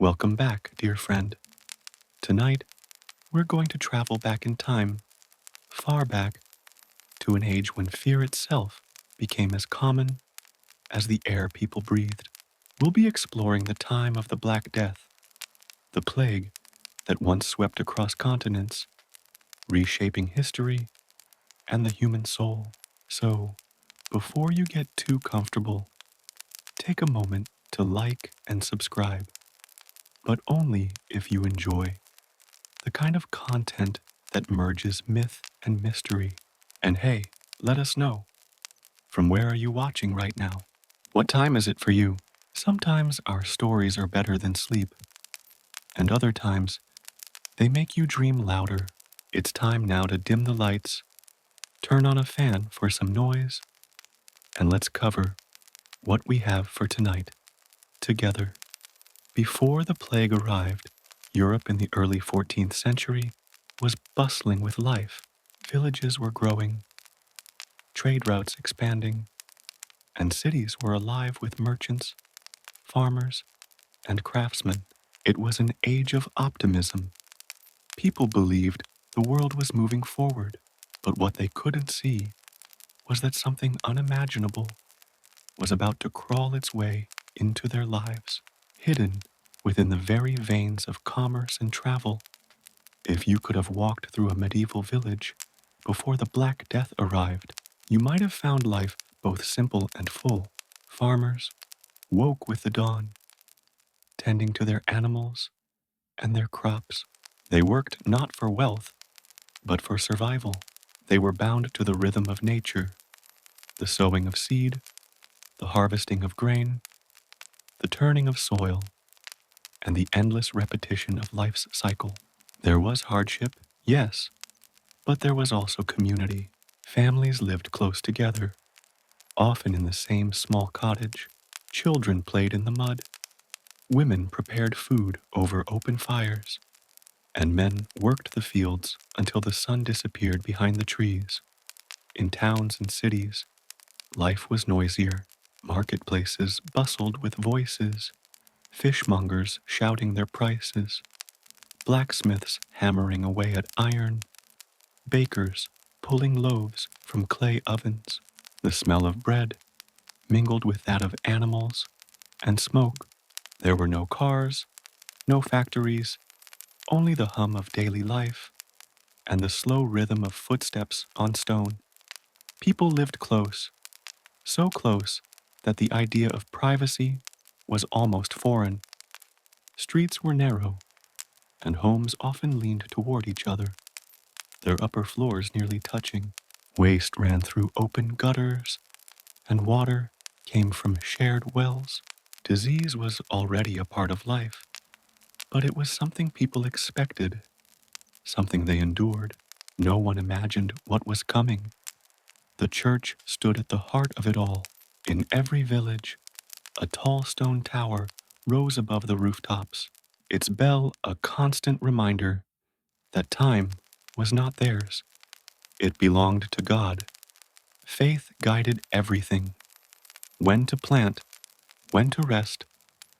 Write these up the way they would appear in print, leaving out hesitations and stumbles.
Welcome back, dear friend. Tonight, we're going to travel back in time, far back, to an age when fear itself became as common as the air people breathed. We'll be exploring the time of the Black Death, the plague that once swept across continents, reshaping history and the human soul. So, before you get too comfortable, take a moment to like and subscribe, but only if you enjoy the kind of content that merges myth and mystery. And hey, let us know, from where are you watching right now? What time is it for you? Sometimes our stories are better than sleep, and other times they make you dream louder. It's time now to dim the lights, turn on a fan for some noise, and let's cover what we have for tonight together. Before the plague arrived, Europe in the early 14th century was bustling with life. Villages were growing, trade routes expanding, and cities were alive with merchants, farmers, and craftsmen. It was an age of optimism. People believed the world was moving forward, but what they couldn't see was that something unimaginable was about to crawl its way into their lives, hidden within the very veins of commerce and travel. If you could have walked through a medieval village before the Black Death arrived, you might have found life both simple and full. Farmers woke with the dawn, tending to their animals and their crops. They worked not for wealth, but for survival. They were bound to the rhythm of nature, the sowing of seed, the harvesting of grain, the turning of soil, and the endless repetition of life's cycle. There was hardship, yes, but there was also community. Families lived close together, often in the same small cottage. Children played in the mud. Women prepared food over open fires, and men worked the fields until the sun disappeared behind the trees. In towns and cities, life was noisier. Marketplaces bustled with voices, fishmongers shouting their prices, blacksmiths hammering away at iron, bakers pulling loaves from clay ovens. The smell of bread mingled with that of animals and smoke. There were no cars, no factories, only the hum of daily life and the slow rhythm of footsteps on stone. People lived close, so close that the idea of privacy was almost foreign. Streets were narrow, and homes often leaned toward each other, their upper floors nearly touching. Waste ran through open gutters, and water came from shared wells. Disease was already a part of life, but it was something people expected, something they endured. No one imagined what was coming. The church stood at the heart of it all. In every village, a tall stone tower rose above the rooftops, its bell a constant reminder that time was not theirs. It belonged to God. Faith guided everything: when to plant, when to rest,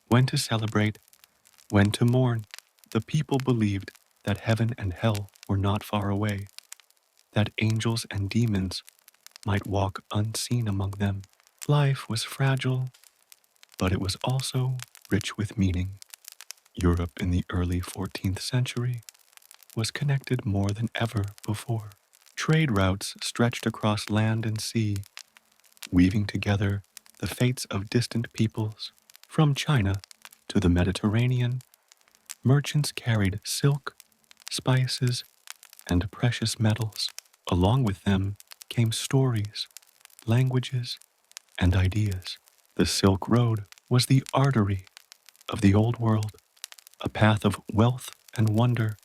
when to celebrate, when to mourn. The people believed that heaven and hell were not far away, that angels and demons might walk unseen among them. Life was fragile, but it was also rich with meaning. Europe in the early 14th century was connected more than ever before. Trade routes stretched across land and sea, weaving together the fates of distant peoples. From China to the Mediterranean, merchants carried silk, spices, and precious metals. Along with them came stories, languages, and ideas. The Silk Road was the artery of the Old World, a path of wealth and wonder,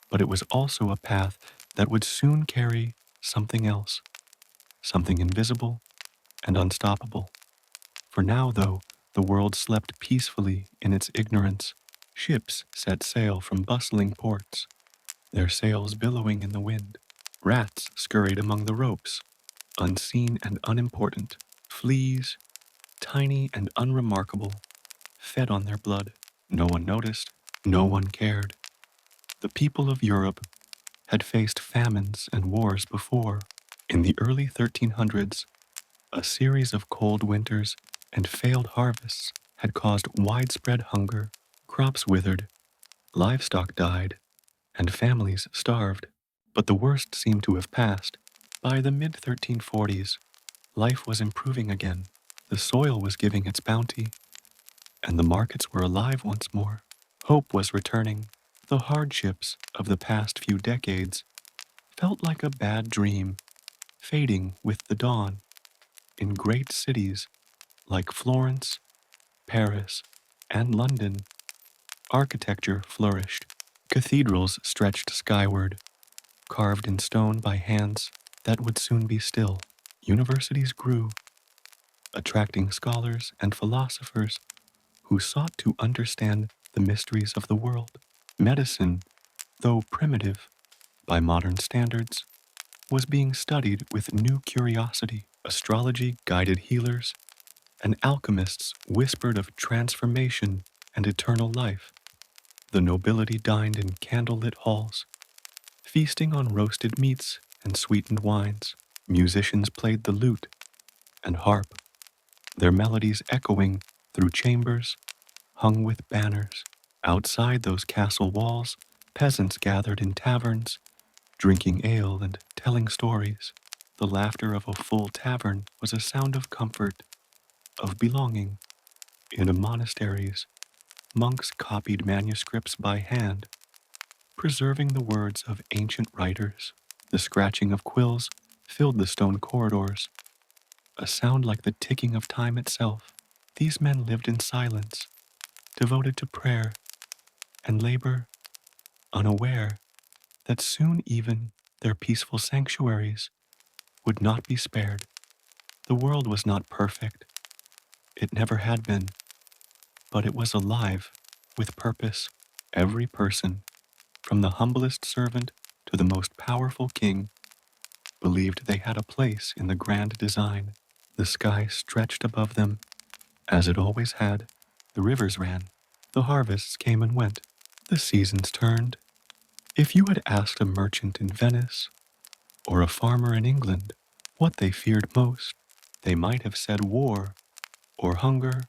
but it was also a path that would soon carry something else, something invisible and unstoppable. For now, though, the world slept peacefully in its ignorance. Ships set sail from bustling ports, their sails billowing in the wind. Rats scurried among the ropes, unseen and unimportant. Fleas, tiny and unremarkable, fed on their blood. No one noticed. No one cared. The people of Europe had faced famines and wars before. In the early 1300s, a series of cold winters and failed harvests had caused widespread hunger. Crops withered, livestock died, and families starved. But the worst seemed to have passed. By the mid 1340s, life was improving again. The soil was giving its bounty, and the markets were alive once more. Hope was returning. The hardships of the past few decades felt like a bad dream, fading with the dawn. In great cities like Florence, Paris, and London, architecture flourished. Cathedrals stretched skyward, carved in stone by hands that would soon be still. Universities grew, attracting scholars and philosophers who sought to understand the mysteries of the world. Medicine, though primitive by modern standards, was being studied with new curiosity. Astrology guided healers, and alchemists whispered of transformation and eternal life. The nobility dined in candlelit halls, feasting on roasted meats and sweetened wines. Musicians played the lute and harp, their melodies echoing through chambers hung with banners. Outside those castle walls, peasants gathered in taverns, drinking ale and telling stories. The laughter of a full tavern was a sound of comfort, of belonging. In the monasteries, monks copied manuscripts by hand, preserving the words of ancient writers. The scratching of quills filled the stone corridors, a sound like the ticking of time itself. These men lived in silence, devoted to prayer and labor, unaware that soon even their peaceful sanctuaries would not be spared. The world was not perfect. It never had been, but it was alive with purpose. Every person, from the humblest servant to the most powerful king, believed they had a place in the grand design. The sky stretched above them, as it always had. The rivers ran. The harvests came and went. The seasons turned. If you had asked a merchant in Venice or a farmer in England what they feared most, they might have said war or hunger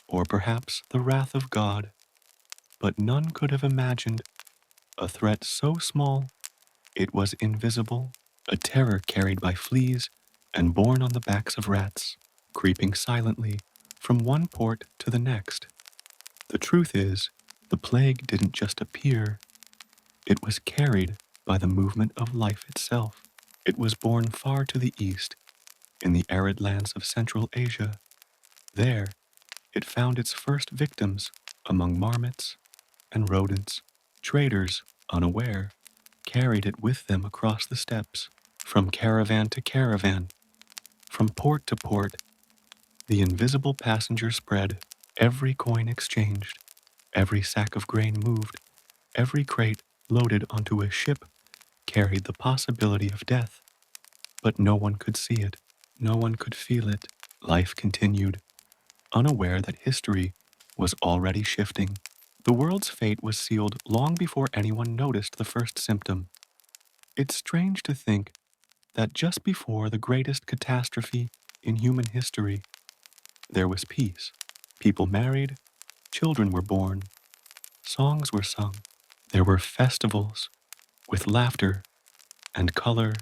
or perhaps the wrath of God. But none could have imagined a threat so small it was invisible, a terror carried by fleas and borne on the backs of rats, creeping silently from one port to the next. The truth is, the plague didn't just appear, it was carried by the movement of life itself. It was born far to the east, in the arid lands of Central Asia. There, it found its first victims among marmots and rodents. Traders, unaware, carried it with them across the steppes. From caravan to caravan, from port to port, the invisible passenger spread. Every coin exchanged, every sack of grain moved, every crate loaded onto a ship carried the possibility of death. But no one could see it. No one could feel it. Life continued, unaware that history was already shifting. The world's fate was sealed long before anyone noticed the first symptom. It's strange to think that just before the greatest catastrophe in human history, there was peace. People married, children were born, songs were sung. There were festivals with laughter and color,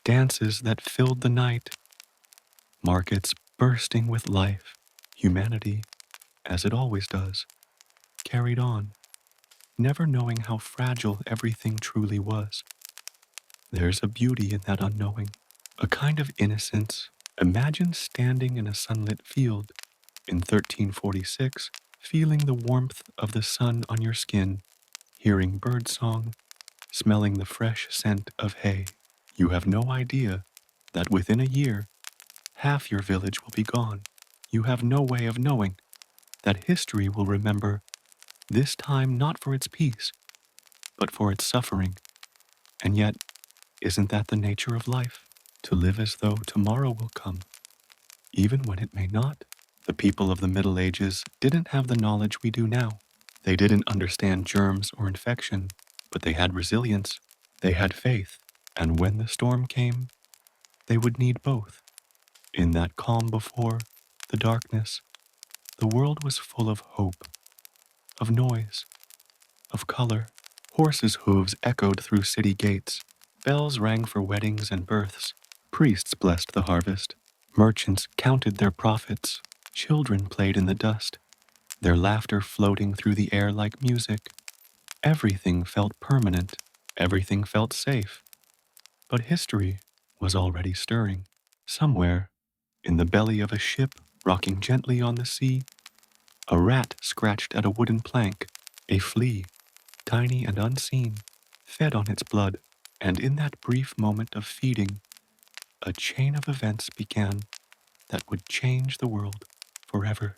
dances that filled the night, markets bursting with life. Humanity, as it always does, carried on, never knowing how fragile everything truly was. There's a beauty in that unknowing, a kind of innocence. Imagine standing in a sunlit field in 1346, feeling the warmth of the sun on your skin, hearing birdsong, smelling the fresh scent of hay. You have no idea that within a year, half your village will be gone. You have no way of knowing that history will remember this time not for its peace, but for its suffering. And yet, isn't that the nature of life? To live as though tomorrow will come, even when it may not? The people of the Middle Ages didn't have the knowledge we do now. They didn't understand germs or infection, but they had resilience. They had faith. And when the storm came, they would need both. In that calm before the darkness, the world was full of hope, of noise, of color. Horses' hooves echoed through city gates. Bells rang for weddings and births. Priests blessed the harvest. Merchants counted their profits. Children played in the dust, their laughter floating through the air like music. Everything felt permanent. Everything felt safe. But history was already stirring. Somewhere, in the belly of a ship rocking gently on the sea, a rat scratched at a wooden plank. A flea, tiny and unseen, fed on its blood. And in that brief moment of feeding, a chain of events began that would change the world forever.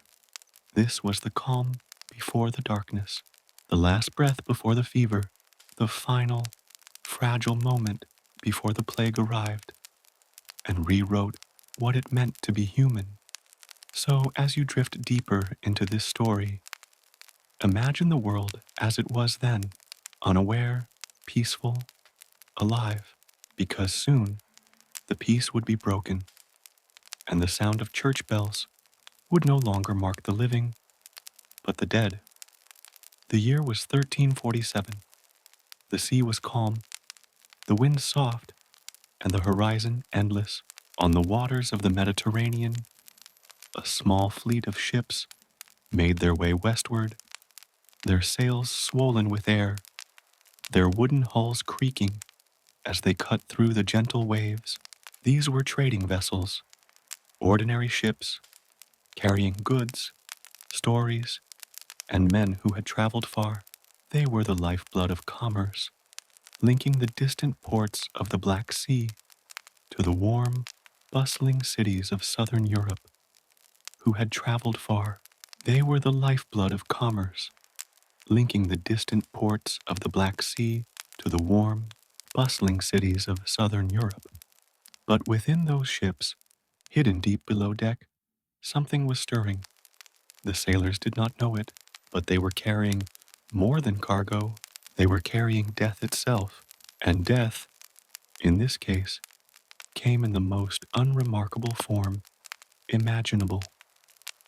This was the calm before the darkness, the last breath before the fever, the final, fragile moment before the plague arrived and rewrote what it meant to be human. So, as you drift deeper into this story, imagine the world as it was then, unaware, peaceful, alive, because soon the peace would be broken, and the sound of church bells would no longer mark the living, but the dead. The year was 1347. The sea was calm, the wind soft, and the horizon endless. On the waters of the Mediterranean, a small fleet of ships made their way westward, their sails swollen with air, their wooden hulls creaking as they cut through the gentle waves. These were trading vessels, ordinary ships, carrying goods, stories, and men who had traveled far. They were the lifeblood of commerce, linking the distant ports of the Black Sea to the warm, bustling cities of southern Europe who had traveled far. They were the lifeblood of commerce, linking the distant ports of the Black Sea to the warm, bustling cities of southern Europe. But within those ships, hidden deep below deck, something was stirring. The sailors did not know it, but they were carrying more than cargo. They were carrying death itself, and death, in this case, came in the most unremarkable form imaginable.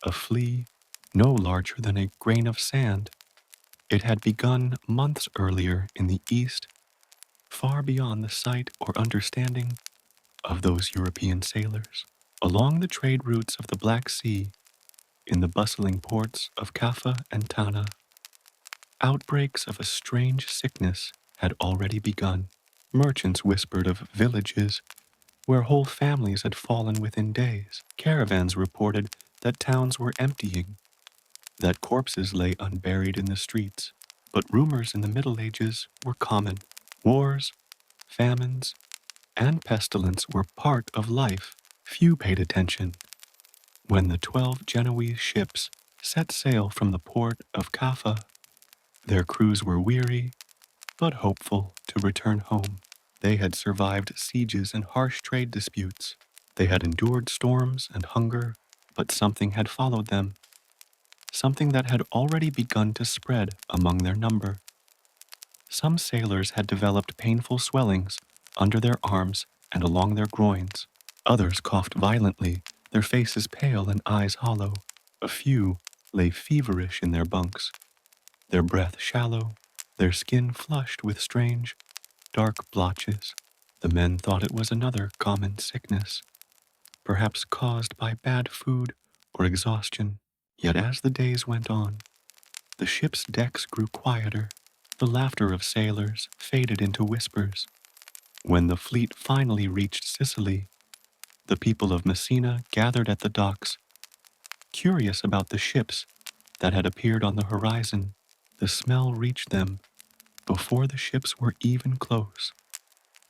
A flea no larger than a grain of sand. It had begun months earlier in the East, far beyond the sight or understanding of those European sailors. Along the trade routes of the Black Sea, in the bustling ports of Kaffa and Tana, outbreaks of a strange sickness had already begun. Merchants whispered of villages where whole families had fallen within days. Caravans reported that towns were emptying, that corpses lay unburied in the streets. But rumors in the Middle Ages were common. Wars, famines, and pestilence were part of life. Few paid attention. When the 12 Genoese ships set sail from the port of Kaffa, their crews were weary but hopeful to return home. They had survived sieges and harsh trade disputes. They had endured storms and hunger, but something had followed them, something that had already begun to spread among their number. Some sailors had developed painful swellings under their arms and along their groins. Others coughed violently, their faces pale and eyes hollow. A few lay feverish in their bunks, their breath shallow, their skin flushed with strange, dark blotches. The men thought it was another common sickness, perhaps caused by bad food or exhaustion. Yet as the days went on, the ship's decks grew quieter. The laughter of sailors faded into whispers. When the fleet finally reached Sicily, the people of Messina gathered at the docks, curious about the ships that had appeared on the horizon. The smell reached them before the ships were even close,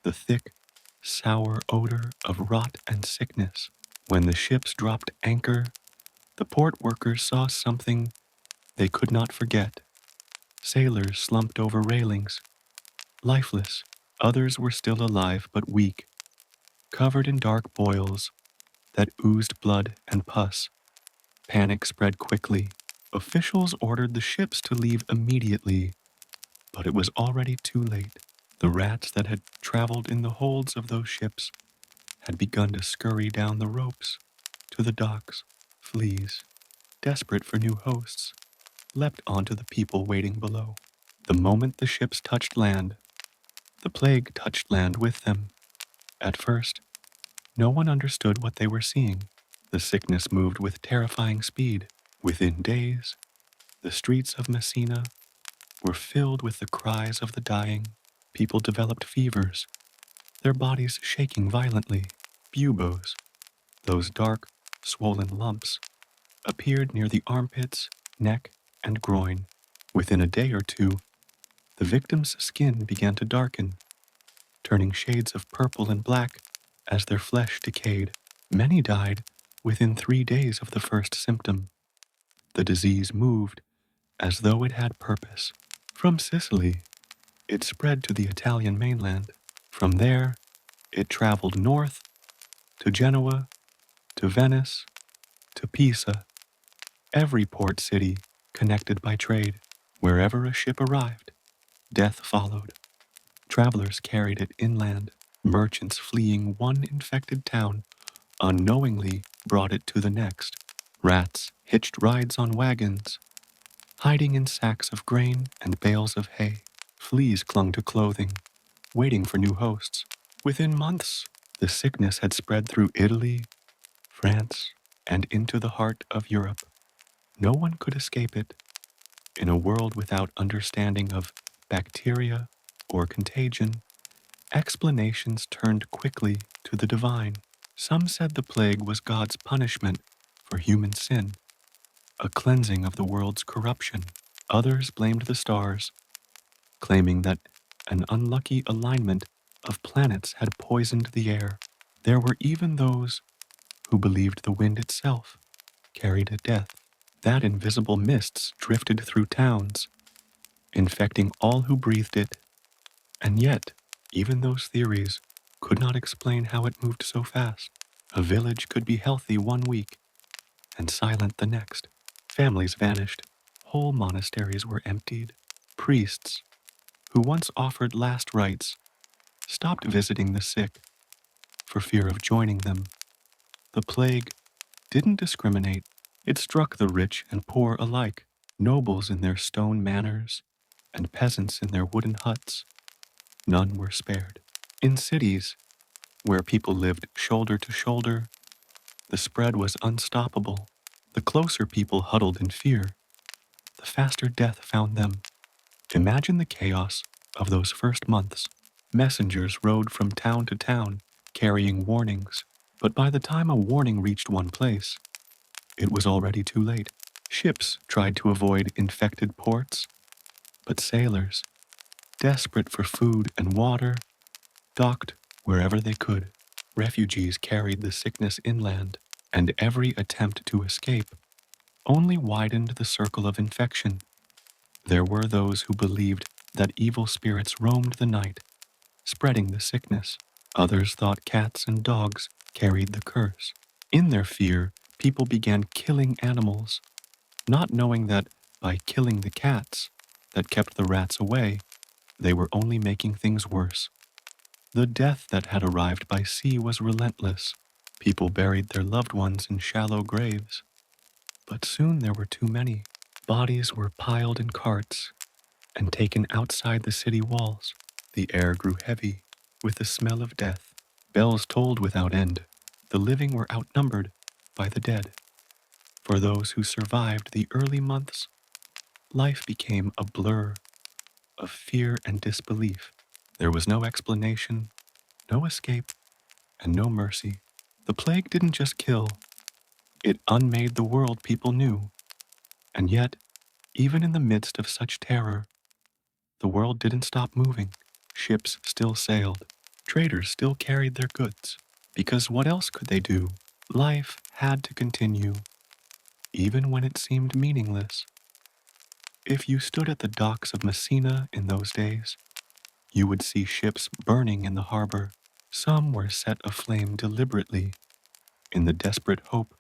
the thick, sour odor of rot and sickness. When the ships dropped anchor, the port workers saw something they could not forget. Sailors slumped over railings, lifeless. Others were still alive but weak, covered in dark boils that oozed blood and pus. Panic spread quickly. Officials ordered the ships to leave immediately, but it was already too late. The rats that had traveled in the holds of those ships had begun to scurry down the ropes to the docks. Fleas, desperate for new hosts, leapt onto the people waiting below. The moment the ships touched land, the plague touched land with them. At first, no one understood what they were seeing. The sickness moved with terrifying speed. Within days, the streets of Messina were filled with the cries of the dying. People developed fevers, their bodies shaking violently. Buboes, those dark, swollen lumps, appeared near the armpits, neck, and groin. Within a day or two, the victim's skin began to darken, turning shades of purple and black as their flesh decayed. Many died within 3 days of the first symptom. The disease moved as though it had purpose. From Sicily, it spread to the Italian mainland. From there, it traveled north to Genoa, to Venice, to Pisa, every port city connected by trade. Wherever a ship arrived, death followed. Travelers carried it inland. Merchants fleeing one infected town unknowingly brought it to the next. Rats hitched rides on wagons, hiding in sacks of grain and bales of hay. Fleas clung to clothing, waiting for new hosts. Within months, the sickness had spread through Italy, France, and into the heart of Europe. No one could escape it. In a world without understanding of bacteria or contagion, explanations turned quickly to the divine. Some said the plague was God's punishment for human sin, a cleansing of the world's corruption. Others blamed the stars, claiming that an unlucky alignment of planets had poisoned the air. There were even those who believed the wind itself carried a death. That invisible mists drifted through towns, infecting all who breathed it. And yet, even those theories could not explain how it moved so fast. A village could be healthy one week and silent the next. Families vanished. Whole monasteries were emptied. Priests, who once offered last rites, stopped visiting the sick for fear of joining them. The plague didn't discriminate. It struck the rich and poor alike, nobles in their stone manors and peasants in their wooden huts. None were spared. In cities, where people lived shoulder to shoulder, the spread was unstoppable. The closer people huddled in fear, the faster death found them. Imagine the chaos of those first months. Messengers rode from town to town, carrying warnings. But by the time a warning reached one place, it was already too late. Ships tried to avoid infected ports, but sailors, desperate for food and water, docked wherever they could. Refugees carried the sickness inland, and every attempt to escape only widened the circle of infection. There were those who believed that evil spirits roamed the night, spreading the sickness. Others thought cats and dogs carried the curse. In their fear, people began killing animals, not knowing that by killing the cats that kept the rats away, they were only making things worse. The death that had arrived by sea was relentless. People buried their loved ones in shallow graves, but soon there were too many. Bodies were piled in carts and taken outside the city walls. The air grew heavy with the smell of death. Bells tolled without end. The living were outnumbered by the dead. For those who survived the early months, life became a blur of fear and disbelief. There was no explanation, no escape, and no mercy. The plague didn't just kill, it unmade the world people knew. And yet, even in the midst of such terror, the world didn't stop moving. Ships still sailed. Traders still carried their goods. Because what else could they do? Life had to continue, even when it seemed meaningless. If you stood at the docks of Messina in those days, you would see ships burning in the harbor. Some were set aflame deliberately, in the desperate hope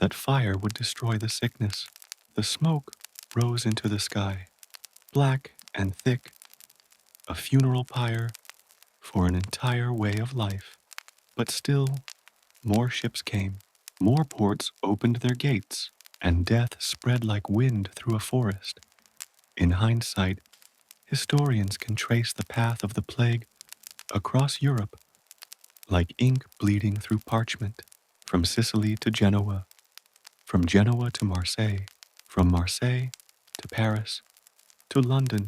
that fire would destroy the sickness. The smoke rose into the sky, black and thick, a funeral pyre for an entire way of life. But still, more ships came, more ports opened their gates, and death spread like wind through a forest. In hindsight, historians can trace the path of the plague across Europe like ink bleeding through parchment, from Sicily to Genoa, from Genoa to Marseille, from Marseille to Paris, to London,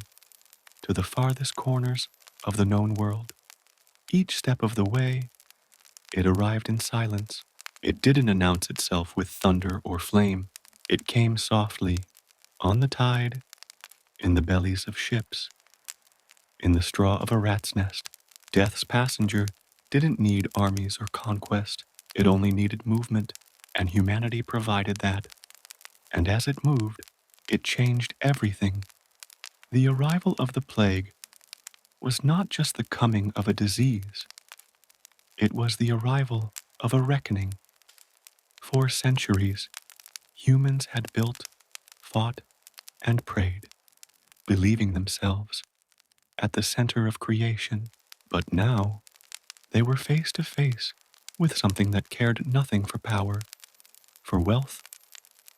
to the farthest corners of the known world. Each step of the way, it arrived in silence. It didn't announce itself with thunder or flame. It came softly, on the tide, in the bellies of ships, in the straw of a rat's nest. Death's passenger didn't need armies or conquest. It only needed movement, and humanity provided that. And as it moved, it changed everything. The arrival of the plague was not just the coming of a disease, it was the arrival of a reckoning. For centuries, humans had built, fought, and prayed, believing themselves at the center of creation. But now, they were face to face with something that cared nothing for power, for wealth,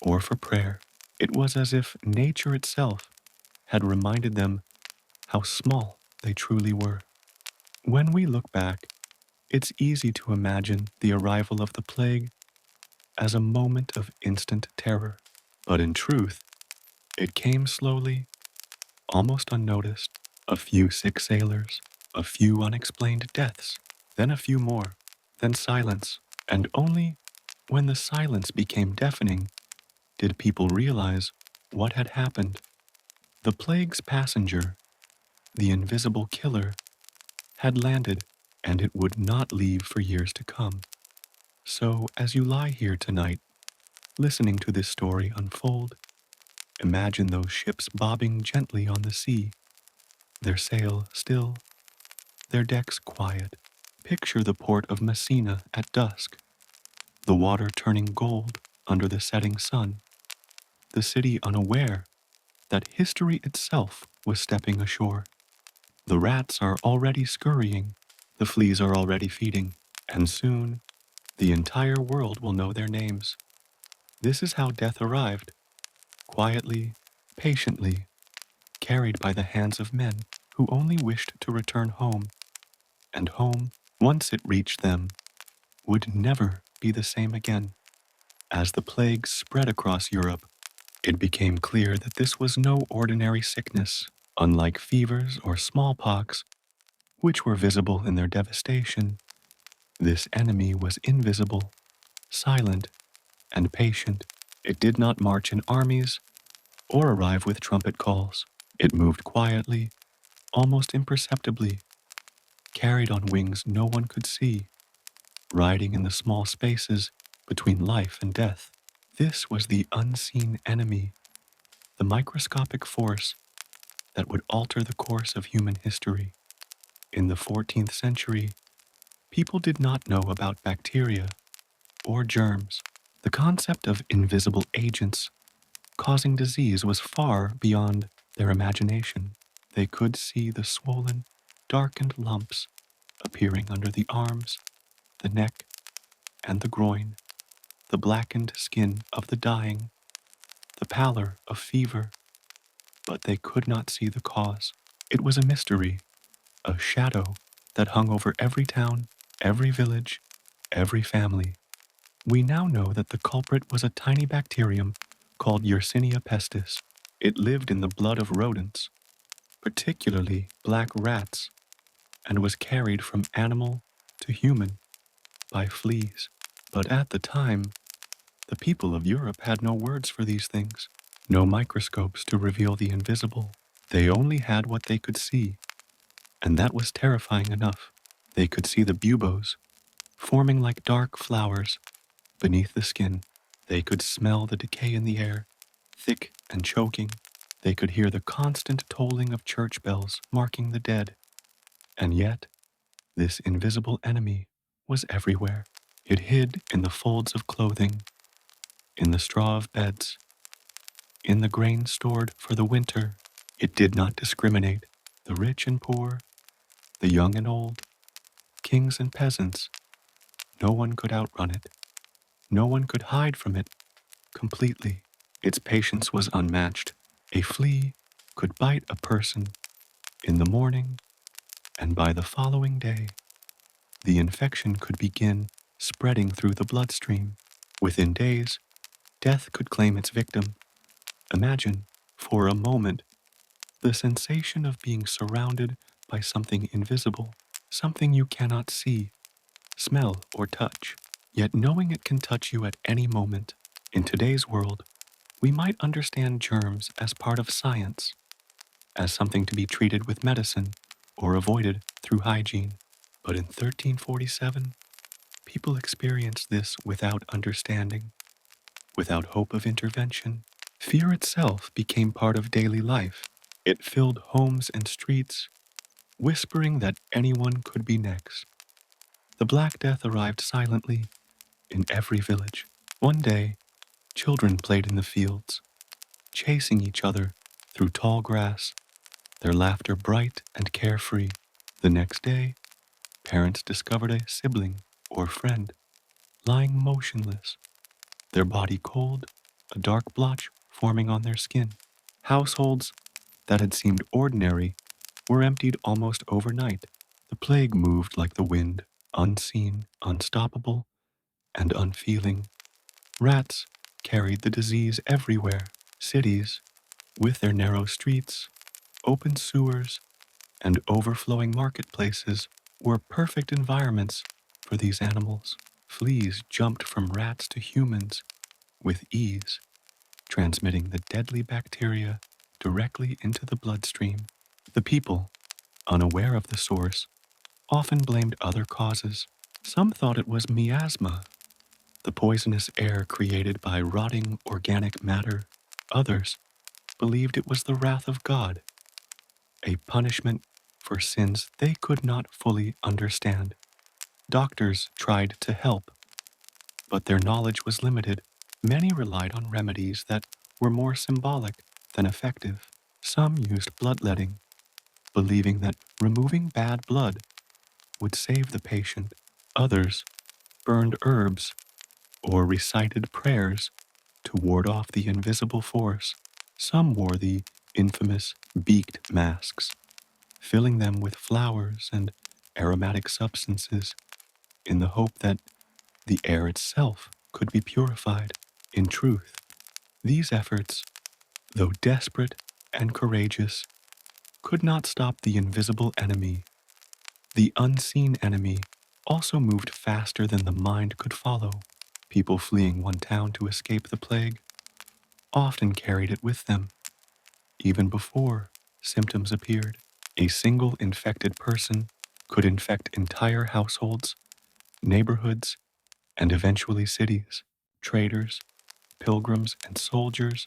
or for prayer. It was as if nature itself had reminded them how small they truly were. When we look back, it's easy to imagine the arrival of the plague as a moment of instant terror. But in truth, it came slowly, almost unnoticed. A few sick sailors, a few unexplained deaths, then a few more, then silence. And only when the silence became deafening did people realize what had happened. The plague's passenger, the invisible killer, had landed, and it would not leave for years to come. So, as you lie here tonight, listening to this story unfold, imagine those ships bobbing gently on the sea, their sail still, their decks quiet. Picture the port of Messina at dusk, the water turning gold under the setting sun, the city unaware that history itself was stepping ashore. The rats are already scurrying, the fleas are already feeding, and soon the entire world will know their names. This is how death arrived, quietly, patiently, carried by the hands of men who only wished to return home. And home, once it reached them, would never be the same again. As the plague spread across Europe, it became clear that this was no ordinary sickness. Unlike fevers or smallpox, which were visible in their devastation, this enemy was invisible, silent, and patient. It did not march in armies or arrive with trumpet calls. It moved quietly, almost imperceptibly, carried on wings no one could see, riding in the small spaces between life and death. This was the unseen enemy, the microscopic force that would alter the course of human history. In the 14th century, people did not know about bacteria or germs. The concept of invisible agents causing disease was far beyond their imagination. They could see the swollen, darkened lumps appearing under the arms, the neck, and the groin, the blackened skin of the dying, the pallor of fever, but they could not see the cause. It was a mystery, a shadow that hung over every town, every village, every family. We now know that the culprit was a tiny bacterium called Yersinia pestis. It lived in the blood of rodents, particularly black rats, and was carried from animal to human by fleas. But at the time, the people of Europe had no words for these things, no microscopes to reveal the invisible. They only had what they could see, and that was terrifying enough. They could see the buboes, forming like dark flowers beneath the skin. They could smell the decay in the air, thick and choking. They could hear the constant tolling of church bells marking the dead. And yet, this invisible enemy was everywhere. It hid in the folds of clothing, in the straw of beds, in the grain stored for the winter. It did not discriminate. The rich and poor, the young and old, kings and peasants, no one could outrun it. No one could hide from it completely. Its patience was unmatched. A flea could bite a person in the morning, and by the following day, the infection could begin spreading through the bloodstream. Within days, death could claim its victim. Imagine, for a moment, the sensation of being surrounded by something invisible, something you cannot see, smell, or touch, yet knowing it can touch you at any moment. In today's world, we might understand germs as part of science, as something to be treated with medicine or avoided through hygiene. But in 1347, people experienced this without understanding, without hope of intervention. Fear itself became part of daily life. It filled homes and streets, whispering that anyone could be next. The Black Death arrived silently in every village. One day, children played in the fields, chasing each other through tall grass, their laughter bright and carefree. The next day, parents discovered a sibling or friend lying motionless, their body cold, a dark blotch forming on their skin. Households that had seemed ordinary were emptied almost overnight. The plague moved like the wind, unseen, unstoppable, and unfeeling. Rats carried the disease everywhere. Cities, with their narrow streets, open sewers, and overflowing marketplaces, were perfect environments for these animals. Fleas jumped from rats to humans with ease, transmitting the deadly bacteria directly into the bloodstream. The people, unaware of the source, often blamed other causes. Some thought it was miasma, the poisonous air created by rotting organic matter. Others believed it was the wrath of God, a punishment for sins they could not fully understand. Doctors tried to help, but their knowledge was limited. Many relied on remedies that were more symbolic than effective. Some used bloodletting, believing that removing bad blood would save the patient. Others burned herbs or recited prayers to ward off the invisible force. Some wore the infamous beaked masks, filling them with flowers and aromatic substances in the hope that the air itself could be purified. In truth, these efforts, though desperate and courageous, could not stop the invisible enemy. The unseen enemy also moved faster than the mind could follow. People fleeing one town to escape the plague often carried it with them, even before symptoms appeared. A single infected person could infect entire households, neighborhoods, and eventually cities. Traders, pilgrims, and soldiers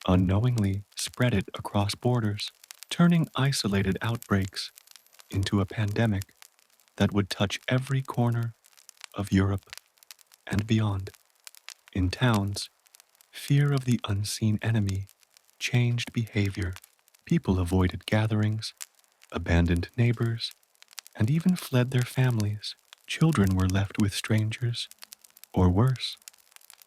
unknowingly spread it across borders, turning isolated outbreaks into a pandemic that would touch every corner of Europe and beyond. In towns, fear of the unseen enemy changed behavior. People avoided gatherings, abandoned neighbors, and even fled their families. Children were left with strangers, or worse,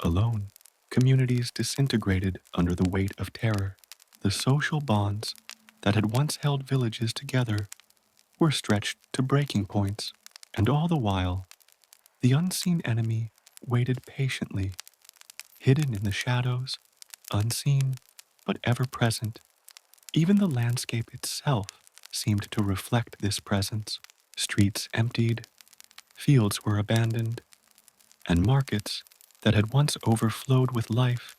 alone. Communities disintegrated under the weight of terror. The social bonds that had once held villages together were stretched to breaking points, and all the while, the unseen enemy waited patiently, hidden in the shadows, unseen but ever present. Even the landscape itself seemed to reflect this presence. Streets emptied, fields were abandoned, and markets that had once overflowed with life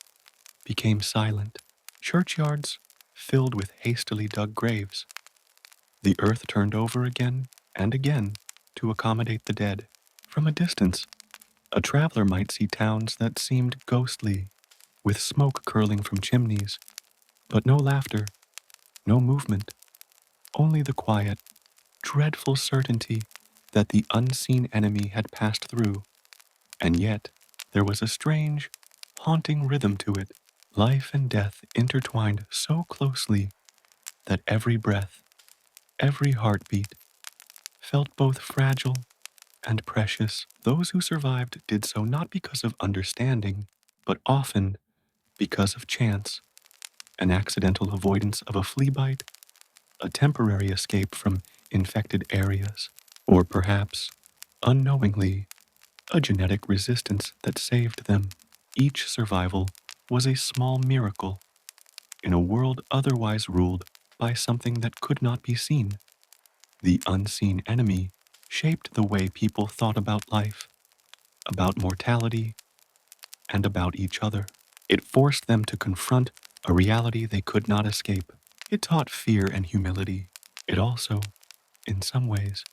became silent. Churchyards filled with hastily dug graves. The earth turned over again and again to accommodate the dead. From a distance, a traveler might see towns that seemed ghostly, with smoke curling from chimneys, but no laughter, no movement, only the quiet, dreadful certainty that the unseen enemy had passed through. And yet, there was a strange, haunting rhythm to it. Life and death intertwined so closely that every breath, every heartbeat, felt both fragile and precious. Those who survived did so not because of understanding, but often because of chance, an accidental avoidance of a flea bite, a temporary escape from infected areas, or perhaps, unknowingly, a genetic resistance that saved them. Each survival was a small miracle in a world otherwise ruled by something that could not be seen. The unseen enemy shaped the way people thought about life, about mortality, and about each other. It forced them to confront a reality they could not escape. It taught fear and humility. It also, in some ways,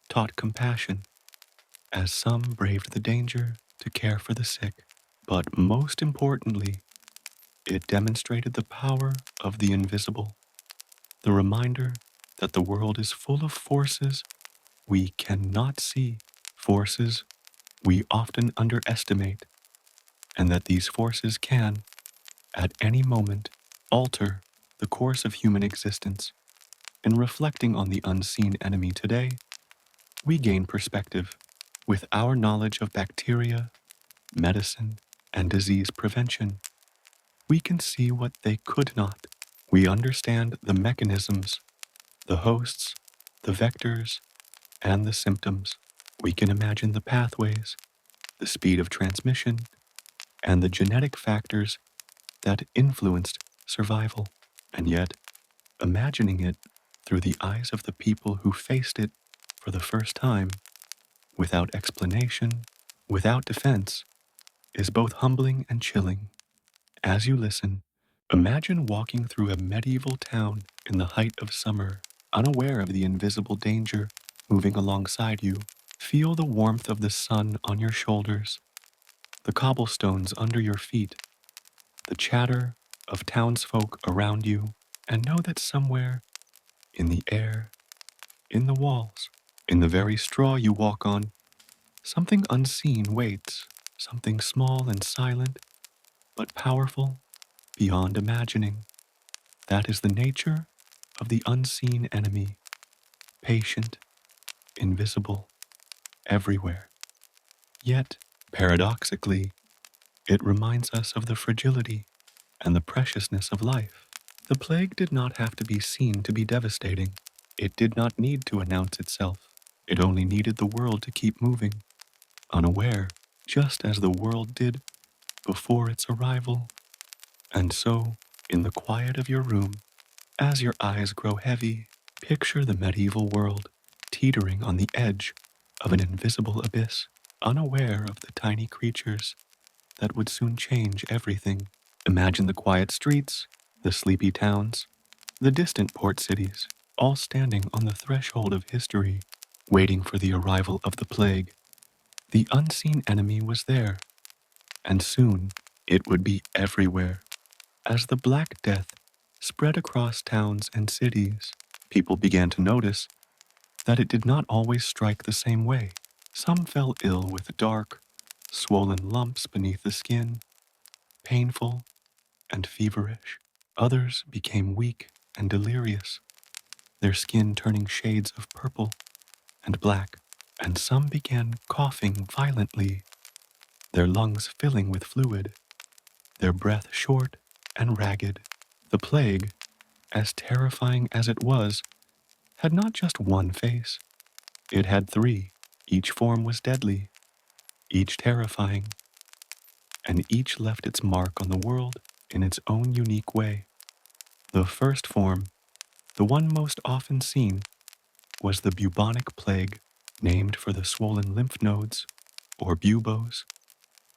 taught compassion, as some braved the danger to care for the sick. But most importantly, it demonstrated the power of the invisible, the reminder that the world is full of forces we cannot see, forces we often underestimate, and that these forces can, at any moment, alter the course of human existence. In reflecting on the unseen enemy today, we gain perspective. With our knowledge of bacteria, medicine, and disease prevention, we can see what they could not. We understand the mechanisms, the hosts, the vectors, and the symptoms. We can imagine the pathways, the speed of transmission, and the genetic factors that influenced survival. And yet, imagining it through the eyes of the people who faced it for the first time, without explanation, without defense, is both humbling and chilling. As you listen, imagine walking through a medieval town in the height of summer, unaware of the invisible danger moving alongside you. Feel the warmth of the sun on your shoulders, the cobblestones under your feet, the chatter of townsfolk around you, and know that somewhere in the air, in the walls, in the very straw you walk on, something unseen waits, something small and silent, but powerful beyond imagining. That is the nature of the unseen enemy, patient, invisible, everywhere. Yet, paradoxically, it reminds us of the fragility and the preciousness of life. The plague did not have to be seen to be devastating. It did not need to announce itself. It only needed the world to keep moving, unaware, just as the world did before its arrival. And so, in the quiet of your room, as your eyes grow heavy, picture the medieval world teetering on the edge of an invisible abyss, unaware of the tiny creatures that would soon change everything. Imagine the quiet streets, the sleepy towns, the distant port cities, all standing on the threshold of history, waiting for the arrival of the plague. The unseen enemy was there, and soon it would be everywhere. As the Black Death spread across towns and cities, people began to notice that it did not always strike the same way. Some fell ill with dark, swollen lumps beneath the skin, painful and feverish. Others became weak and delirious, their skin turning shades of purple and black, and some began coughing violently, their lungs filling with fluid, their breath short and ragged. The plague, as terrifying as it was, had not just one face. It had three. Each form was deadly, each terrifying, and each left its mark on the world in its own unique way. The first form, the one most often seen, was the bubonic plague, named for the swollen lymph nodes, or buboes,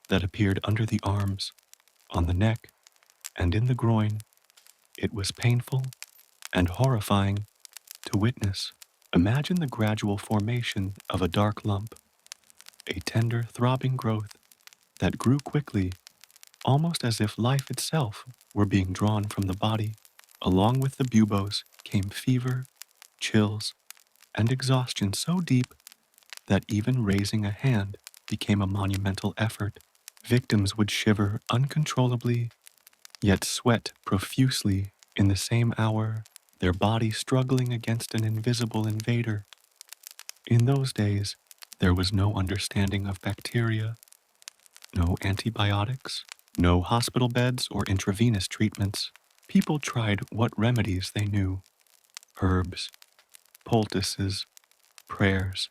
that appeared under the arms, on the neck, and in the groin. It was painful and horrifying to witness. Imagine the gradual formation of a dark lump, a tender, throbbing growth that grew quickly, almost as if life itself were being drawn from the body. Along with the buboes came fever, chills, and exhaustion so deep that even raising a hand became a monumental effort. Victims would shiver uncontrollably, yet sweat profusely in the same hour, their body struggling against an invisible invader. In those days, there was no understanding of bacteria, no antibiotics, no hospital beds or intravenous treatments. People tried what remedies they knew: herbs, poultices, prayers,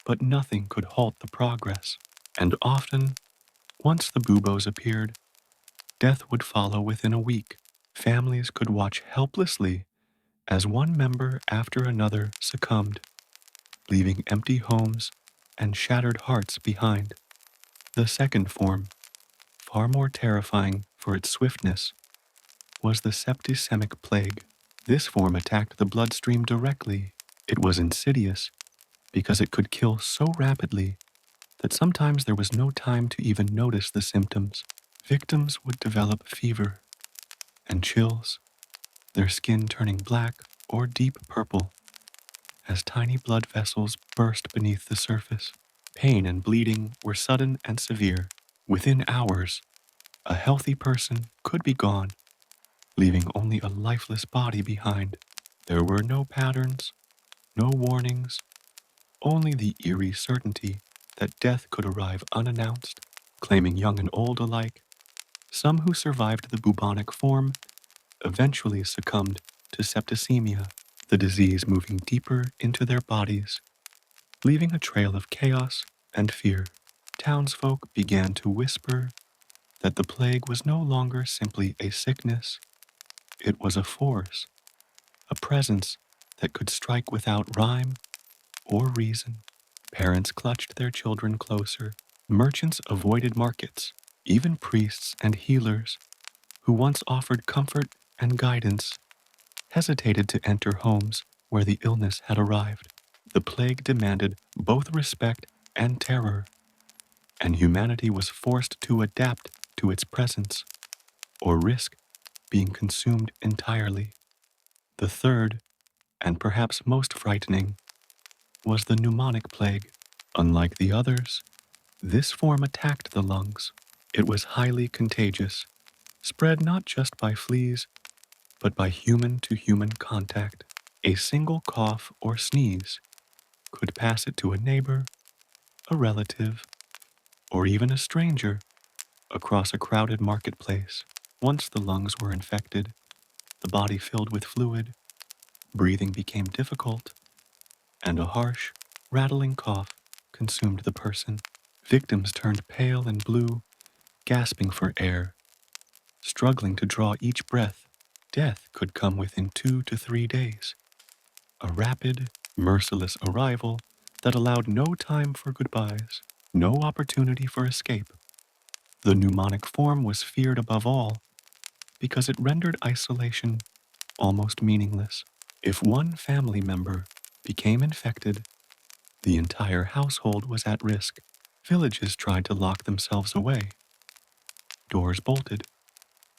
but nothing could halt the progress. And often, once the buboes appeared, death would follow within a week. Families could watch helplessly as one member after another succumbed, leaving empty homes and shattered hearts behind. The second form, far more terrifying for its swiftness, was the septicemic plague. This form attacked the bloodstream directly. It was insidious because it could kill so rapidly that sometimes there was no time to even notice the symptoms. Victims would develop fever and chills, their skin turning black or deep purple as tiny blood vessels burst beneath the surface. Pain and bleeding were sudden and severe. Within hours, a healthy person could be gone, leaving only a lifeless body behind. There were no patterns, no warnings, only the eerie certainty that death could arrive unannounced, claiming young and old alike. Some who survived the bubonic form eventually succumbed to septicemia, the disease moving deeper into their bodies, leaving a trail of chaos and fear. Townsfolk began to whisper that the plague was no longer simply a sickness, it was a force, a presence that could strike without rhyme or reason. Parents clutched their children closer. Merchants avoided markets. Even priests and healers, who once offered comfort and guidance, hesitated to enter homes where the illness had arrived. The plague demanded both respect and terror, and humanity was forced to adapt to its presence or risk being consumed entirely. The third, and perhaps most frightening, was the pneumonic plague. Unlike the others, this form attacked the lungs. It was highly contagious, spread not just by fleas, but by human-to-human contact. A single cough or sneeze could pass it to a neighbor, a relative, or even a stranger across a crowded marketplace. Once the lungs were infected, the body filled with fluid, breathing became difficult, and a harsh, rattling cough consumed the person. Victims turned pale and blue, gasping for air, struggling to draw each breath. Death could come within 2 to 3 days, a rapid, merciless arrival that allowed no time for goodbyes, no opportunity for escape. The pneumonic form was feared above all because it rendered isolation almost meaningless. If one family member became infected, the entire household was at risk. Villages tried to lock themselves away, doors bolted,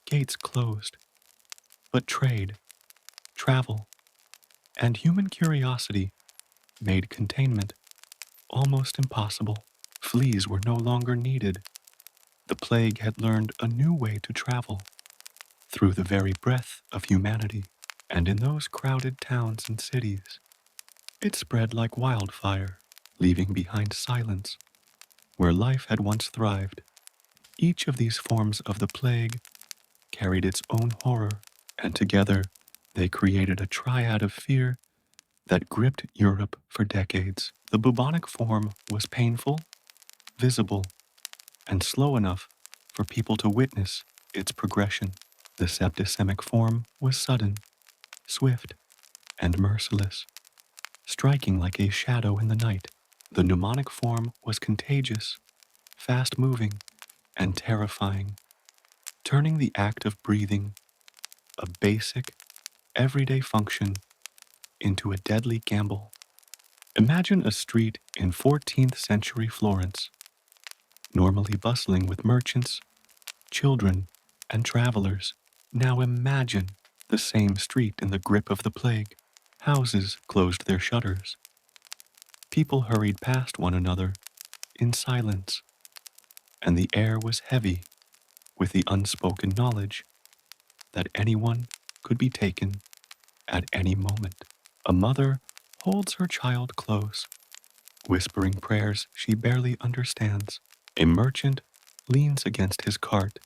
gates closed, but trade, travel, and human curiosity made containment almost impossible. Fleas were no longer needed. The plague had learned a new way to travel, through the very breath of humanity. And in those crowded towns and cities, it spread like wildfire, leaving behind silence where life had once thrived. Each of these forms of the plague carried its own horror, and together they created a triad of fear that gripped Europe for decades. The bubonic form was painful, visible, and slow enough for people to witness its progression. The septicemic form was sudden, swift, and merciless, striking like a shadow in the night. The pneumonic form was contagious, fast-moving, and terrifying, turning the act of breathing, a basic, everyday function, into a deadly gamble. Imagine a street in 14th century Florence, normally bustling with merchants, children, and travelers. Now imagine the same street in the grip of the plague. Houses closed their shutters. People hurried past one another in silence, and the air was heavy with the unspoken knowledge that anyone could be taken at any moment. A mother holds her child close, whispering prayers she barely understands. A merchant leans against his cart,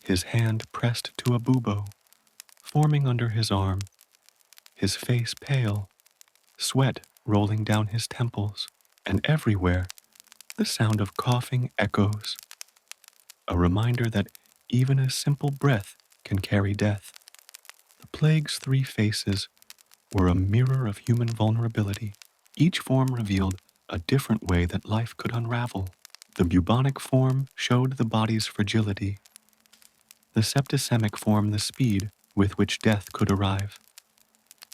his hand pressed to a bubo forming under his arm, his face pale, sweat rolling down his temples, and everywhere the sound of coughing echoes, a reminder that even a simple breath can carry death. The plague's three faces were a mirror of human vulnerability. Each form revealed a different way that life could unravel. The bubonic form showed the body's fragility, the septicemic form the speed with which death could arrive,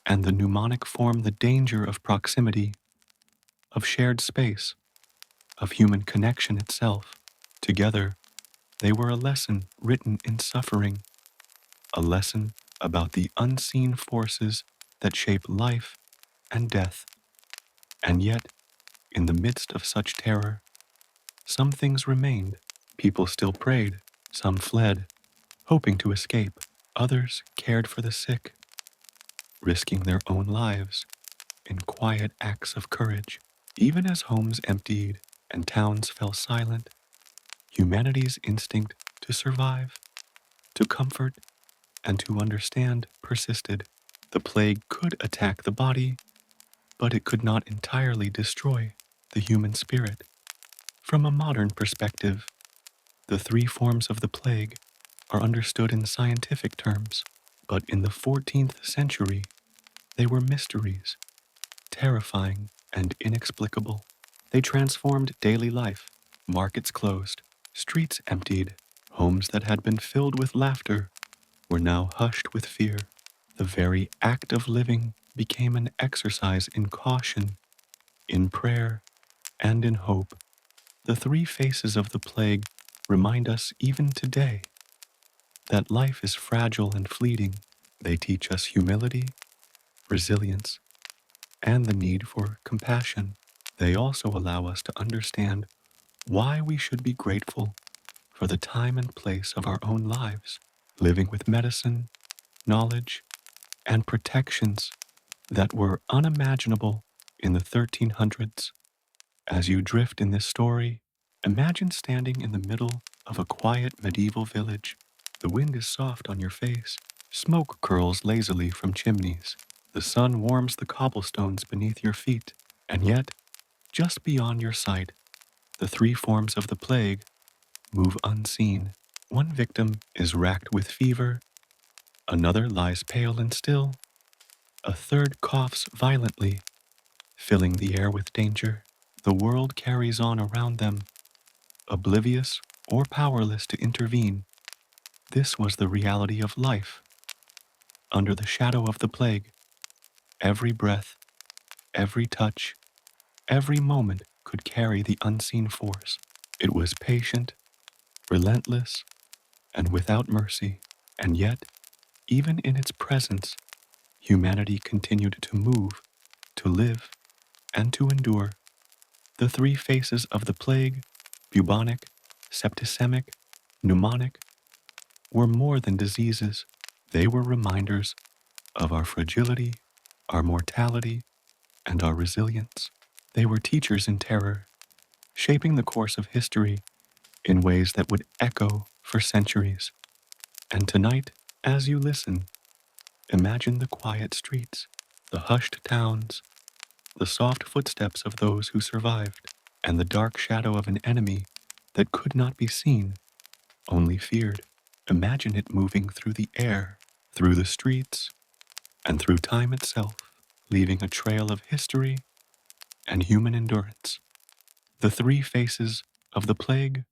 and the pneumonic form the danger of proximity, of shared space, of human connection itself. Together, they were a lesson written in suffering, a lesson about the unseen forces that shape life and death. And yet, in the midst of such terror, some things remained. People still prayed, some fled, hoping to escape. Others cared for the sick, risking their own lives in quiet acts of courage. Even as homes emptied and towns fell silent, humanity's instinct to survive, to comfort, and to understand persisted. The plague could attack the body, but it could not entirely destroy the human spirit. From a modern perspective, the three forms of the plague are understood in scientific terms, but in the 14th century, they were mysteries, terrifying and inexplicable. They transformed daily life. Markets closed, streets emptied, homes that had been filled with laughter were now hushed with fear. The very act of living became an exercise in caution, in prayer, and in hope. The three faces of the plague remind us even today that life is fragile and fleeting. They teach us humility, resilience, and the need for compassion. They also allow us to understand why we should be grateful for the time and place of our own lives, living with medicine, knowledge, and protections that were unimaginable in the 1300s. As you drift in this story, imagine standing in the middle of a quiet medieval village. The wind is soft on your face, smoke curls lazily from chimneys, the sun warms the cobblestones beneath your feet, and yet, just beyond your sight, the three forms of the plague move unseen. One victim is racked with fever, another lies pale and still, a third coughs violently, filling the air with danger. The world carries on around them, oblivious or powerless to intervene. This was the reality of life. Under the shadow of the plague, every breath, every touch, every moment could carry the unseen force. It was patient, relentless, and without mercy. And yet, even in its presence, humanity continued to move, to live, and to endure. The three faces of the plague, bubonic, septicemic, pneumonic, were more than diseases. They were reminders of our fragility, our mortality, and our resilience. They were teachers in terror, shaping the course of history in ways that would echo for centuries. And tonight, as you listen, imagine the quiet streets, the hushed towns, the soft footsteps of those who survived, and the dark shadow of an enemy that could not be seen, only feared. Imagine it moving through the air, through the streets, and through time itself, leaving a trail of history and human endurance. The three faces of the plague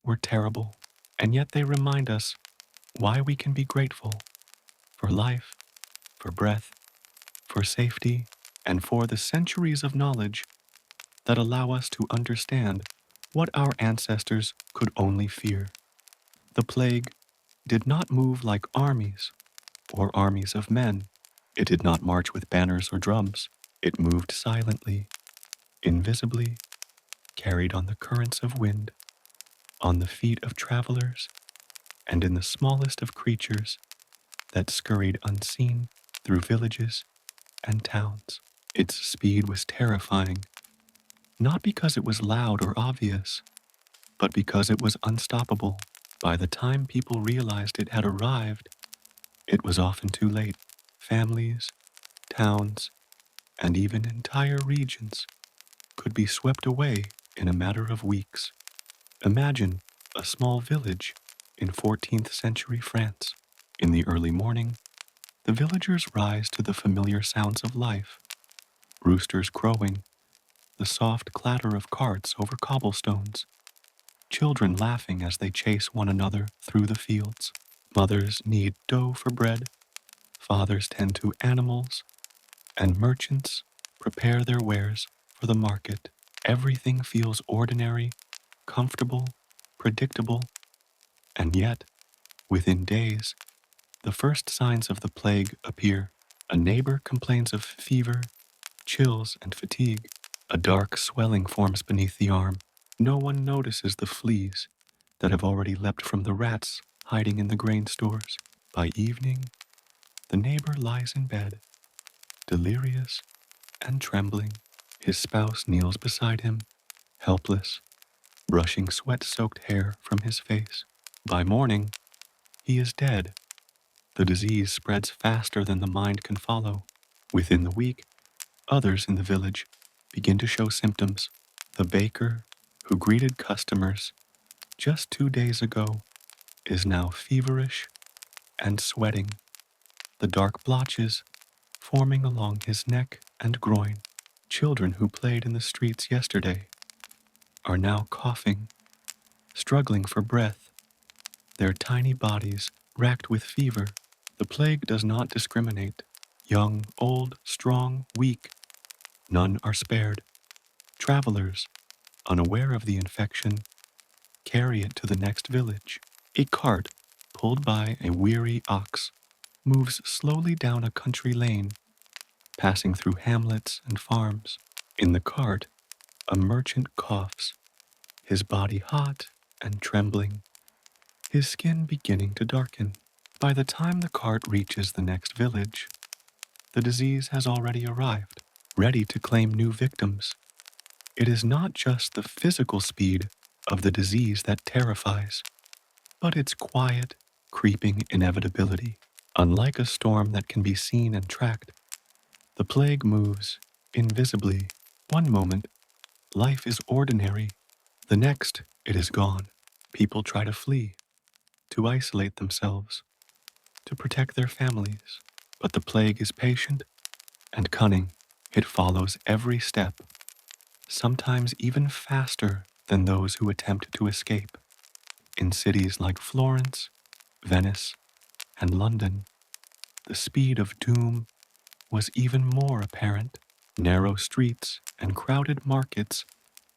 were terrible, and yet they remind us why we can be grateful for life, for breath, for safety, and for the centuries of knowledge that allow us to understand what our ancestors could only fear. The plague did not move like armies or armies of men. It did not march with banners or drums. It moved silently, invisibly, carried on the currents of wind. on the feet of travelers and in the smallest of creatures that scurried unseen through villages and towns. Its speed was terrifying, not because it was loud or obvious, but because it was unstoppable. By the time people realized it had arrived, it was often too late. Families, towns, and even entire regions could be swept away in a matter of weeks. Imagine a small village in 14th century France. In the early morning, the villagers rise to the familiar sounds of life: roosters crowing, the soft clatter of carts over cobblestones, children laughing as they chase one another through the fields. Mothers knead dough for bread, fathers tend to animals, and merchants prepare their wares for the market. Everything feels ordinary, comfortable, predictable, and yet, within days, the first signs of the plague appear. A neighbor complains of fever, chills, and fatigue. A dark swelling forms beneath the arm. No one notices the fleas that have already leapt from the rats hiding in the grain stores. By evening, the neighbor lies in bed, delirious and trembling. His spouse kneels beside him, helpless, brushing sweat-soaked hair from his face. By morning, he is dead. The disease spreads faster than the mind can follow. Within the week, others in the village begin to show symptoms. The baker, who greeted customers just 2 days ago, is now feverish and sweating, the dark blotches forming along his neck and groin. Children who played in the streets yesterday are now coughing, struggling for breath, their tiny bodies racked with fever. The plague does not discriminate. Young, old, strong, weak, none are spared. Travelers, unaware of the infection, carry it to the next village. A cart, pulled by a weary ox, moves slowly down a country lane, passing through hamlets and farms. In the cart, a merchant coughs, his body hot and trembling, his skin beginning to darken. By the time the cart reaches the next village, the disease has already arrived, ready to claim new victims. It is not just the physical speed of the disease that terrifies, but its quiet, creeping inevitability. Unlike a storm that can be seen and tracked, the plague moves invisibly. One moment, life is ordinary. The next, it is gone. People try to flee, to isolate themselves, to protect their families. But the plague is patient and cunning. It follows every step, sometimes even faster than those who attempt to escape. In cities like Florence, Venice, and London, the speed of doom was even more apparent. Narrow streets and crowded markets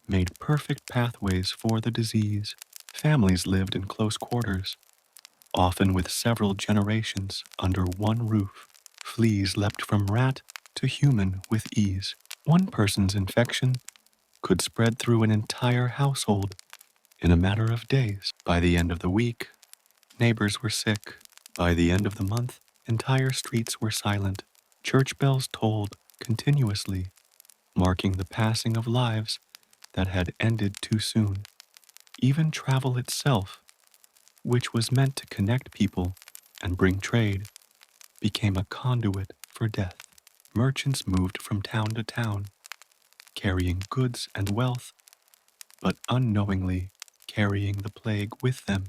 made perfect pathways for the disease. Families lived in close quarters, often with several generations under one roof. Fleas leapt from rat to human with ease. One person's infection could spread through an entire household in a matter of days. By the end of the week, neighbors were sick. By the end of the month, entire streets were silent. Church bells tolled continuously, marking the passing of lives that had ended too soon. Even travel itself, which was meant to connect people and bring trade, became a conduit for death. Merchants moved from town to town, carrying goods and wealth, but unknowingly carrying the plague with them.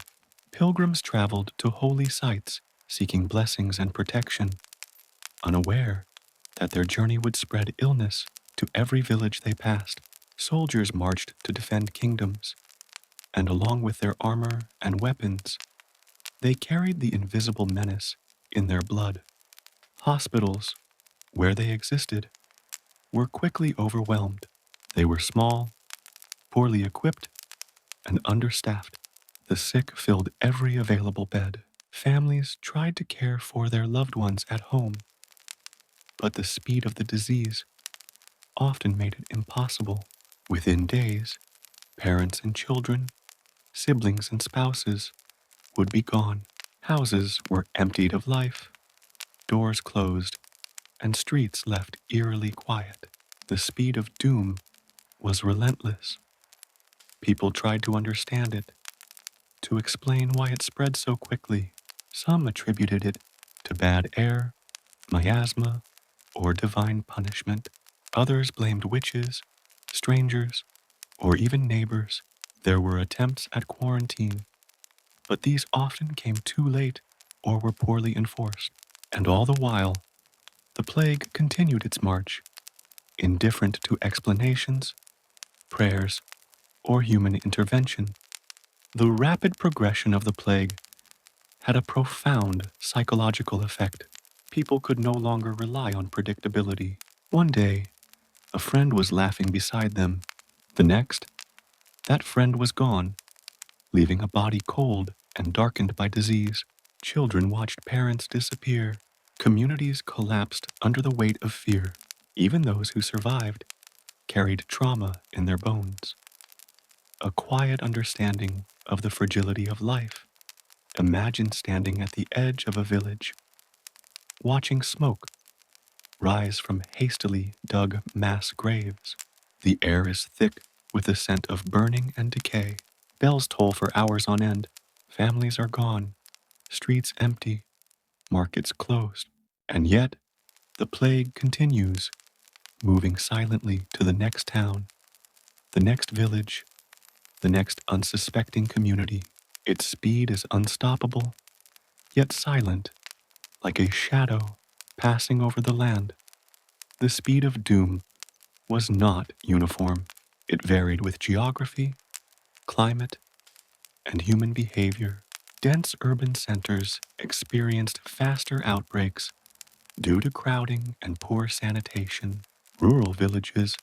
Pilgrims traveled to holy sites, seeking blessings and protection, unaware that their journey would spread illness to every village they passed. Soldiers marched to defend kingdoms, and along with their armor and weapons, they carried the invisible menace in their blood. Hospitals, where they existed, were quickly overwhelmed. They were small, poorly equipped, and understaffed. The sick filled every available bed. Families tried to care for their loved ones at home, but the speed of the disease often made it impossible. Within days, parents and children Siblings and spouses would be gone. Houses were emptied of life, doors closed, and streets left eerily quiet. The speed of doom was relentless. People tried to understand it, to explain why it spread so quickly. Some attributed it to bad air, miasma, or divine punishment. Others blamed witches, strangers, or even neighbors. There were attempts at quarantine, but these often came too late or were poorly enforced. And all the while, the plague continued its march, indifferent to explanations, prayers, or human intervention. The rapid progression of the plague had a profound psychological effect. People could no longer rely on predictability. One day, a friend was laughing beside them. The next, that friend was gone, leaving a body cold and darkened by disease. Children watched parents disappear. Communities collapsed under the weight of fear. Even those who survived carried trauma in their bones. A quiet understanding of the fragility of life. Imagine standing at the edge of a village, watching smoke rise from hastily dug mass graves. The air is thick with the scent of burning and decay. Bells toll for hours on end. Families are gone, streets empty, markets closed. And yet, the plague continues, moving silently to the next town, the next village, the next unsuspecting community. Its speed is unstoppable, yet silent, like a shadow passing over the land. The speed of doom was not uniform. It varied with geography, climate, and human behavior. Dense urban centers experienced faster outbreaks due to crowding and poor sanitation. Rural villages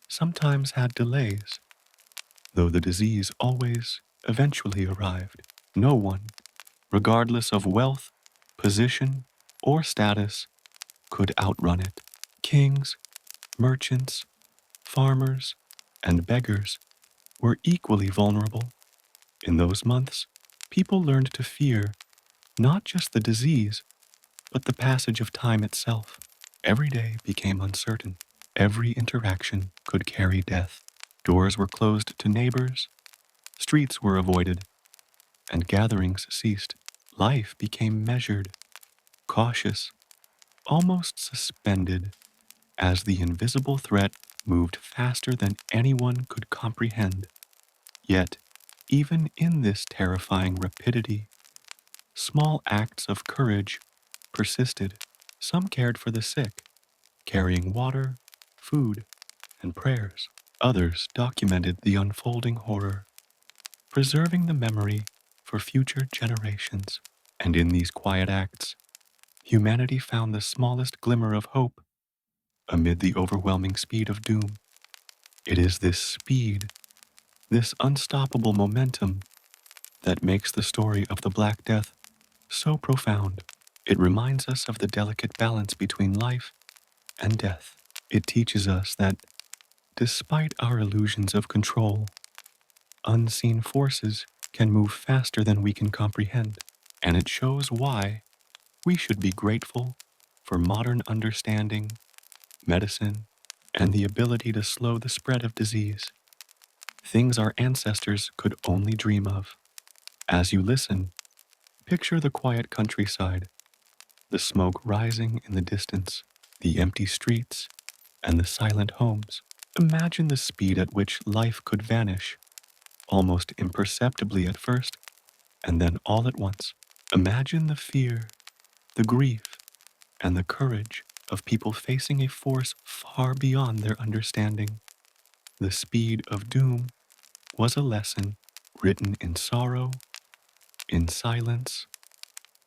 sometimes had delays, though the disease always eventually arrived. No one, regardless of wealth, position, or status, could outrun it. Kings, merchants, farmers, and beggars were equally vulnerable. In those months, people learned to fear not just the disease, but the passage of time itself. Every day became uncertain. Every interaction could carry death. Doors were closed to neighbors, streets were avoided, and gatherings ceased. Life became measured, cautious, almost suspended, as the invisible threat moved faster than anyone could comprehend. Yet, even in this terrifying rapidity, small acts of courage persisted. Some cared for the sick, carrying water, food, and prayers. Others documented the unfolding horror, preserving the memory for future generations. And in these quiet acts, humanity found the smallest glimmer of hope amid the overwhelming speed of doom. It is this speed, this unstoppable momentum, that makes the story of the Black Death so profound. It reminds us of the delicate balance between life and death. It teaches us that, despite our illusions of control, unseen forces can move faster than we can comprehend. And it shows why we should be grateful for modern understanding, medicine, and the ability to slow the spread of disease, things our ancestors could only dream of. As you listen, picture the quiet countryside, the smoke rising in the distance, the empty streets, and the silent homes. Imagine the speed at which life could vanish, almost imperceptibly at first, and then all at once. Imagine the fear, the grief, and the courage of people facing a force far beyond their understanding. The speed of doom was a lesson written in sorrow, in silence,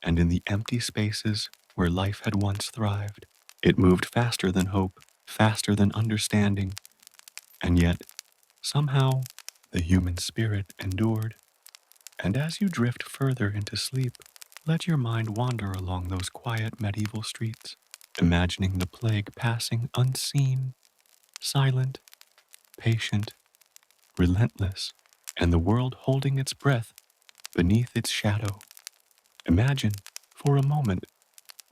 and in the empty spaces where life had once thrived. It moved faster than hope, faster than understanding, and yet, somehow, the human spirit endured. And as you drift further into sleep, let your mind wander along those quiet medieval streets, imagining the plague passing unseen, silent, patient, relentless. and the world holding its breath beneath its shadow. Imagine, for a moment,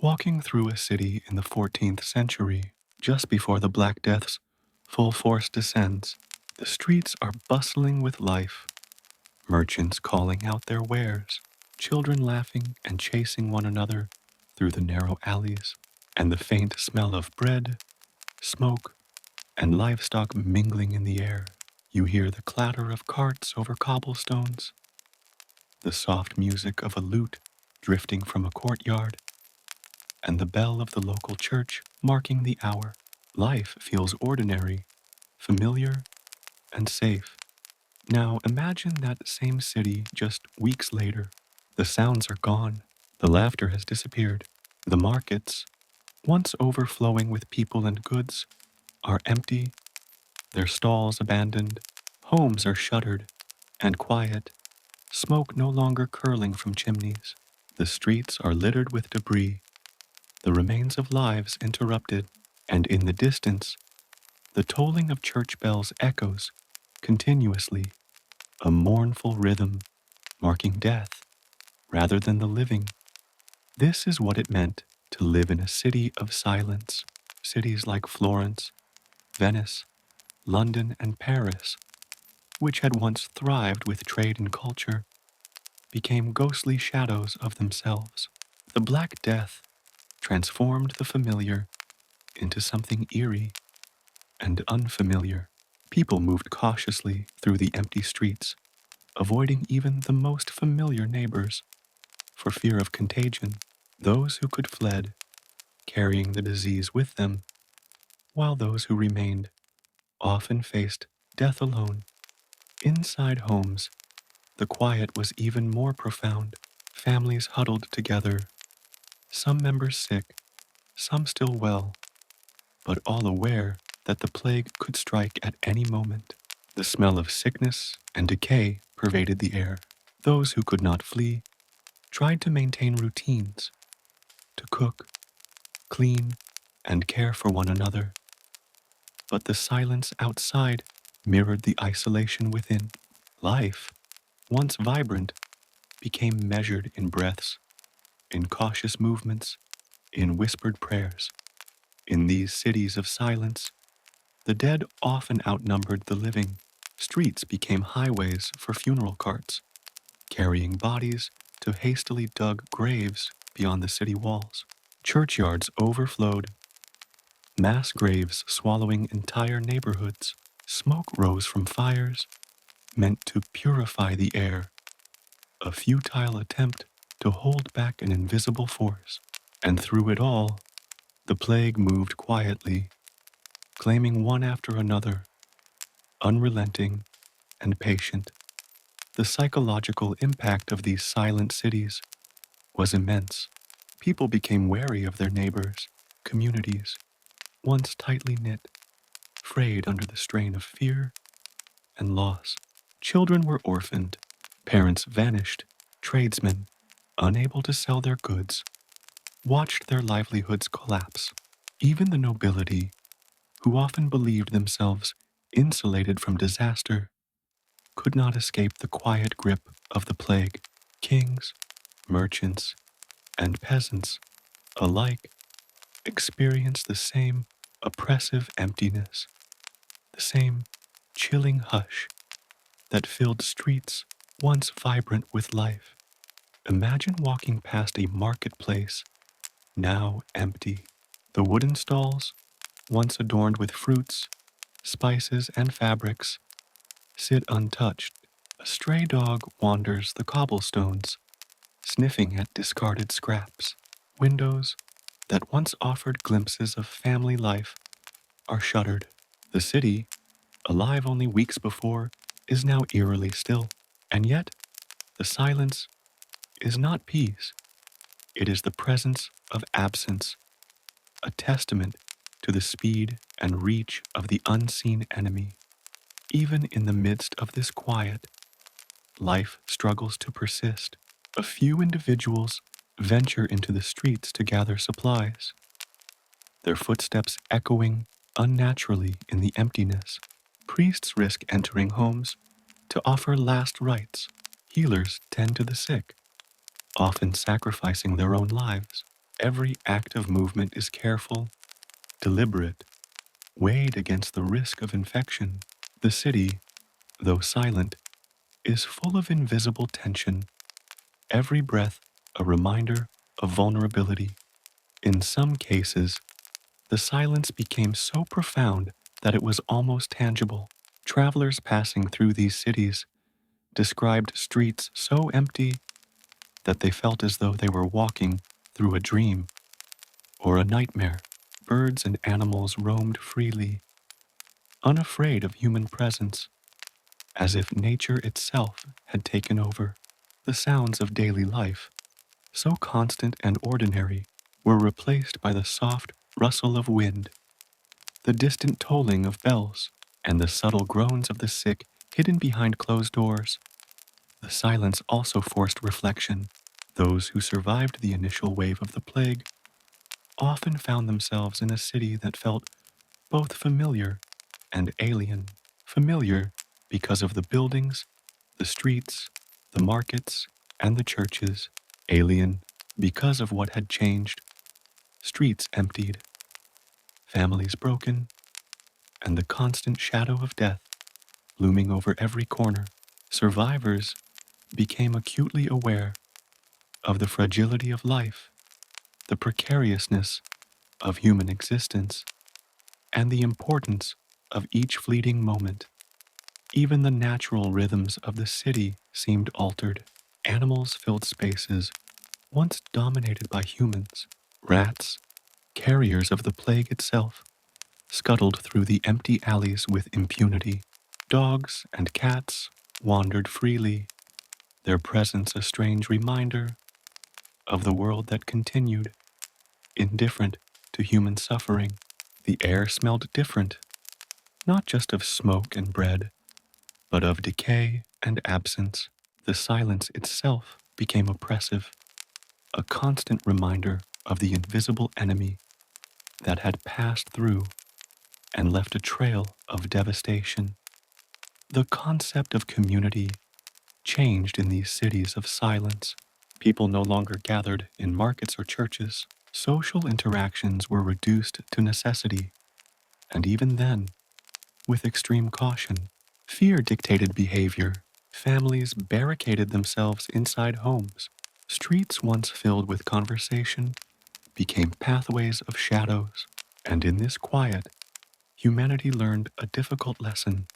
walking through a city in the 14th century, just before the Black Death's full force descends. The streets are bustling with life, merchants calling out their wares, children laughing and chasing one another through the narrow alleys, and the faint smell of bread, smoke, and livestock mingling in the air. You hear the clatter of carts over cobblestones, the soft music of a lute drifting from a courtyard, and the bell of the local church marking the hour. Life feels ordinary, familiar, and safe. Now imagine that same city just weeks later. The sounds are gone, the laughter has disappeared. The markets, once overflowing with people and goods, are empty, their stalls abandoned, homes are shuttered and quiet, smoke no longer curling from chimneys. The streets are littered with debris, the remains of lives interrupted, and in the distance, the tolling of church bells echoes continuously, a mournful rhythm marking death rather than the living. This is what it meant to live in a city of silence. Cities like Florence, Venice, London, and Paris, which had once thrived with trade and culture, became ghostly shadows of themselves. The Black Death transformed the familiar into something eerie and unfamiliar. People moved cautiously through the empty streets, avoiding even the most familiar neighbors for fear of contagion. Those who could fled, carrying the disease with them, while those who remained often faced death alone. Inside homes, the quiet was even more profound. Families huddled together, some members sick, some still well, but all aware that the plague could strike at any moment. The smell of sickness and decay pervaded the air. Those who could not flee tried to maintain routines, to cook, clean, and care for one another. But the silence outside mirrored the isolation within. Life, once vibrant, became measured in breaths, in cautious movements, in whispered prayers. In these cities of silence, the dead often outnumbered the living. Streets became highways for funeral carts, carrying bodies to hastily dug graves beyond the city walls. Churchyards overflowed, mass graves swallowing entire neighborhoods. Smoke rose from fires meant to purify the air, a futile attempt to hold back an invisible force. And through it all, the plague moved quietly, claiming one after another, unrelenting and patient. The psychological impact of these silent cities was immense. People became wary of their neighbors, communities, once tightly knit, frayed under the strain of fear and loss. Children were orphaned, parents vanished, tradesmen, unable to sell their goods, watched their livelihoods collapse. Even the nobility, who often believed themselves insulated from disaster, could not escape the quiet grip of the plague. Kings, merchants, and peasants alike experienced the same oppressive emptiness, the same chilling hush that filled streets once vibrant with life. Imagine walking past a marketplace, now empty. The wooden stalls, once adorned with fruits, spices, and fabrics, sit untouched. A stray dog wanders the cobblestones, sniffing at discarded scraps. Windows that once offered glimpses of family life are shuttered. The city, alive only weeks before, is now eerily still. And yet, the silence is not peace. It is the presence of absence, a testament to the speed and reach of the unseen enemy. Even in the midst of this quiet, life struggles to persist. A few individuals venture into the streets to gather supplies, their footsteps echoing unnaturally in the emptiness. Priests risk entering homes to offer last rites. Healers tend to the sick, often sacrificing their own lives. Every act of movement is careful, deliberate, weighed against the risk of infection. The city, though silent, is full of invisible tension, every breath a reminder of vulnerability. In some cases, the silence became so profound that it was almost tangible. Travelers passing through these cities described streets so empty that they felt as though they were walking through a dream or a nightmare. Birds and animals roamed freely, unafraid of human presence, as if nature itself had taken over. The sounds of daily life, so constant and ordinary, were replaced by the soft rustle of wind, the distant tolling of bells, and the subtle groans of the sick hidden behind closed doors. The silence also forced reflection. Those who survived the initial wave of the plague often found themselves in a city that felt both familiar and alien. Familiar because of the buildings, the streets, the markets, and the churches. Alien because of what had changed. Streets emptied, families broken, and the constant shadow of death looming over every corner. Survivors became acutely aware of the fragility of life, the precariousness of human existence, and the importance of each fleeting moment. Even the natural rhythms of the city seemed altered. Animals filled spaces once dominated by humans. Rats, carriers of the plague itself, scuttled through the empty alleys with impunity. Dogs and cats wandered freely, their presence a strange reminder of the world that continued, indifferent to human suffering. The air smelled different, not just of smoke and bread, but of decay and absence. The silence itself became oppressive, a constant reminder of the invisible enemy that had passed through and left a trail of devastation. The concept of community changed in these cities of silence. People no longer gathered in markets or churches. Social interactions were reduced to necessity, and even then, with extreme caution. Fear dictated behavior. Families barricaded themselves inside homes. Streets once filled with conversation became pathways of shadows. And in this quiet, humanity learned a difficult lesson.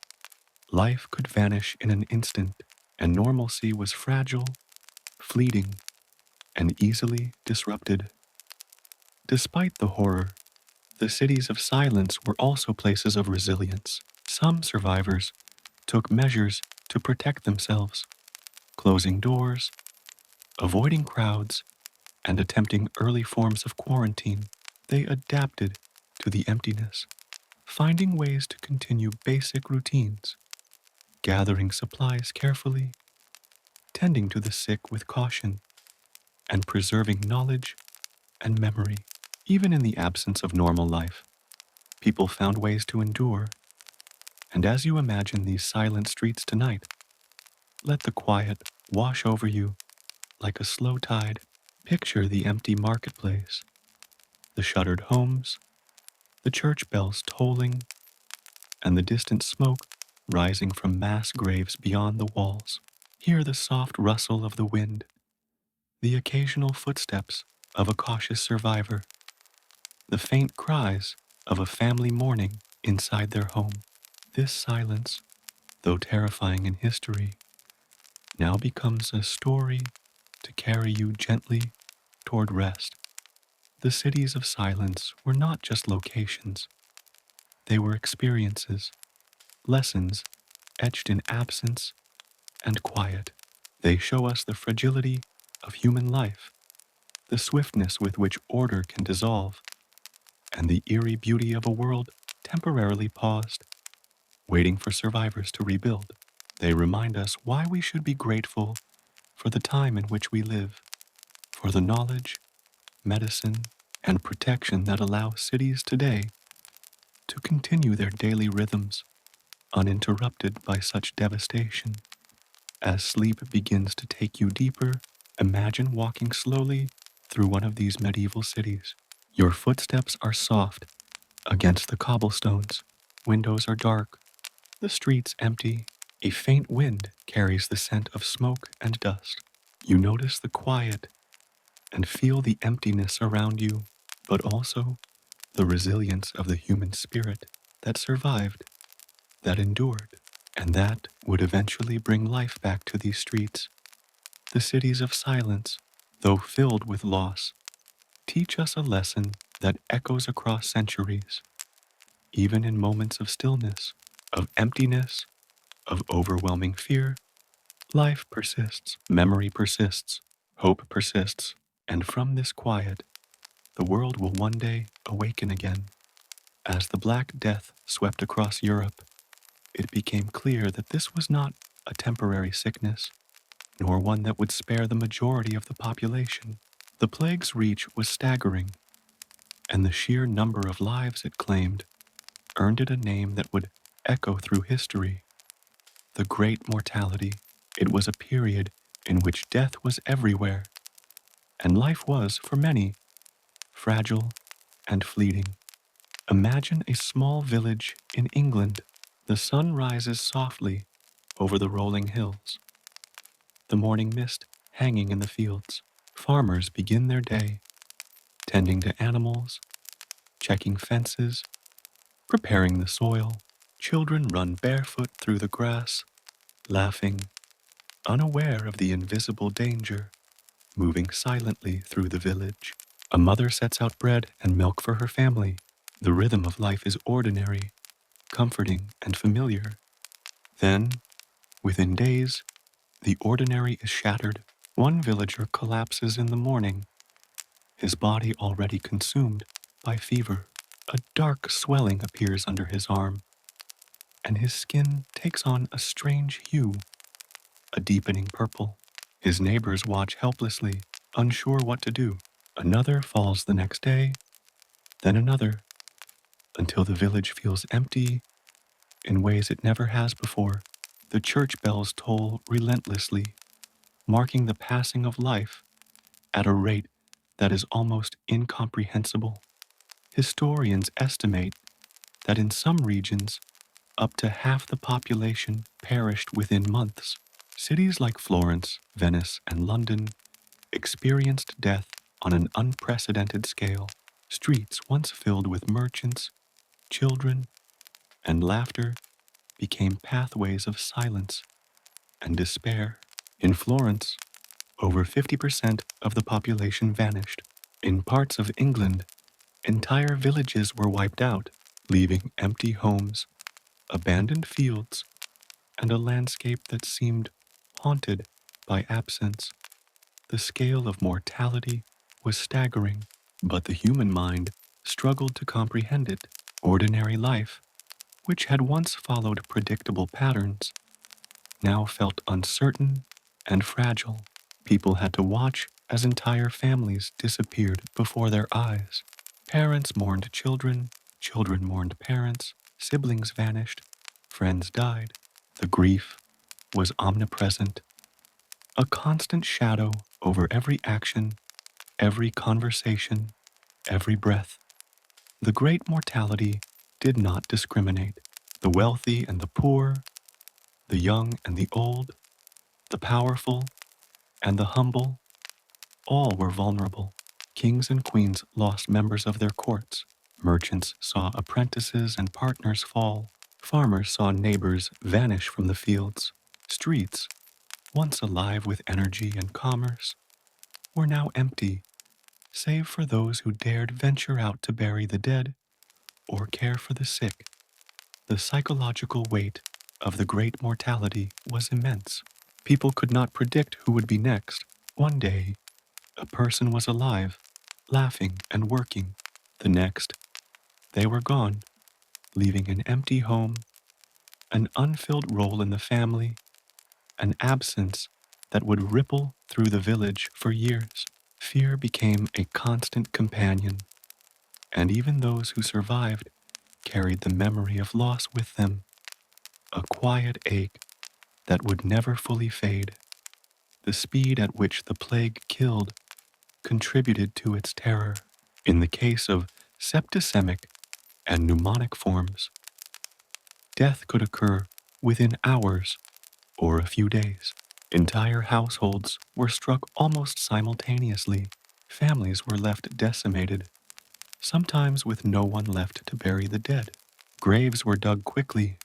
Life could vanish in an instant, and normalcy was fragile, fleeting, and easily disrupted. Despite the horror, the cities of silence were also places of resilience. Some survivors took measures to protect themselves, closing doors, avoiding crowds, and attempting early forms of quarantine. They adapted to the emptiness, finding ways to continue basic routines, gathering supplies carefully, tending to the sick with caution, and preserving knowledge and memory. Even in the absence of normal life, people found ways to endure. And as you imagine these silent streets tonight, let the quiet wash over you like a slow tide. Picture the empty marketplace, the shuttered homes, the church bells tolling, and the distant smoke rising from mass graves beyond the walls. Hear the soft rustle of the wind, the occasional footsteps of a cautious survivor, the faint cries of a family mourning inside their home. This silence, though terrifying in history, now becomes a story to carry you gently toward rest. The cities of silence were not just locations, they were experiences, lessons etched in absence and quiet. They show us the fragility of human life, the swiftness with which order can dissolve, and the eerie beauty of a world temporarily paused, waiting for survivors to rebuild. They remind us why we should be grateful for the time in which we live, for the knowledge, medicine, and protection that allow cities today to continue their daily rhythms uninterrupted by such devastation. As sleep begins to take you deeper, imagine walking slowly through one of these medieval cities. Your footsteps are soft against the cobblestones. Windows are dark, the streets empty. A faint wind carries the scent of smoke and dust. You notice the quiet and feel the emptiness around you, but also the resilience of the human spirit that survived, that endured, and that would eventually bring life back to these streets. The cities of silence, though filled with loss, teach us a lesson that echoes across centuries. Even in moments of stillness, of emptiness, of overwhelming fear, life persists, memory persists, hope persists, and from this quiet, the world will one day awaken again. As the Black Death swept across Europe, it became clear that this was not a temporary sickness, nor one that would spare the majority of the population. The plague's reach was staggering, and the sheer number of lives it claimed earned it a name that would echo through history: the Great Mortality. It was a period in which death was everywhere, and life was, for many, fragile and fleeting. Imagine a small village in England. The sun rises softly over the rolling hills, the morning mist hanging in the fields. Farmers begin their day, tending to animals, checking fences, preparing the soil. Children run barefoot through the grass, laughing, unaware of the invisible danger, moving silently through the village. A mother sets out bread and milk for her family. The rhythm of life is ordinary, comforting, and familiar. Then, within days, the ordinary is shattered. One villager collapses in the morning, his body already consumed by fever. A dark swelling appears under his arm, and his skin takes on a strange hue, a deepening purple. His neighbors watch helplessly, unsure what to do. Another falls the next day, then another, until the village feels empty in ways it never has before. The church bells toll relentlessly, marking the passing of life at a rate that is almost incomprehensible. Historians estimate that in some regions, up to half the population perished within months. Cities like Florence, Venice, and London experienced death on an unprecedented scale. Streets once filled with merchants, children, and laughter became pathways of silence and despair. In Florence, over 50% of the population vanished. In parts of England, entire villages were wiped out, leaving empty homes, abandoned fields, and a landscape that seemed haunted by absence. The scale of mortality was staggering, but the human mind struggled to comprehend it. Ordinary life, which had once followed predictable patterns, now felt uncertain and fragile. People had to watch as entire families disappeared before their eyes. Parents mourned children, children mourned parents, siblings vanished, friends died. The grief was omnipresent, a constant shadow over every action, every conversation, every breath. The great mortality did not discriminate. The wealthy and the poor, the young and the old, the powerful and the humble, all were vulnerable. Kings and queens lost members of their courts. Merchants saw apprentices and partners fall. Farmers saw neighbors vanish from the fields. Streets, once alive with energy and commerce, were now empty, save for those who dared venture out to bury the dead or care for the sick. The psychological weight of the great mortality was immense. People could not predict who would be next. One day, a person was alive, laughing and working. The next, they were gone, leaving an empty home, an unfilled role in the family, an absence that would ripple through the village for years. Fear became a constant companion, and even those who survived carried the memory of loss with them. a quiet ache that would never fully fade. The speed at which the plague killed contributed to its terror. In the case of septicemic and pneumonic forms, death could occur within hours or a few days. Entire households were struck almost simultaneously. Families were left decimated, sometimes with no one left to bury the dead. Graves were dug quickly,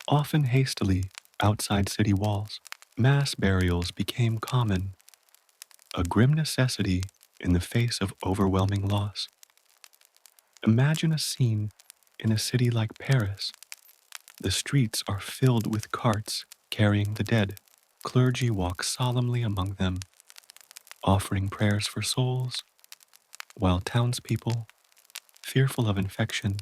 often hastily, outside city walls. Mass burials became common, a grim necessity in the face of overwhelming loss. Imagine a scene in a city like Paris. The streets are filled with carts carrying the dead. Clergy walk solemnly among them, offering prayers for souls, while townspeople, fearful of infection,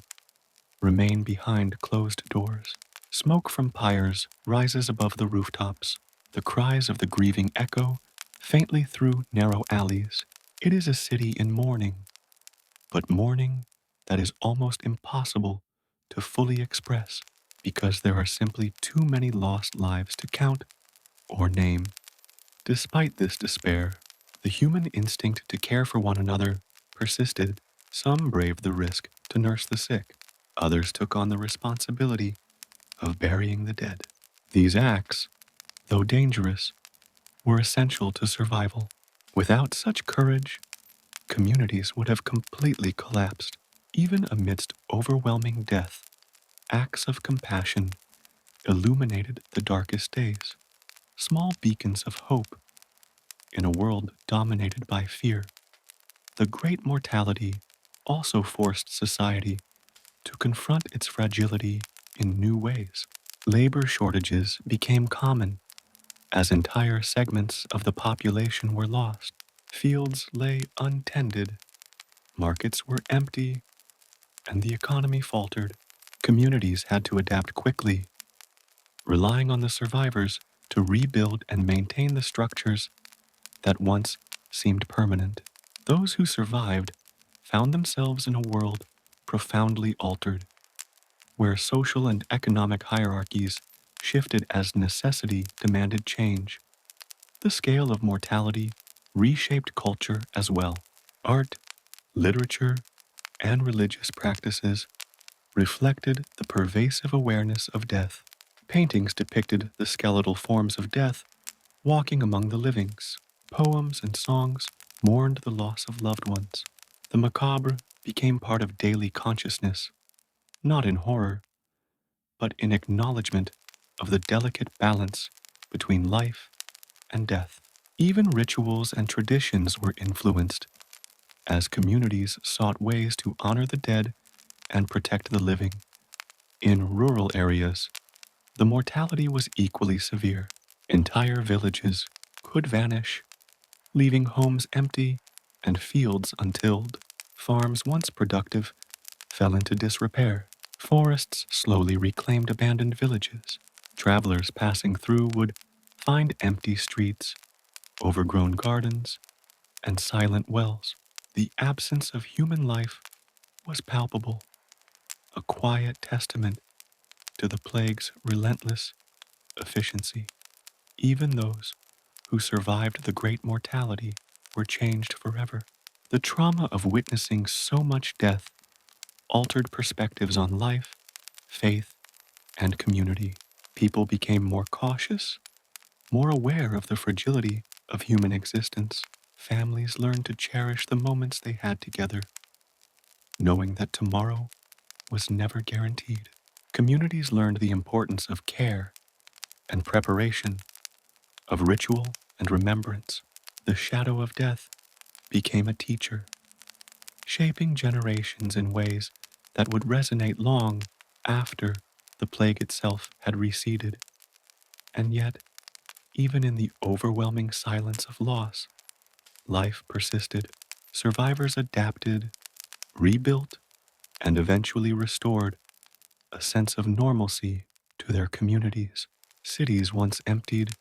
remain behind closed doors. Smoke from pyres rises above the rooftops. The cries of the grieving echo faintly through narrow alleys. It is a city in mourning, but mourning that is almost impossible to fully express because there are simply too many lost lives to count or name. Despite this despair, the human instinct to care for one another persisted. Some braved the risk to nurse the sick. Others took on the responsibility of burying the dead. These acts, though dangerous, were essential to survival. Without such courage, communities would have completely collapsed. Even amidst overwhelming death, acts of compassion illuminated the darkest days. Small beacons of hope in a world dominated by fear. The Great Mortality also forced society to confront its fragility in new ways. Labor shortages became common as entire segments of the population were lost. Fields lay untended, markets were empty, and the economy faltered. Communities had to adapt quickly, relying on the survivors to rebuild and maintain the structures that once seemed permanent. Those who survived found themselves in a world profoundly altered, where social and economic hierarchies shifted as necessity demanded change. The scale of mortality reshaped culture as well. Art, literature, and religious practices reflected the pervasive awareness of death. Paintings depicted the skeletal forms of death walking among the livings. Poems and songs mourned the loss of loved ones. The macabre became part of daily consciousness, not in horror, but in acknowledgement of the delicate balance between life and death. Even rituals and traditions were influenced as communities sought ways to honor the dead and protect the living. In rural areas, the mortality was equally severe. Entire villages could vanish, leaving homes empty and fields untilled. Farms once productive fell into disrepair. Forests slowly reclaimed abandoned villages. Travelers passing through would find empty streets, overgrown gardens, and silent wells. The absence of human life was palpable, a quiet testament to the plague's relentless efficiency. Even those who survived the Great Mortality were changed forever. The trauma of witnessing so much death altered perspectives on life, faith, and community. People became more cautious, more aware of the fragility of human existence. Families learned to cherish the moments they had together, knowing that tomorrow was never guaranteed. Communities learned the importance of care and preparation, of ritual and remembrance. The shadow of death became a teacher, shaping generations in ways that would resonate long after the plague itself had receded. And yet, even in the overwhelming silence of loss, life persisted. Survivors adapted, rebuilt, and eventually restored a sense of normalcy to their communities. Cities once emptied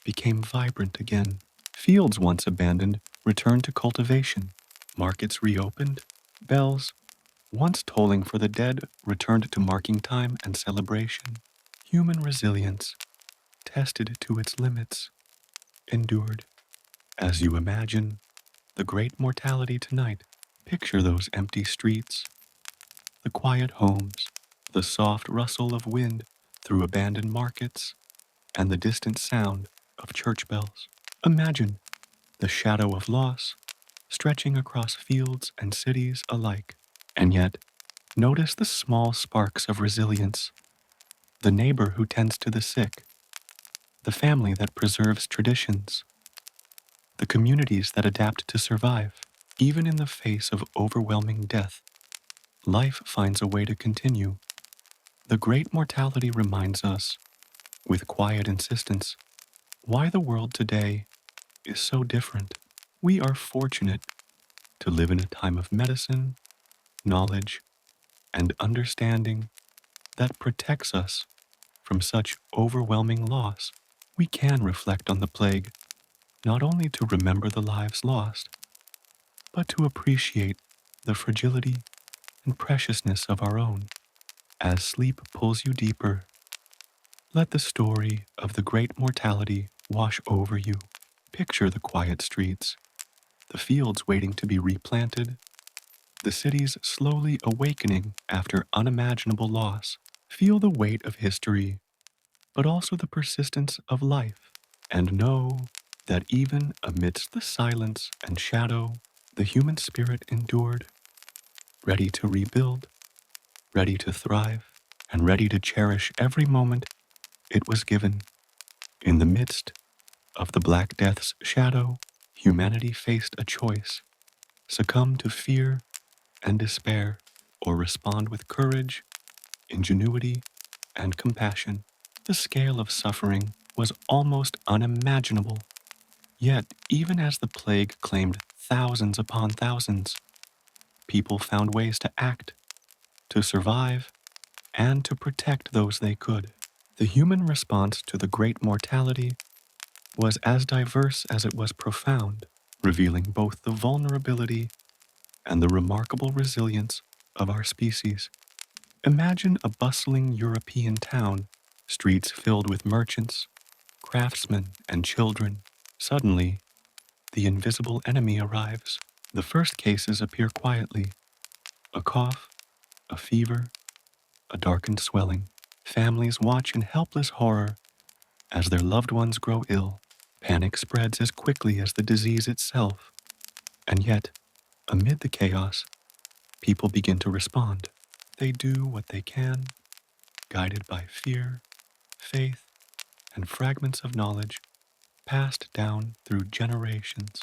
became vibrant again. Fields once abandoned returned to cultivation. Markets reopened. Bells, once tolling for the dead, returned to marking time and celebration. Human resilience, tested to its limits, endured. As you imagine the great mortality tonight, picture those empty streets, the quiet homes, the soft rustle of wind through abandoned markets, and the distant sound of church bells. Imagine the shadow of loss stretching across fields and cities alike. And yet, notice the small sparks of resilience, the neighbor who tends to the sick, the family that preserves traditions, the communities that adapt to survive. Even in the face of overwhelming death, life finds a way to continue. The great mortality reminds us, with quiet insistence, why the world today is so different. We are fortunate to live in a time of medicine, knowledge, and understanding that protects us from such overwhelming loss. We can reflect on the plague, not only to remember the lives lost, but to appreciate the fragility and preciousness of our own. As sleep pulls you deeper, let the story of the great mortality wash over you. Picture the quiet streets, the fields waiting to be replanted, the cities slowly awakening after unimaginable loss. Feel the weight of history, but also the persistence of life, and know that even amidst the silence and shadow, the human spirit endured, ready to rebuild, ready to thrive, and ready to cherish every moment it was given. In the midst of the Black Death's shadow, humanity faced a choice: succumb to fear and despair, or respond with courage, ingenuity, and compassion. The scale of suffering was almost unimaginable. Yet, even as the plague claimed thousands upon thousands, people found ways to act, to survive, and to protect those they could. The human response to the great mortality was as diverse as it was profound, revealing both the vulnerability and the remarkable resilience of our species. Imagine a bustling European town, streets filled with merchants, craftsmen, and children. Suddenly, the invisible enemy arrives. The first cases appear quietly: a cough, a fever, a darkened swelling. Families watch in helpless horror as their loved ones grow ill. Panic spreads as quickly as the disease itself. And yet, amid the chaos, people begin to respond. They do what they can, guided by fear, faith, and fragments of knowledge passed down through generations.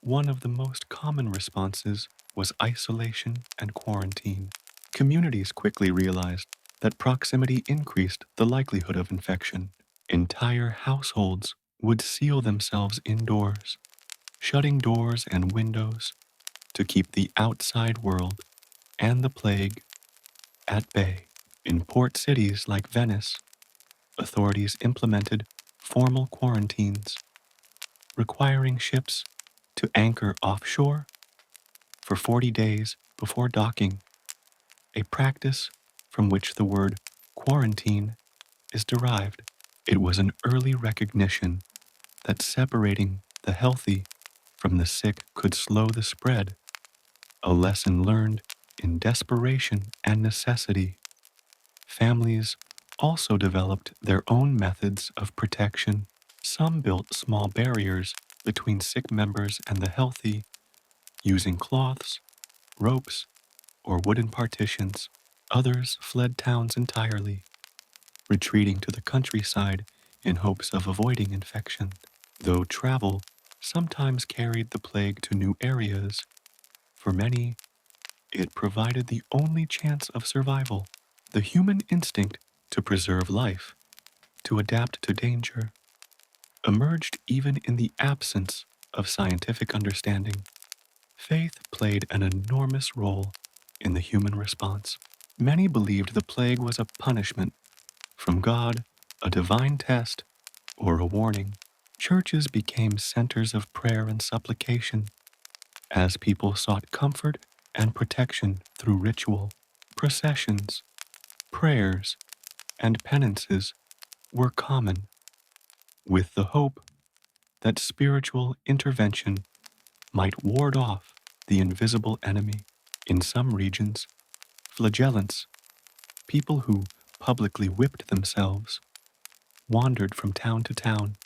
One of the most common responses was isolation and quarantine. Communities quickly realized that proximity increased the likelihood of infection. Entire households would seal themselves indoors, shutting doors and windows to keep the outside world and the plague at bay. In port cities like Venice, authorities implemented formal quarantines, requiring ships to anchor offshore for 40 days before docking, a practice from which the word quarantine is derived. It was an early recognition that separating the healthy from the sick could slow the spread, a lesson learned in desperation and necessity. Families also developed their own methods of protection. Some built small barriers between sick members and the healthy, using cloths, ropes, or wooden partitions. Others fled towns entirely, retreating to the countryside in hopes of avoiding infection. Though travel sometimes carried the plague to new areas, for many, it provided the only chance of survival. The human instinct to preserve life, to adapt to danger, emerged even in the absence of scientific understanding. Faith played an enormous role in the human response. Many believed the plague was a punishment from God, a divine test, or a warning. Churches became centers of prayer and supplication as people sought comfort and protection through ritual, processions, prayers, and penances were common, with the hope that spiritual intervention might ward off the invisible enemy. In some regions, flagellants, people who publicly whipped themselves, wandered from town to town,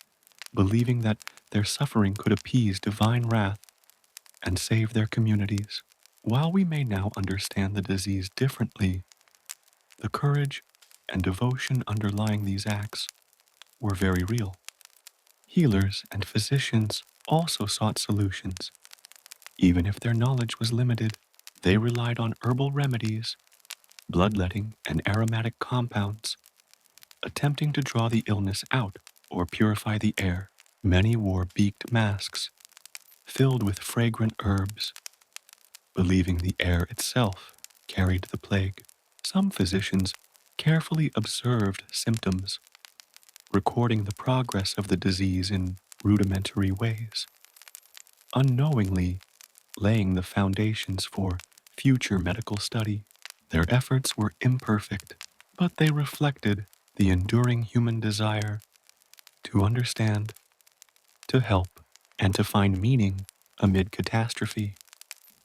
believing that their suffering could appease divine wrath and save their communities. While we may now understand the disease differently, the courage and devotion underlying these acts were very real. Healers and physicians also sought solutions. Even if their knowledge was limited, they relied on herbal remedies, bloodletting, and aromatic compounds, attempting to draw the illness out or purify the air. Many wore beaked masks filled with fragrant herbs, believing the air itself carried the plague. Some physicians carefully observed symptoms, recording the progress of the disease in rudimentary ways, unknowingly laying the foundations for future medical study. Their efforts were imperfect, but they reflected the enduring human desire to understand, to help, and to find meaning amid catastrophe.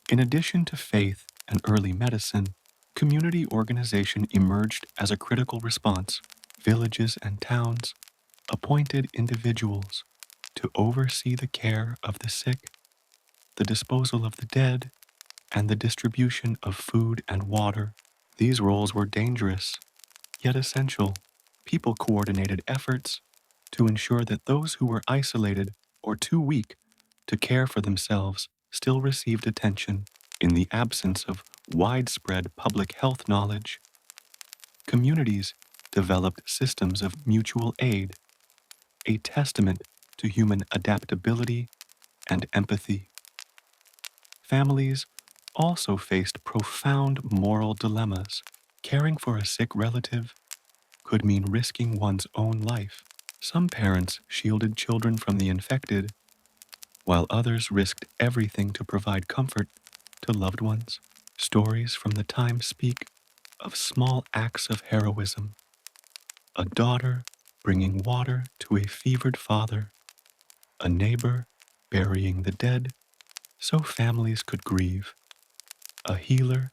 In addition to faith and early medicine, community organization emerged as a critical response. Villages and towns appointed individuals to oversee the care of the sick, the disposal of the dead, and the distribution of food and water. These roles were dangerous, yet essential. People coordinated efforts to ensure that those who were isolated or too weak to care for themselves still received attention. In the absence of widespread public health knowledge, communities developed systems of mutual aid, a testament to human adaptability and empathy. Families also faced profound moral dilemmas. Caring for a sick relative could mean risking one's own life. Some parents shielded children from the infected, while others risked everything to provide comfort to loved ones. Stories from the time speak of small acts of heroism. A daughter bringing water to a fevered father, a neighbor burying the dead so families could grieve, a healer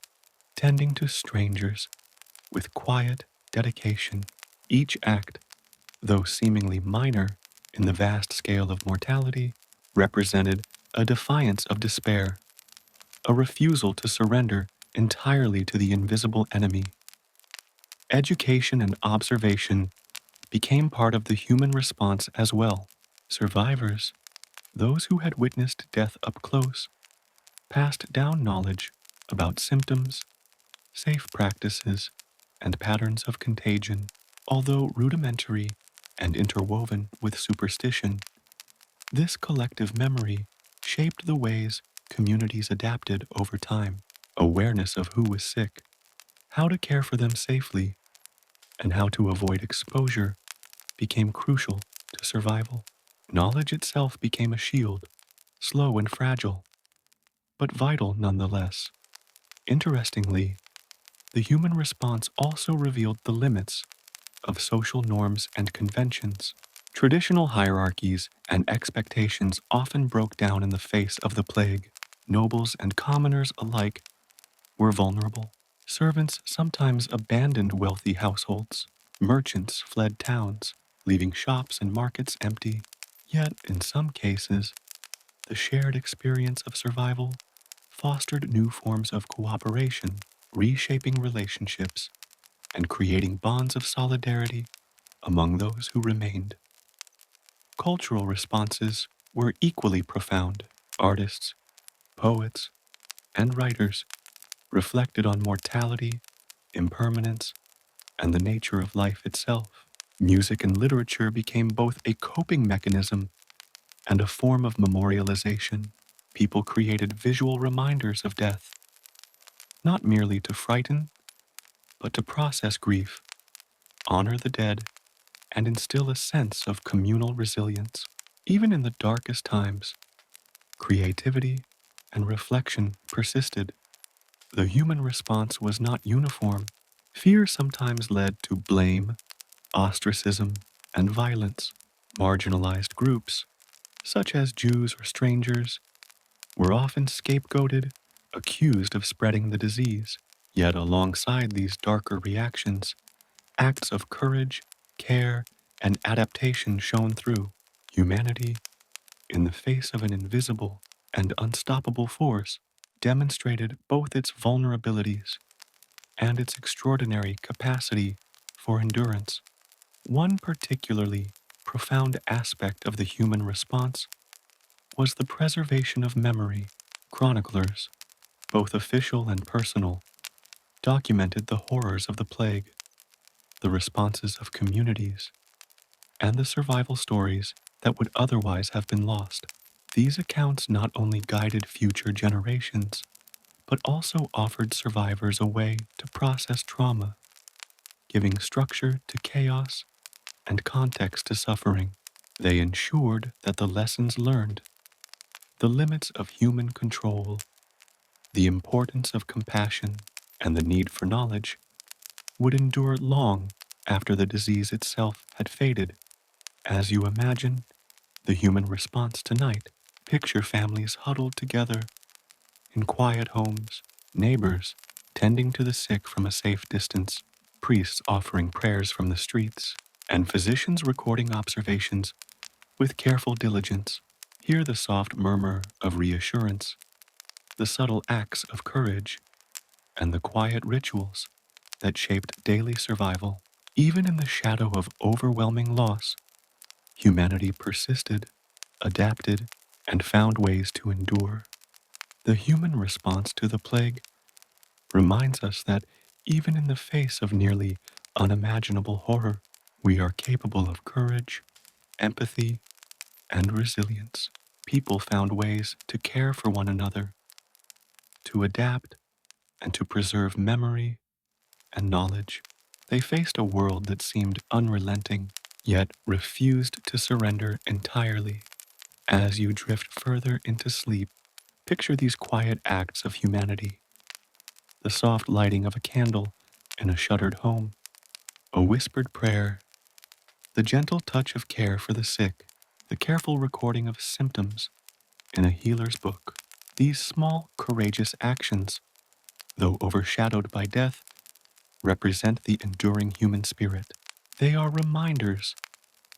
tending to strangers with quiet dedication. Each act, though seemingly minor in the vast scale of mortality, represented a defiance of despair, a refusal to surrender entirely to the invisible enemy. Education and observation became part of the human response as well. Survivors, those who had witnessed death up close, passed down knowledge about symptoms, safe practices, and patterns of contagion. Although rudimentary and interwoven with superstition, this collective memory shaped the ways communities adapted over time. Awareness of who was sick, how to care for them safely, and how to avoid exposure became crucial to survival. Knowledge itself became a shield, slow and fragile, but vital nonetheless. Interestingly, the human response also revealed the limits of social norms and conventions. Traditional hierarchies and expectations often broke down in the face of the plague. Nobles and commoners alike were vulnerable. Servants sometimes abandoned wealthy households. Merchants fled towns, leaving shops and markets empty. Yet, in some cases, the shared experience of survival fostered new forms of cooperation, reshaping relationships and creating bonds of solidarity among those who remained. Cultural responses were equally profound. Artists, poets, and writers reflected on mortality, impermanence, and the nature of life itself. Music and literature became both a coping mechanism and a form of memorialization. People created visual reminders of death, not merely to frighten, but to process grief, honor the dead, and instill a sense of communal resilience. Even in the darkest times, creativity and reflection persisted. The human response was not uniform, Fear sometimes led to blame, ostracism, and violence. Marginalized groups, such as Jews or strangers, were often scapegoated, accused of spreading the disease. Yet, alongside these darker reactions, acts of courage, care, and adaptation shone through. Humanity, in the face of an invisible and unstoppable force, demonstrated both its vulnerabilities and its extraordinary capacity for endurance. One particularly profound aspect of the human response was the preservation of memory. Chroniclers, both official and personal, documented the horrors of the plague, the responses of communities, and the survival stories that would otherwise have been lost. These accounts not only guided future generations, but also offered survivors a way to process trauma, giving structure to chaos and context to suffering. They ensured that the lessons learned, the limits of human control, the importance of compassion, and the need for knowledge would endure long after the disease itself had faded. As you imagine the human response tonight, picture families huddled together in quiet homes, neighbors tending to the sick from a safe distance, priests offering prayers from the streets, and physicians recording observations with careful diligence. Hear the soft murmur of reassurance, the subtle acts of courage, and the quiet rituals that shaped daily survival. Even in the shadow of overwhelming loss, humanity persisted, adapted, and found ways to endure. The human response to the plague reminds us that even in the face of nearly unimaginable horror, we are capable of courage, empathy, and resilience. People found ways to care for one another, to adapt, and to preserve memory and knowledge. They faced a world that seemed unrelenting, yet refused to surrender entirely. As you drift further into sleep, picture these quiet acts of humanity: the soft lighting of a candle in a shuttered home, a whispered prayer, the gentle touch of care for the sick, the careful recording of symptoms in a healer's book. These small, courageous actions, though overshadowed by death, represent the enduring human spirit. They are reminders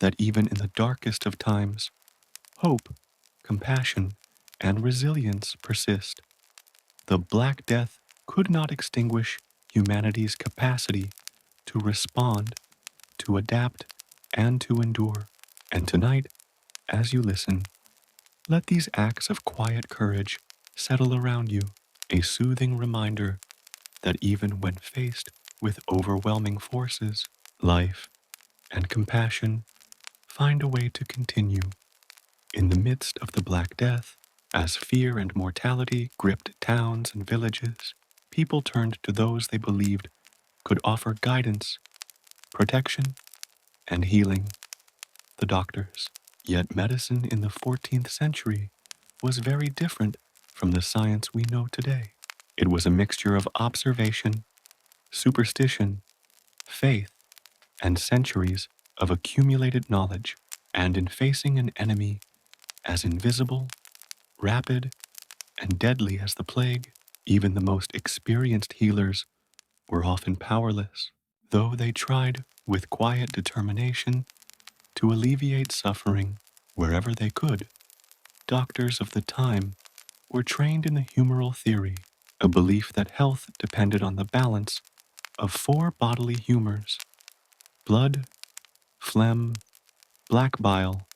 that even in the darkest of times, hope, compassion, and resilience persist. The Black Death could not extinguish humanity's capacity to respond, to adapt, and to endure. And tonight, as you listen, let these acts of quiet courage settle around you, a soothing reminder that even when faced with overwhelming forces, life and compassion find a way to continue. In the midst of the Black Death, as fear and mortality gripped towns and villages, people turned to those they believed could offer guidance, protection, and healing: the doctors. Yet medicine in the 14th century was very different from the science we know today. It was a mixture of observation, superstition, faith, and centuries of accumulated knowledge. And in facing an enemy as invisible, rapid, and deadly as the plague, even the most experienced healers were often powerless. Though they tried with quiet determination to alleviate suffering wherever they could, doctors of the time were trained in the humoral theory, a belief that health depended on the balance of four bodily humors: blood, phlegm, black bile,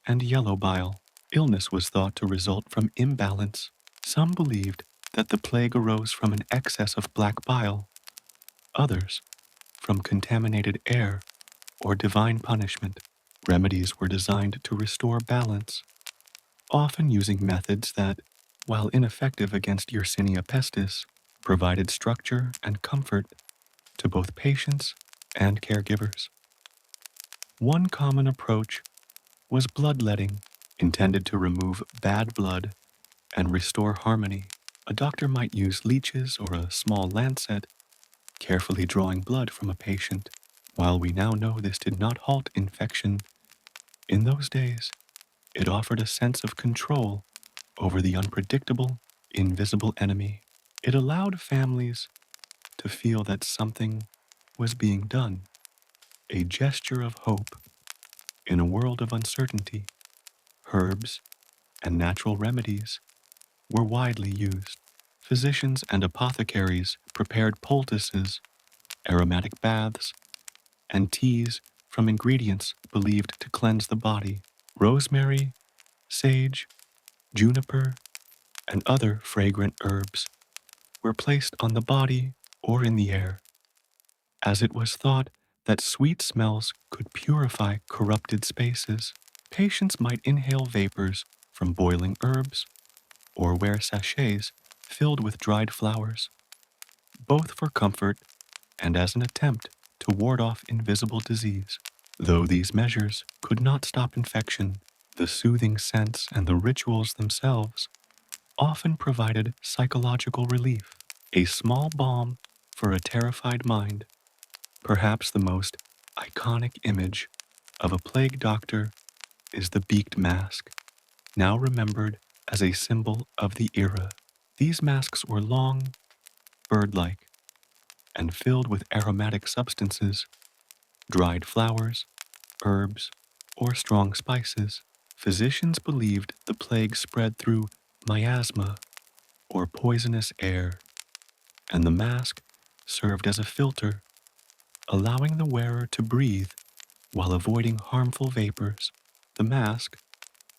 and yellow bile. Illness was thought to result from imbalance. Some believed that the plague arose from an excess of black bile, others from contaminated air or divine punishment. Remedies were designed to restore balance, often using methods that, while ineffective against Yersinia pestis, provided structure and comfort to both patients and caregivers. One common approach was bloodletting, intended to remove bad blood and restore harmony. A doctor might use leeches or a small lancet carefully drawing blood from a patient. While we now know this did not halt infection, in those days it offered a sense of control over the unpredictable, invisible enemy. It allowed families to feel that something was being done, a gesture of hope in a world of uncertainty. Herbs and natural remedies were widely used. Physicians and apothecaries prepared poultices, aromatic baths, and teas from ingredients believed to cleanse the body. Rosemary, sage, juniper, and other fragrant herbs were placed on the body or in the air, as it was thought that sweet smells could purify corrupted spaces. Patients might inhale vapors from boiling herbs or wear sachets filled with dried flowers, both for comfort and as an attempt to ward off invisible disease. Though these measures could not stop infection, the soothing scents and the rituals themselves often provided psychological relief, a small balm for a terrified mind. Perhaps the most iconic image of a plague doctor is the beaked mask, now remembered as a symbol of the era. These masks were long, bird-like, and filled with aromatic substances, dried flowers, herbs, or strong spices. Physicians believed the plague spread through miasma, or poisonous air, and the mask served as a filter, allowing the wearer to breathe while avoiding harmful vapors. The mask,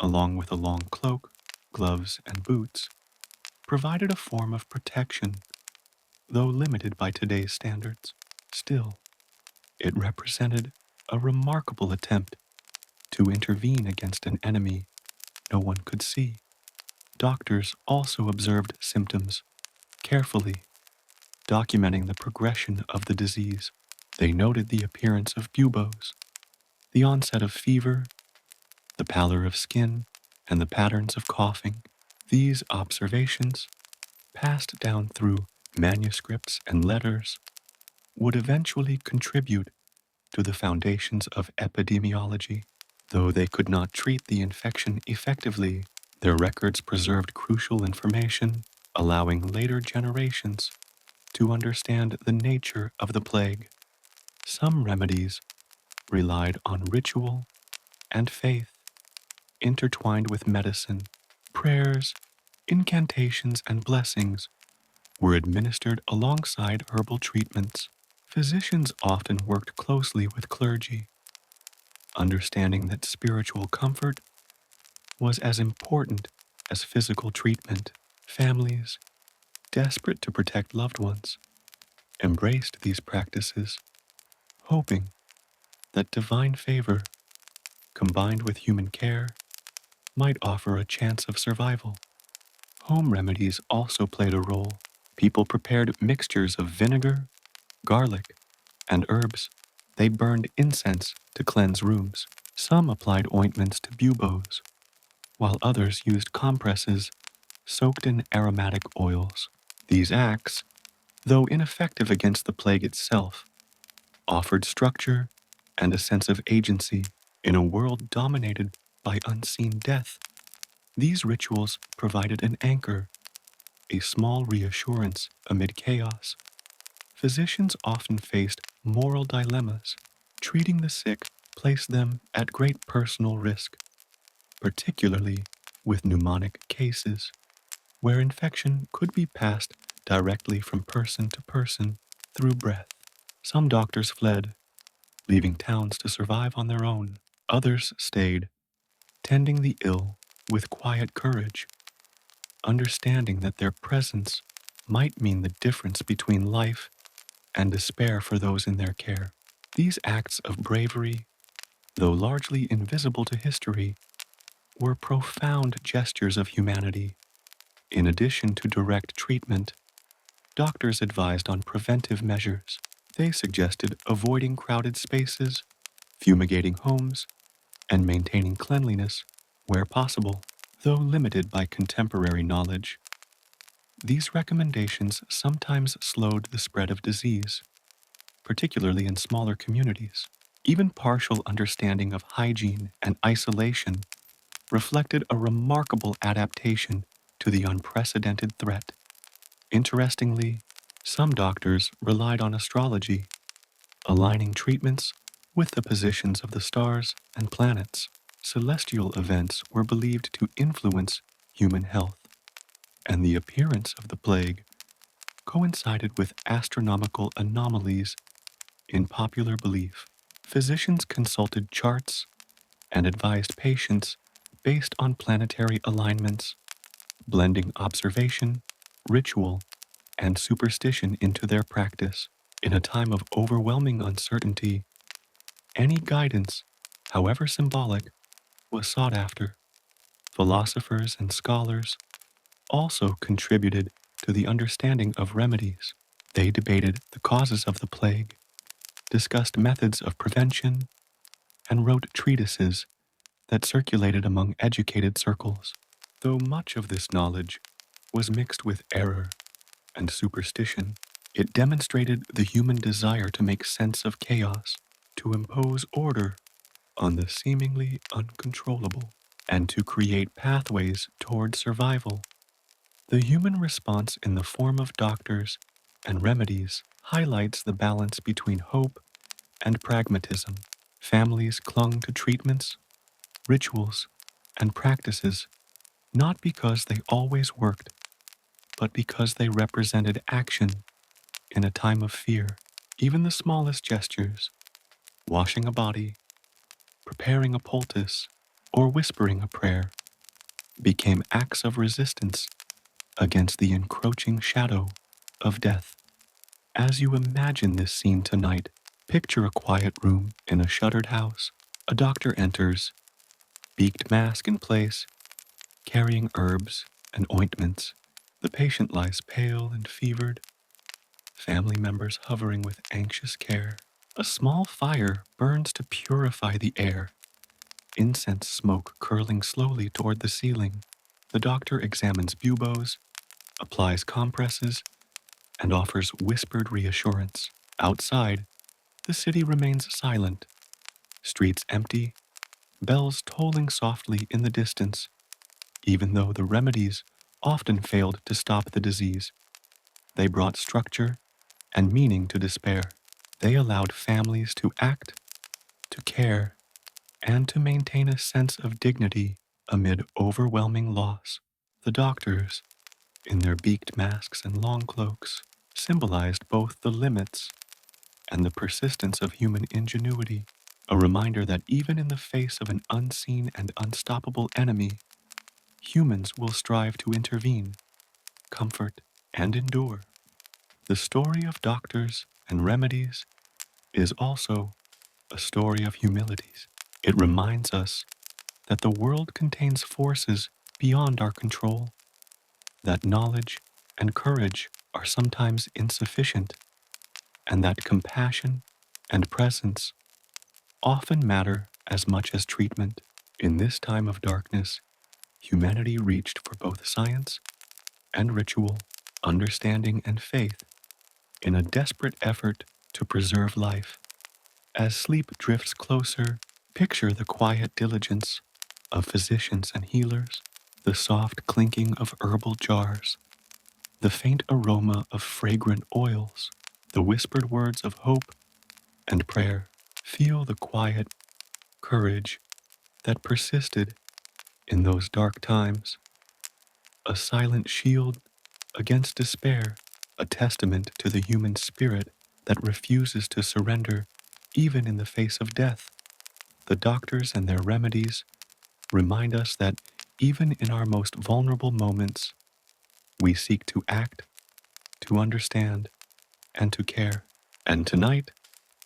along with a long cloak, gloves, and boots, provided a form of protection, though limited by today's standards. Still, it represented a remarkable attempt to intervene against an enemy no one could see. Doctors also observed symptoms carefully, documenting the progression of the disease. They noted the appearance of buboes, the onset of fever, the pallor of skin, and the patterns of coughing. These observations, passed down through manuscripts and letters, would eventually contribute to the foundations of epidemiology. Though they could not treat the infection effectively, their records preserved crucial information, allowing later generations to understand the nature of the plague. Some remedies relied on ritual and faith intertwined with medicine. Prayers, incantations, and blessings were administered alongside herbal treatments. Physicians often worked closely with clergy, understanding that spiritual comfort was as important as physical treatment. Families, desperate to protect loved ones, embraced these practices, hoping that divine favor, combined with human care, might offer a chance of survival. Home remedies also played a role. People prepared mixtures of vinegar, garlic, and herbs. They burned incense to cleanse rooms. Some applied ointments to buboes, while others used compresses soaked in aromatic oils. These acts, though ineffective against the plague itself, offered structure and a sense of agency in a world dominated by unseen death. These rituals provided an anchor, a small reassurance amid chaos. Physicians often faced moral dilemmas. Treating the sick placed them at great personal risk, particularly with pneumonic cases, where infection could be passed directly from person to person through breath. Some doctors fled, leaving towns to survive on their own. Others stayed, tending the ill with quiet courage, understanding that their presence might mean the difference between life and despair for those in their care. These acts of bravery, though largely invisible to history, were profound gestures of humanity. In addition to direct treatment, doctors advised on preventive measures. They suggested avoiding crowded spaces, fumigating homes, and maintaining cleanliness where possible. Though limited by contemporary knowledge, These recommendations sometimes slowed the spread of disease, particularly in smaller communities. Even partial understanding of hygiene and isolation reflected a remarkable adaptation to the unprecedented threat. Interestingly, some doctors relied on astrology, aligning treatments with the positions of the stars and planets. Celestial events were believed to influence human health, and the appearance of the plague coincided with astronomical anomalies in popular belief. Physicians consulted charts and advised patients based on planetary alignments, blending observation, ritual, and superstition into their practice. In a time of overwhelming uncertainty, any guidance, however symbolic, was sought after. Philosophers and scholars also contributed to the understanding of remedies. They debated the causes of the plague, discussed methods of prevention, and wrote treatises that circulated among educated circles. Though much of this knowledge was mixed with error and superstition, it demonstrated the human desire to make sense of chaos, to impose order on the seemingly uncontrollable, and to create pathways toward survival. The human response in the form of doctors and remedies highlights the balance between hope and pragmatism. Families clung to treatments, rituals, and practices not because they always worked, but because they represented action in a time of fear. Even the smallest gestures, washing a body, preparing a poultice, or whispering a prayer, became acts of resistance against the encroaching shadow of death. As you imagine this scene tonight, picture a quiet room in a shuttered house. A doctor enters, beaked mask in place, carrying herbs and ointments. The patient lies pale and fevered, family members hovering with anxious care. A small fire burns to purify the air, incense smoke curling slowly toward the ceiling. The doctor examines buboes, applies compresses, and offers whispered reassurance. Outside, the city remains silent, streets empty, bells tolling softly in the distance. Even though the remedies often failed to stop the disease, they brought structure and meaning to despair. They allowed families to act, to care, and to maintain a sense of dignity amid overwhelming loss. The doctors, in their beaked masks and long cloaks, symbolized both the limits and the persistence of human ingenuity, a reminder that even in the face of an unseen and unstoppable enemy, humans will strive to intervene, comfort, and endure. The story of doctors and remedies is also a story of humilities. It reminds us that the world contains forces beyond our control, that knowledge and courage are sometimes insufficient, and that compassion and presence often matter as much as treatment. In this time of darkness, humanity reached for both science and ritual, understanding and faith, in a desperate effort to preserve life. As sleep drifts closer, picture the quiet diligence of physicians and healers, the soft clinking of herbal jars, the faint aroma of fragrant oils, the whispered words of hope and prayer. Feel the quiet courage that persisted in those dark times, a silent shield against despair, a testament to the human spirit that refuses to surrender even in the face of death. The doctors and their remedies remind us that even in our most vulnerable moments, we seek to act, to understand, and to care. And tonight,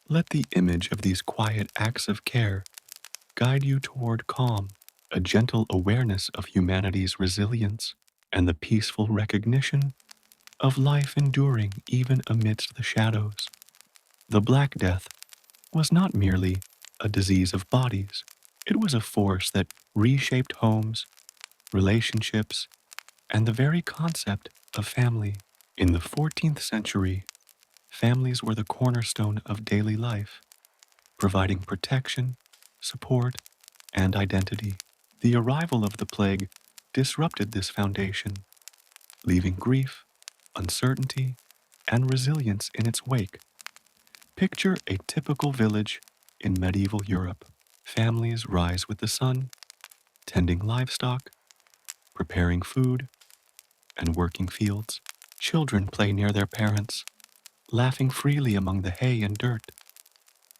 let the image of these quiet acts of care guide you toward calm, a gentle awareness of humanity's resilience, and the peaceful recognition of life enduring even amidst the shadows. The Black Death was not merely a disease of bodies. It was a force that reshaped homes, relationships, and the very concept of family. In the 14th century, families were the cornerstone of daily life, providing protection, support, and identity. The arrival of the plague disrupted this foundation, leaving grief, uncertainty, and resilience in its wake. Picture a typical village in medieval Europe. Families rise with the sun, tending livestock, preparing food, and working fields. Children play near their parents, laughing freely among the hay and dirt,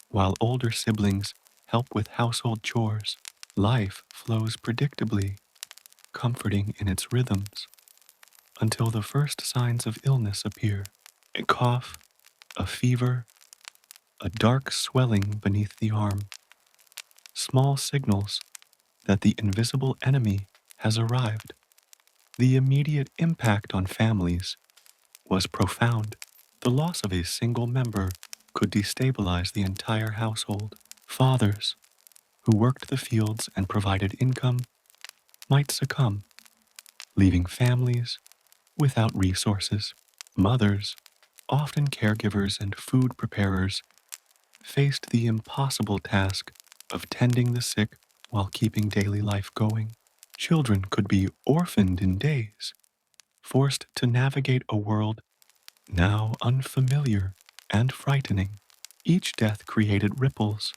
while older siblings help with household chores. Life flows predictably, comforting in its rhythms, until the first signs of illness appear. A cough, a fever, a dark swelling beneath the arm. Small signals that the invisible enemy has arrived. The immediate impact on families was profound. The loss of a single member could destabilize the entire household. Fathers, who worked the fields and provided income, might succumb, leaving families without resources. Mothers, often caregivers and food preparers, faced the impossible task of tending the sick while keeping daily life going. Children could be orphaned in days, forced to navigate a world now unfamiliar and frightening. Each death created ripples,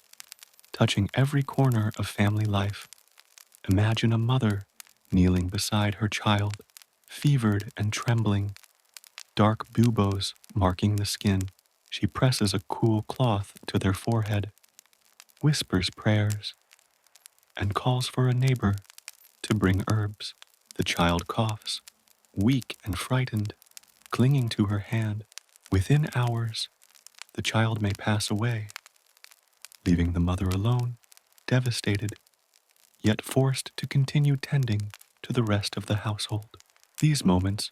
touching every corner of family life. Imagine a mother kneeling beside her child, fevered and trembling, dark buboes marking the skin. She presses a cool cloth to their forehead, whispers prayers, and calls for a neighbor to bring herbs. The child coughs, weak and frightened, clinging to her hand. Within hours, the child may pass away, leaving the mother alone, devastated, yet forced to continue tending to the rest of the household. These moments,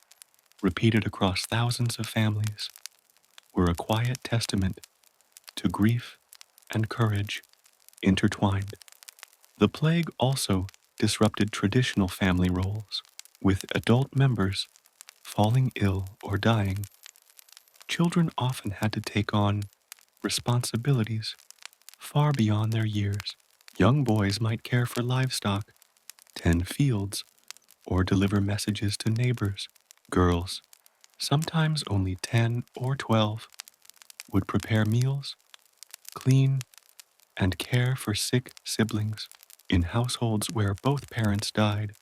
repeated across thousands of families, were a quiet testament to grief and courage intertwined. The plague also disrupted traditional family roles, with adult members falling ill or dying. Children often had to take on responsibilities far beyond their years. Young boys might care for livestock, tend fields, or deliver messages to neighbors. Girls, sometimes only 10 or 12, would prepare meals, clean, and care for sick siblings. In households where both parents died,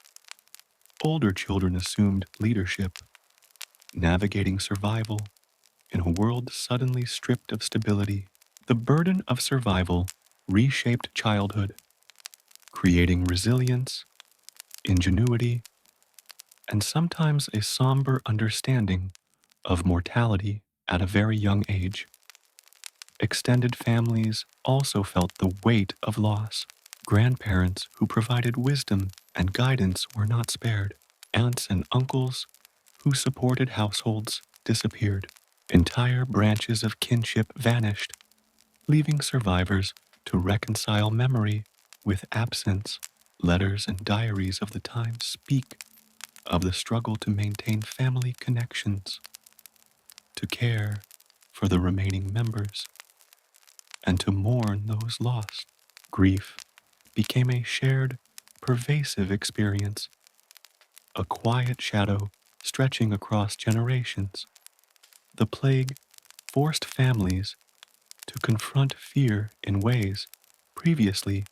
older children assumed leadership, navigating survival in a world suddenly stripped of stability. The burden of survival reshaped childhood, creating resilience, ingenuity, and sometimes a somber understanding of mortality at a very young age. Extended families also felt the weight of loss. Grandparents who provided wisdom and guidance were not spared. Aunts and uncles who supported households disappeared. Entire branches of kinship vanished, leaving survivors to reconcile memory with absence. Letters and diaries of the time speak of the struggle to maintain family connections, to care for the remaining members, and to mourn those lost. Grief became a shared, pervasive experience, a quiet shadow stretching across generations. The plague forced families to confront fear in ways previously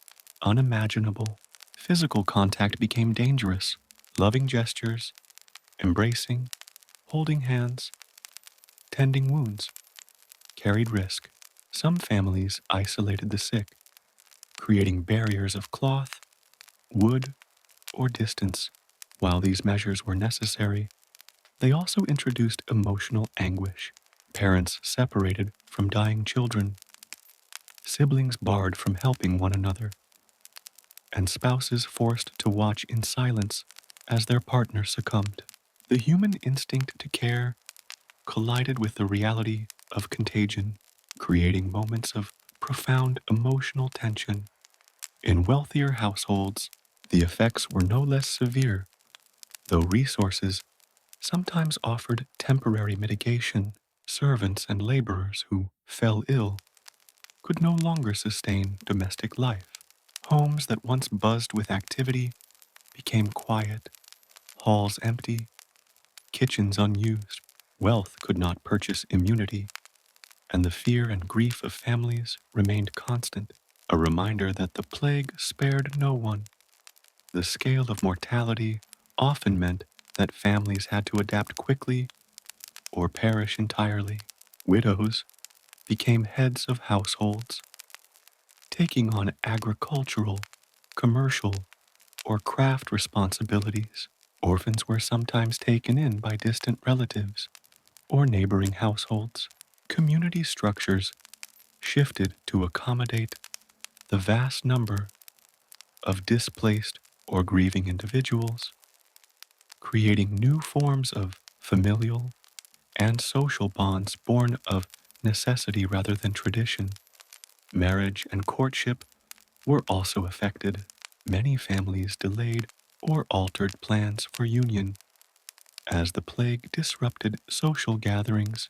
unimaginable. Physical contact became dangerous. Loving gestures, embracing, holding hands, tending wounds, carried risk. Some families isolated the sick, creating barriers of cloth, wood, or distance. While these measures were necessary, they also introduced emotional anguish. Parents separated from dying children, siblings barred from helping one another, and spouses forced to watch in silence as their partner succumbed. The human instinct to care collided with the reality of contagion, creating moments of profound emotional tension. In wealthier households, the effects were no less severe, though resources sometimes offered temporary mitigation. Servants and laborers who fell ill could no longer sustain domestic life. Homes that once buzzed with activity became quiet, halls empty, kitchens unused. Wealth could not purchase immunity, and the fear and grief of families remained constant, a reminder that the plague spared no one. The scale of mortality often meant that families had to adapt quickly or perish entirely. Widows became heads of households, taking on agricultural, commercial, or craft responsibilities. Orphans were sometimes taken in by distant relatives or neighboring households. Community structures shifted to accommodate the vast number of displaced or grieving individuals, creating new forms of familial and social bonds born of necessity rather than tradition. Marriage and courtship were also affected. Many families delayed or altered plans for union as the plague disrupted social gatherings,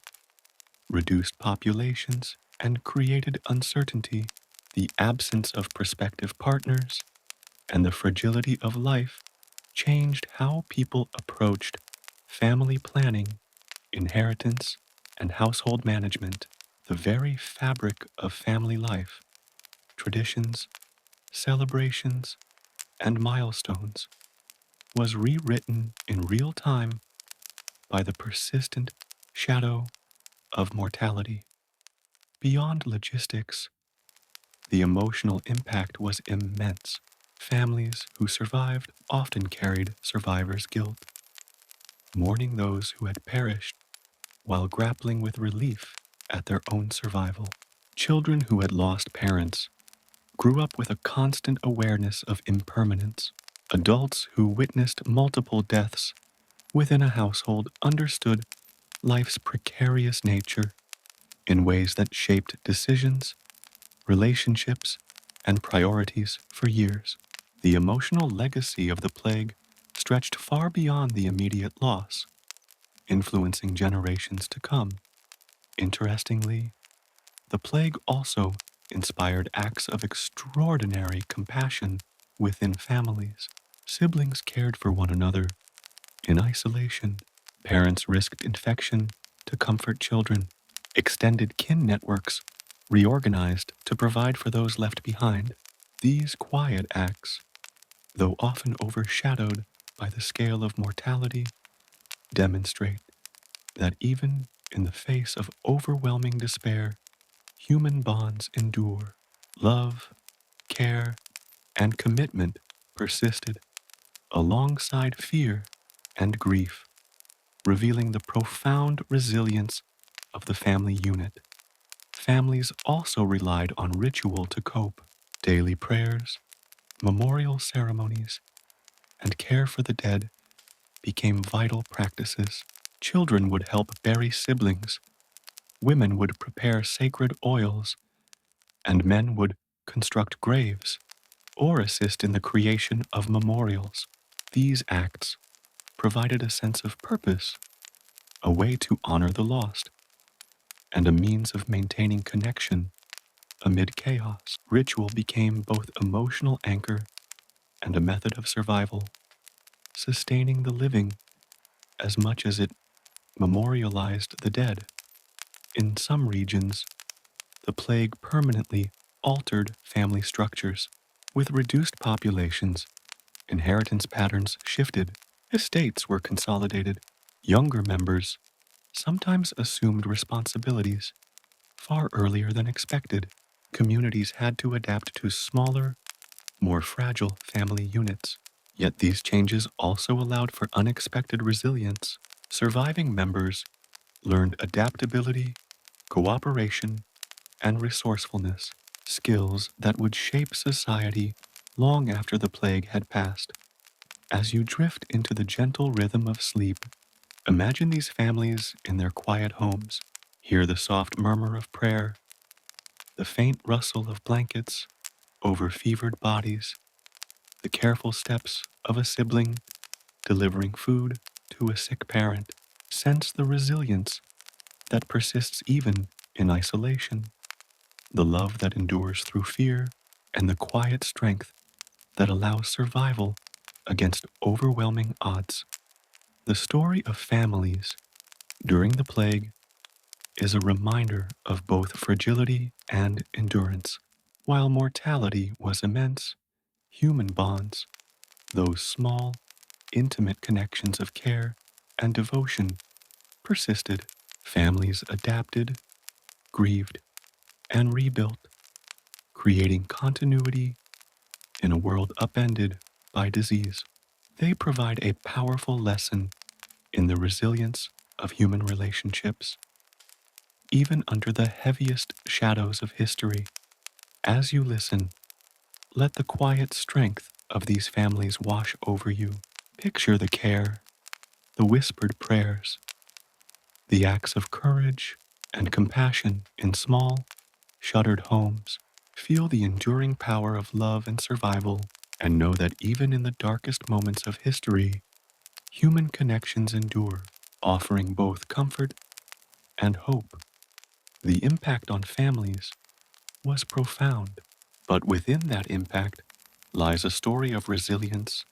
reduced populations, and created uncertainty. The absence of prospective partners and the fragility of life changed how people approached family planning, inheritance, and household management. The very fabric of family life, traditions, celebrations, and milestones, was rewritten in real time by the persistent shadow of mortality. Beyond logistics, the emotional impact was immense. Families who survived often carried survivor's guilt, mourning those who had perished while grappling with relief at their own survival. Children who had lost parents grew up with a constant awareness of impermanence. Adults who witnessed multiple deaths within a household understood life's precarious nature in ways that shaped decisions, relationships, and priorities for years. The emotional legacy of the plague stretched far beyond the immediate loss, influencing generations to come. Interestingly, the plague also inspired acts of extraordinary compassion within families. Siblings cared for one another in isolation. Parents risked infection to comfort children. Extended kin networks reorganized to provide for those left behind. These quiet acts, though often overshadowed by the scale of mortality, demonstrate that even in the face of overwhelming despair, human bonds endure. Love, care, and commitment persisted alongside fear and grief, revealing the profound resilience of the family unit. Families also relied on ritual to cope. Daily prayers, memorial ceremonies, and care for the dead became vital practices. Children would help bury siblings, women would prepare sacred oils, and men would construct graves or assist in the creation of memorials. These acts provided a sense of purpose, a way to honor the lost, and a means of maintaining connection amid chaos. Ritual became both emotional anchor and a method of survival, sustaining the living as much as it memorialized the dead. In some regions, the plague permanently altered family structures. With reduced populations, inheritance patterns shifted, estates were consolidated, younger members sometimes assumed responsibilities far earlier than expected. Communities had to adapt to smaller, more fragile family units. Yet these changes also allowed for unexpected resilience. Surviving members learned adaptability, cooperation, and resourcefulness, skills that would shape society long after the plague had passed. As you drift into the gentle rhythm of sleep, imagine these families in their quiet homes. Hear the soft murmur of prayer, the faint rustle of blankets over fevered bodies, the careful steps of a sibling delivering food, to a sick parent. Sense the resilience that persists even in isolation, the love that endures through fear, and the quiet strength that allows survival against overwhelming odds. The story of families during the plague is a reminder of both fragility and endurance. While mortality was immense, human bonds, those small, intimate connections of care and devotion, persisted. Families adapted, grieved, and rebuilt, creating continuity in a world upended by disease. They provide a powerful lesson in the resilience of human relationships, even under the heaviest shadows of history. As you listen, let the quiet strength of these families wash over you. Picture the care, the whispered prayers, the acts of courage and compassion in small, shuttered homes. Feel the enduring power of love and survival, and know that even in the darkest moments of history, human connections endure, offering both comfort and hope. The impact on families was profound, but within that impact lies a story of resilience,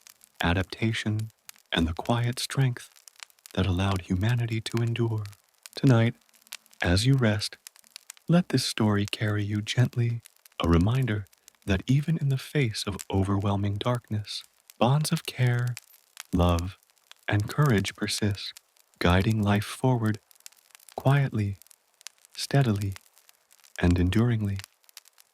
adaptation, and the quiet strength that allowed humanity to endure. Tonight, as you rest, let this story carry you gently, a reminder that even in the face of overwhelming darkness, bonds of care, love, and courage persist, guiding life forward quietly, steadily, and enduringly.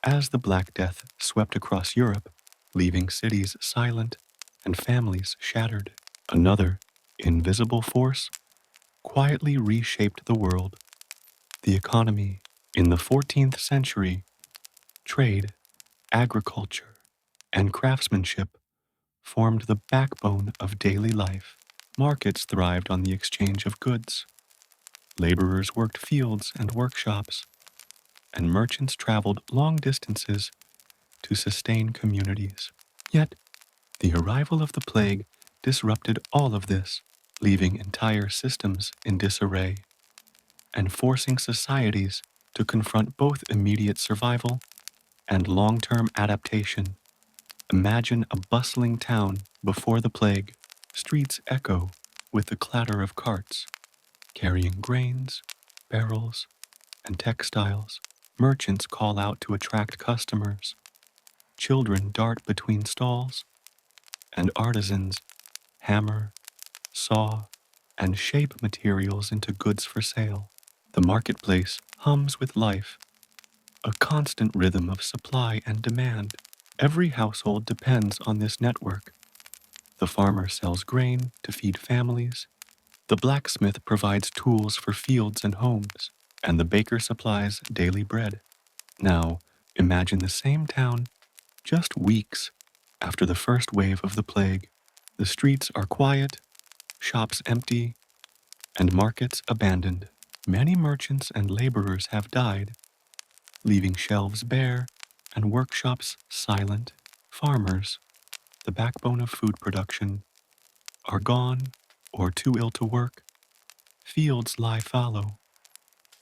As the Black Death swept across Europe, leaving cities silent and families shattered, another, invisible force quietly reshaped the world. The economy. In the 14th century, trade, agriculture, and craftsmanship formed the backbone of daily life. Markets thrived on the exchange of goods. Laborers worked fields and workshops, and merchants traveled long distances to sustain communities. Yet, the arrival of the plague disrupted all of this, leaving entire systems in disarray and forcing societies to confront both immediate survival and long-term adaptation. Imagine a bustling town before the plague. Streets echo with the clatter of carts, carrying grains, barrels, and textiles. Merchants call out to attract customers. Children dart between stalls, and artisans hammer, saw, and shape materials into goods for sale. The marketplace hums with life, a constant rhythm of supply and demand. Every household depends on this network. The farmer sells grain to feed families, the blacksmith provides tools for fields and homes, and the baker supplies daily bread. Now, imagine the same town just weeks after the first wave of the plague. The streets are quiet, shops empty, and markets abandoned. Many merchants and laborers have died, leaving shelves bare and workshops silent. Farmers, the backbone of food production, are gone or too ill to work. Fields lie fallow,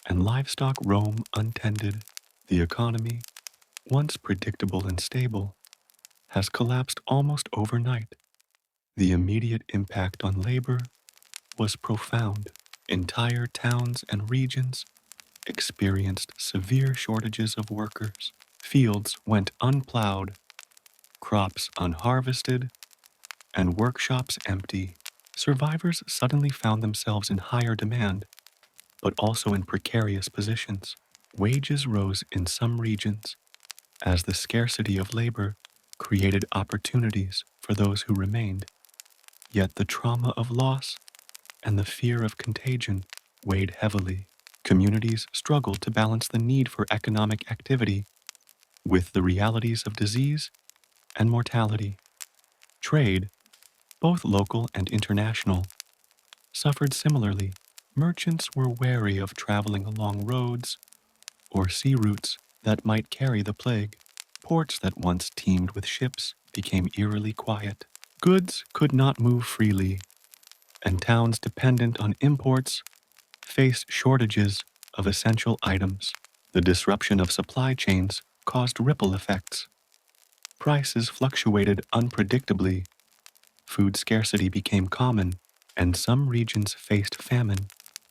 and livestock roam untended. The economy, once predictable and stable, has collapsed almost overnight. The immediate impact on labor was profound. Entire towns and regions experienced severe shortages of workers. Fields went unplowed, crops unharvested, and workshops empty. Survivors suddenly found themselves in higher demand, but also in precarious positions. Wages rose in some regions as the scarcity of labor created opportunities for those who remained. Yet the trauma of loss and the fear of contagion weighed heavily. Communities struggled to balance the need for economic activity with the realities of disease and mortality. Trade, both local and international, suffered similarly. Merchants were wary of traveling along roads or sea routes that might carry the plague. Ports that once teemed with ships became eerily quiet. Goods could not move freely, and towns dependent on imports faced shortages of essential items. The disruption of supply chains caused ripple effects. Prices fluctuated unpredictably, food scarcity became common, and some regions faced famine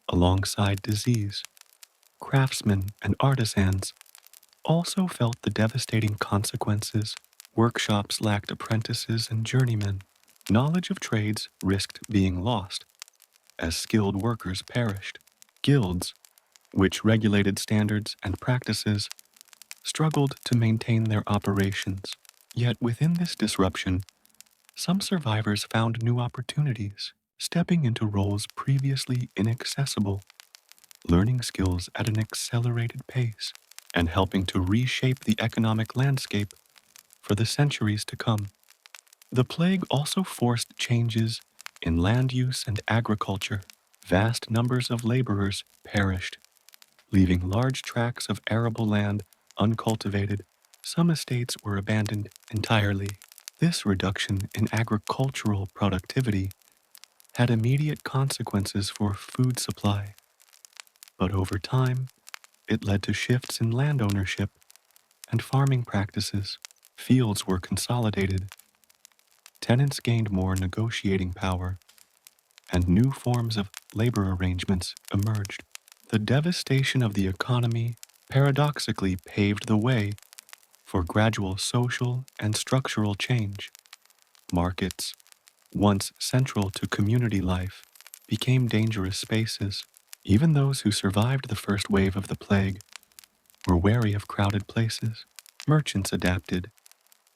alongside disease. Craftsmen and artisans also felt the devastating consequences. Workshops lacked apprentices and journeymen. Knowledge of trades risked being lost as skilled workers perished. Guilds, which regulated standards and practices, struggled to maintain their operations. Yet within this disruption, some survivors found new opportunities, stepping into roles previously inaccessible, learning skills at an accelerated pace, and helping to reshape the economic landscape for the centuries to come. The plague also forced changes in land use and agriculture. Vast numbers of laborers perished, leaving large tracts of arable land uncultivated. Some estates were abandoned entirely. This reduction in agricultural productivity had immediate consequences for food supply, but over time, it led to shifts in land ownership and farming practices. Fields were consolidated, tenants gained more negotiating power, and new forms of labor arrangements emerged. The devastation of the economy paradoxically paved the way for gradual social and structural change. Markets, once central to community life, became dangerous spaces. Even those who survived the first wave of the plague were wary of crowded places. Merchants adapted,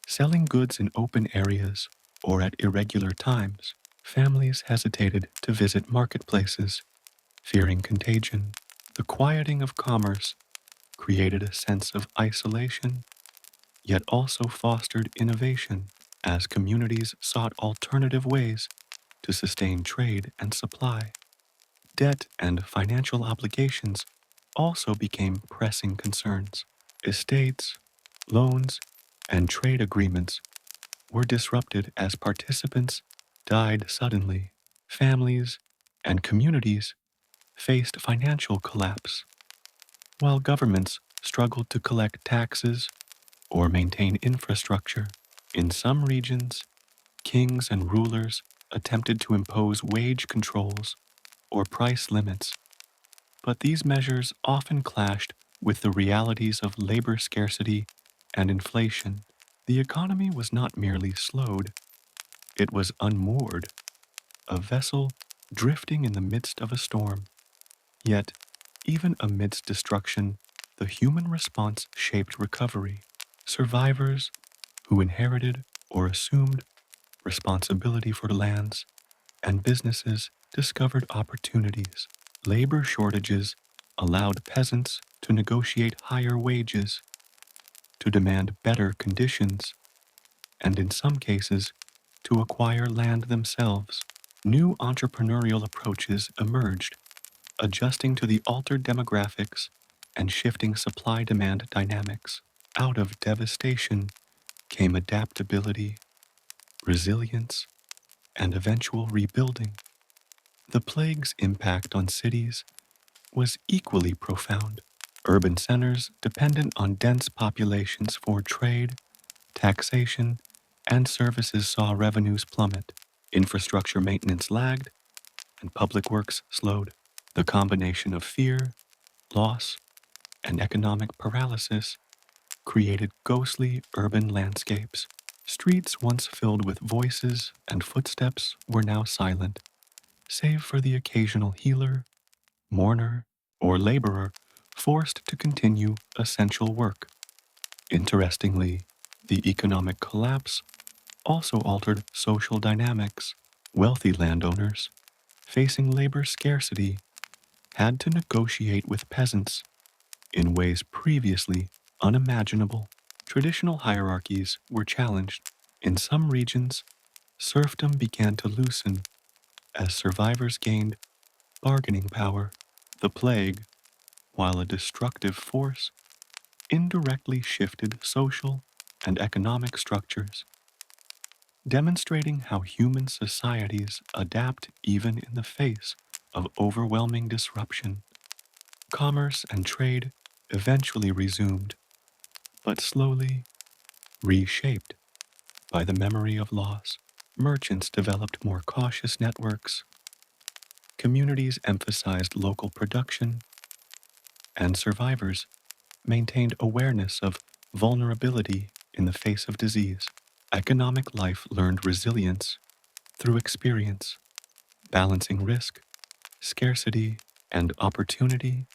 selling goods in open areas or at irregular times. Families hesitated to visit marketplaces, fearing contagion. The quieting of commerce created a sense of isolation, yet also fostered innovation as communities sought alternative ways to sustain trade and supply. Debt and financial obligations also became pressing concerns. Estates, loans, and trade agreements were disrupted as participants died suddenly. Families and communities faced financial collapse, while governments struggled to collect taxes or maintain infrastructure. In some regions, kings and rulers attempted to impose wage controls or price limits, but these measures often clashed with the realities of labor scarcity and inflation. The economy was not merely slowed, it was unmoored, a vessel drifting in the midst of a storm. Yet, even amidst destruction, the human response shaped recovery. Survivors who inherited or assumed responsibility for lands and businesses discovered opportunities. Labor shortages allowed peasants to negotiate higher wages, to demand better conditions, and in some cases, to acquire land themselves. New entrepreneurial approaches emerged, adjusting to the altered demographics and shifting supply-demand dynamics. Out of devastation came adaptability, resilience, and eventual rebuilding. The plague's impact on cities was equally profound. Urban centers dependent on dense populations for trade, taxation, and services saw revenues plummet. Infrastructure maintenance lagged, and public works slowed. The combination of fear, loss, and economic paralysis created ghostly urban landscapes. Streets once filled with voices and footsteps were now silent, save for the occasional healer, mourner, or laborer forced to continue essential work. Interestingly, the economic collapse also altered social dynamics. Wealthy landowners, facing labor scarcity, had to negotiate with peasants in ways previously unimaginable. Traditional hierarchies were challenged. In some regions, serfdom began to loosen as survivors gained bargaining power. The plague, while a destructive force, indirectly shifted social and economic structures. demonstrating how human societies adapt even in the face of overwhelming disruption. Commerce and trade eventually resumed, but slowly reshaped by the memory of loss. Merchants developed more cautious networks, communities emphasized local production, and survivors maintained awareness of vulnerability in the face of disease. Economic life learned resilience through experience, balancing risk, scarcity, and opportunity.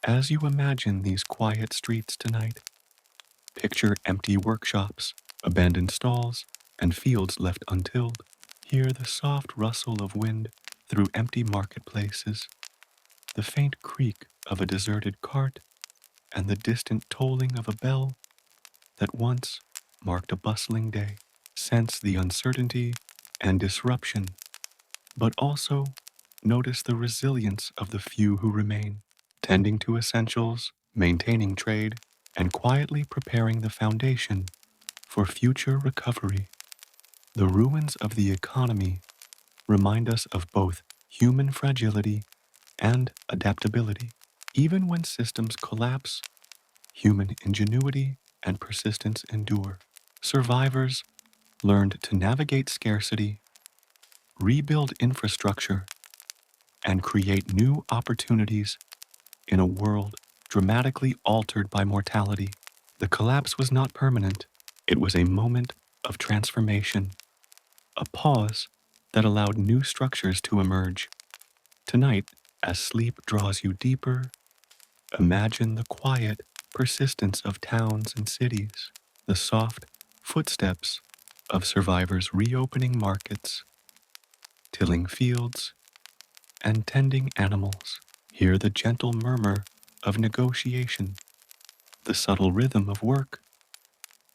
As you imagine these quiet streets tonight, picture empty workshops, abandoned stalls, and fields left untilled. Hear the soft rustle of wind through empty marketplaces, the faint creak of a deserted cart, and the distant tolling of a bell that once marked a bustling day. Sense the uncertainty and disruption, but also notice the resilience of the few who remain, tending to essentials, maintaining trade, and quietly preparing the foundation for future recovery. The ruins of the economy remind us of both human fragility and adaptability. Even when systems collapse, human ingenuity and persistence endure. Survivors learned to navigate scarcity, rebuild infrastructure, and create new opportunities in a world dramatically altered by mortality. The collapse was not permanent. It was a moment of transformation, a pause that allowed new structures to emerge. Tonight, as sleep draws you deeper, imagine the quiet persistence of towns and cities, the soft footsteps of survivors reopening markets, tilling fields, and tending animals. Hear the gentle murmur of negotiation, the subtle rhythm of work,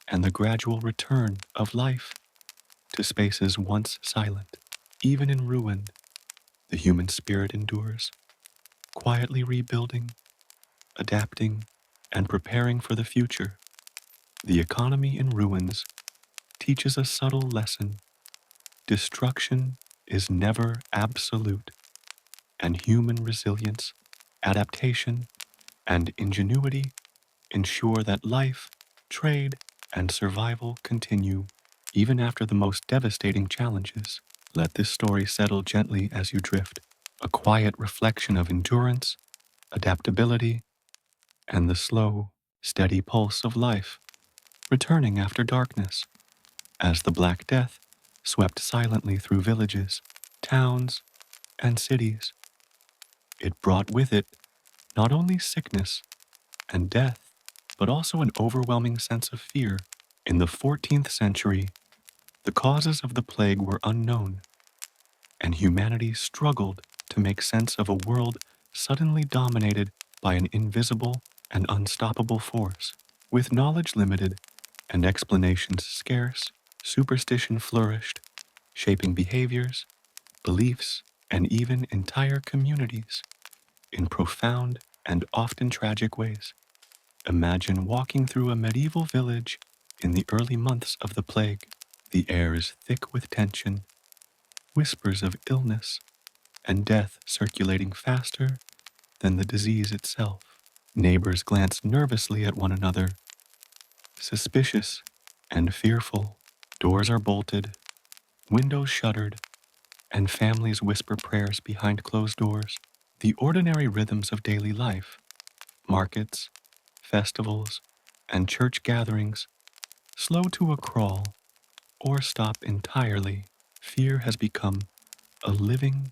and the gradual return of life to spaces once silent. Even in ruin, the human spirit endures, quietly rebuilding, adapting, and preparing for the future. The economy in ruins teaches a subtle lesson. Destruction is never absolute, and human resilience, adaptation, and ingenuity ensure that life, trade, and survival continue even after the most devastating challenges. Let this story settle gently as you drift, a quiet reflection of endurance, adaptability, and the slow, steady pulse of life, returning after darkness, as the Black Death swept silently through villages, towns, and cities. It brought with it not only sickness and death, but also an overwhelming sense of fear. In the 14th century, the causes of the plague were unknown, and humanity struggled to make sense of a world suddenly dominated by an invisible and unstoppable force. With knowledge limited and explanations scarce, superstition flourished, shaping behaviors, beliefs, and even entire communities in profound and often tragic ways. Imagine walking through a medieval village in the early months of the plague. The air is thick with tension, whispers of illness and death circulating faster than the disease itself. Neighbors glance nervously at one another, suspicious and fearful. Doors are bolted, windows shuttered, and families whisper prayers behind closed doors. The ordinary rhythms of daily life, markets, festivals, and church gatherings, slow to a crawl or stop entirely. Fear has become a living,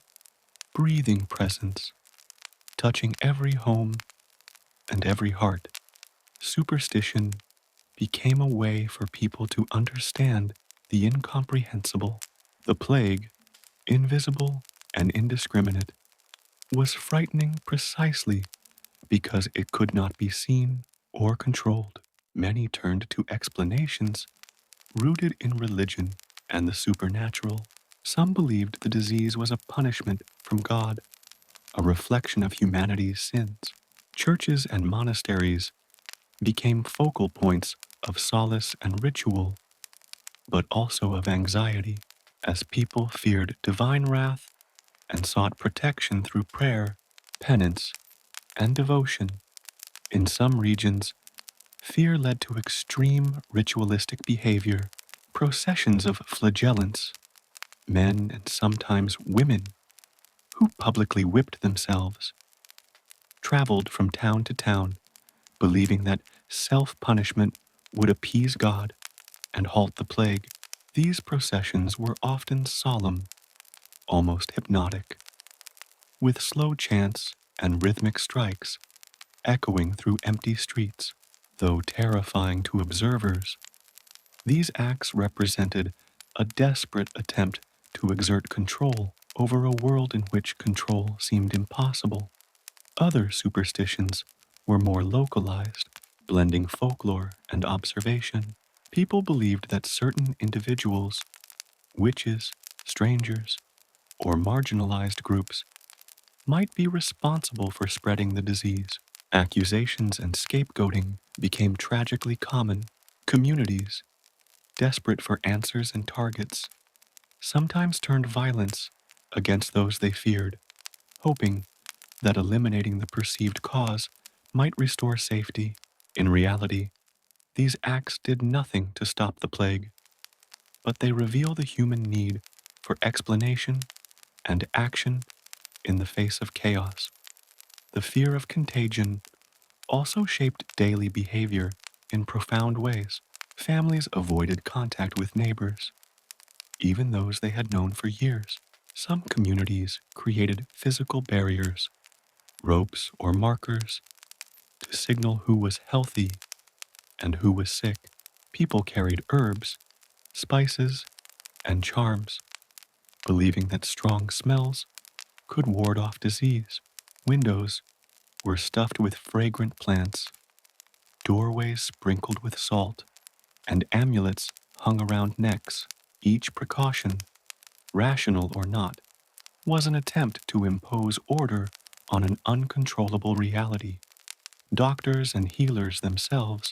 breathing presence, touching every home and every heart. Superstition became a way for people to understand the incomprehensible. The plague, invisible and indiscriminate, was frightening precisely because it could not be seen or controlled. Many turned to explanations rooted in religion and the supernatural. Some believed the disease was a punishment from God, a reflection of humanity's sins. Churches and monasteries became focal points of solace and ritual, but also of anxiety, as people feared divine wrath and sought protection through prayer, penance, and devotion. In some regions, fear led to extreme ritualistic behavior, processions of flagellants, men and sometimes women who publicly whipped themselves, traveled from town to town, believing that self-punishment would appease God and halt the plague. These processions were often solemn, almost hypnotic, with slow chants and rhythmic strikes echoing through empty streets. Though terrifying to observers, these acts represented a desperate attempt to exert control over a world in which control seemed impossible. Other superstitions were more localized, blending folklore and observation. People believed that certain individuals, witches, strangers, or marginalized groups might be responsible for spreading the disease. Accusations and scapegoating became tragically common. Communities, desperate for answers and targets, sometimes turned violence against those they feared, hoping that eliminating the perceived cause might restore safety. In reality, these acts did nothing to stop the plague, but they reveal the human need for explanation and action in the face of chaos. The fear of contagion also shaped daily behavior in profound ways. Families avoided contact with neighbors, even those they had known for years. Some communities created physical barriers, ropes or markers, to signal who was healthy and who was sick. People carried herbs, spices, and charms, believing that strong smells could ward off disease. Windows were stuffed with fragrant plants, doorways sprinkled with salt, and amulets hung around necks. Each precaution, rational or not, was an attempt to impose order on an uncontrollable reality. Doctors and healers themselves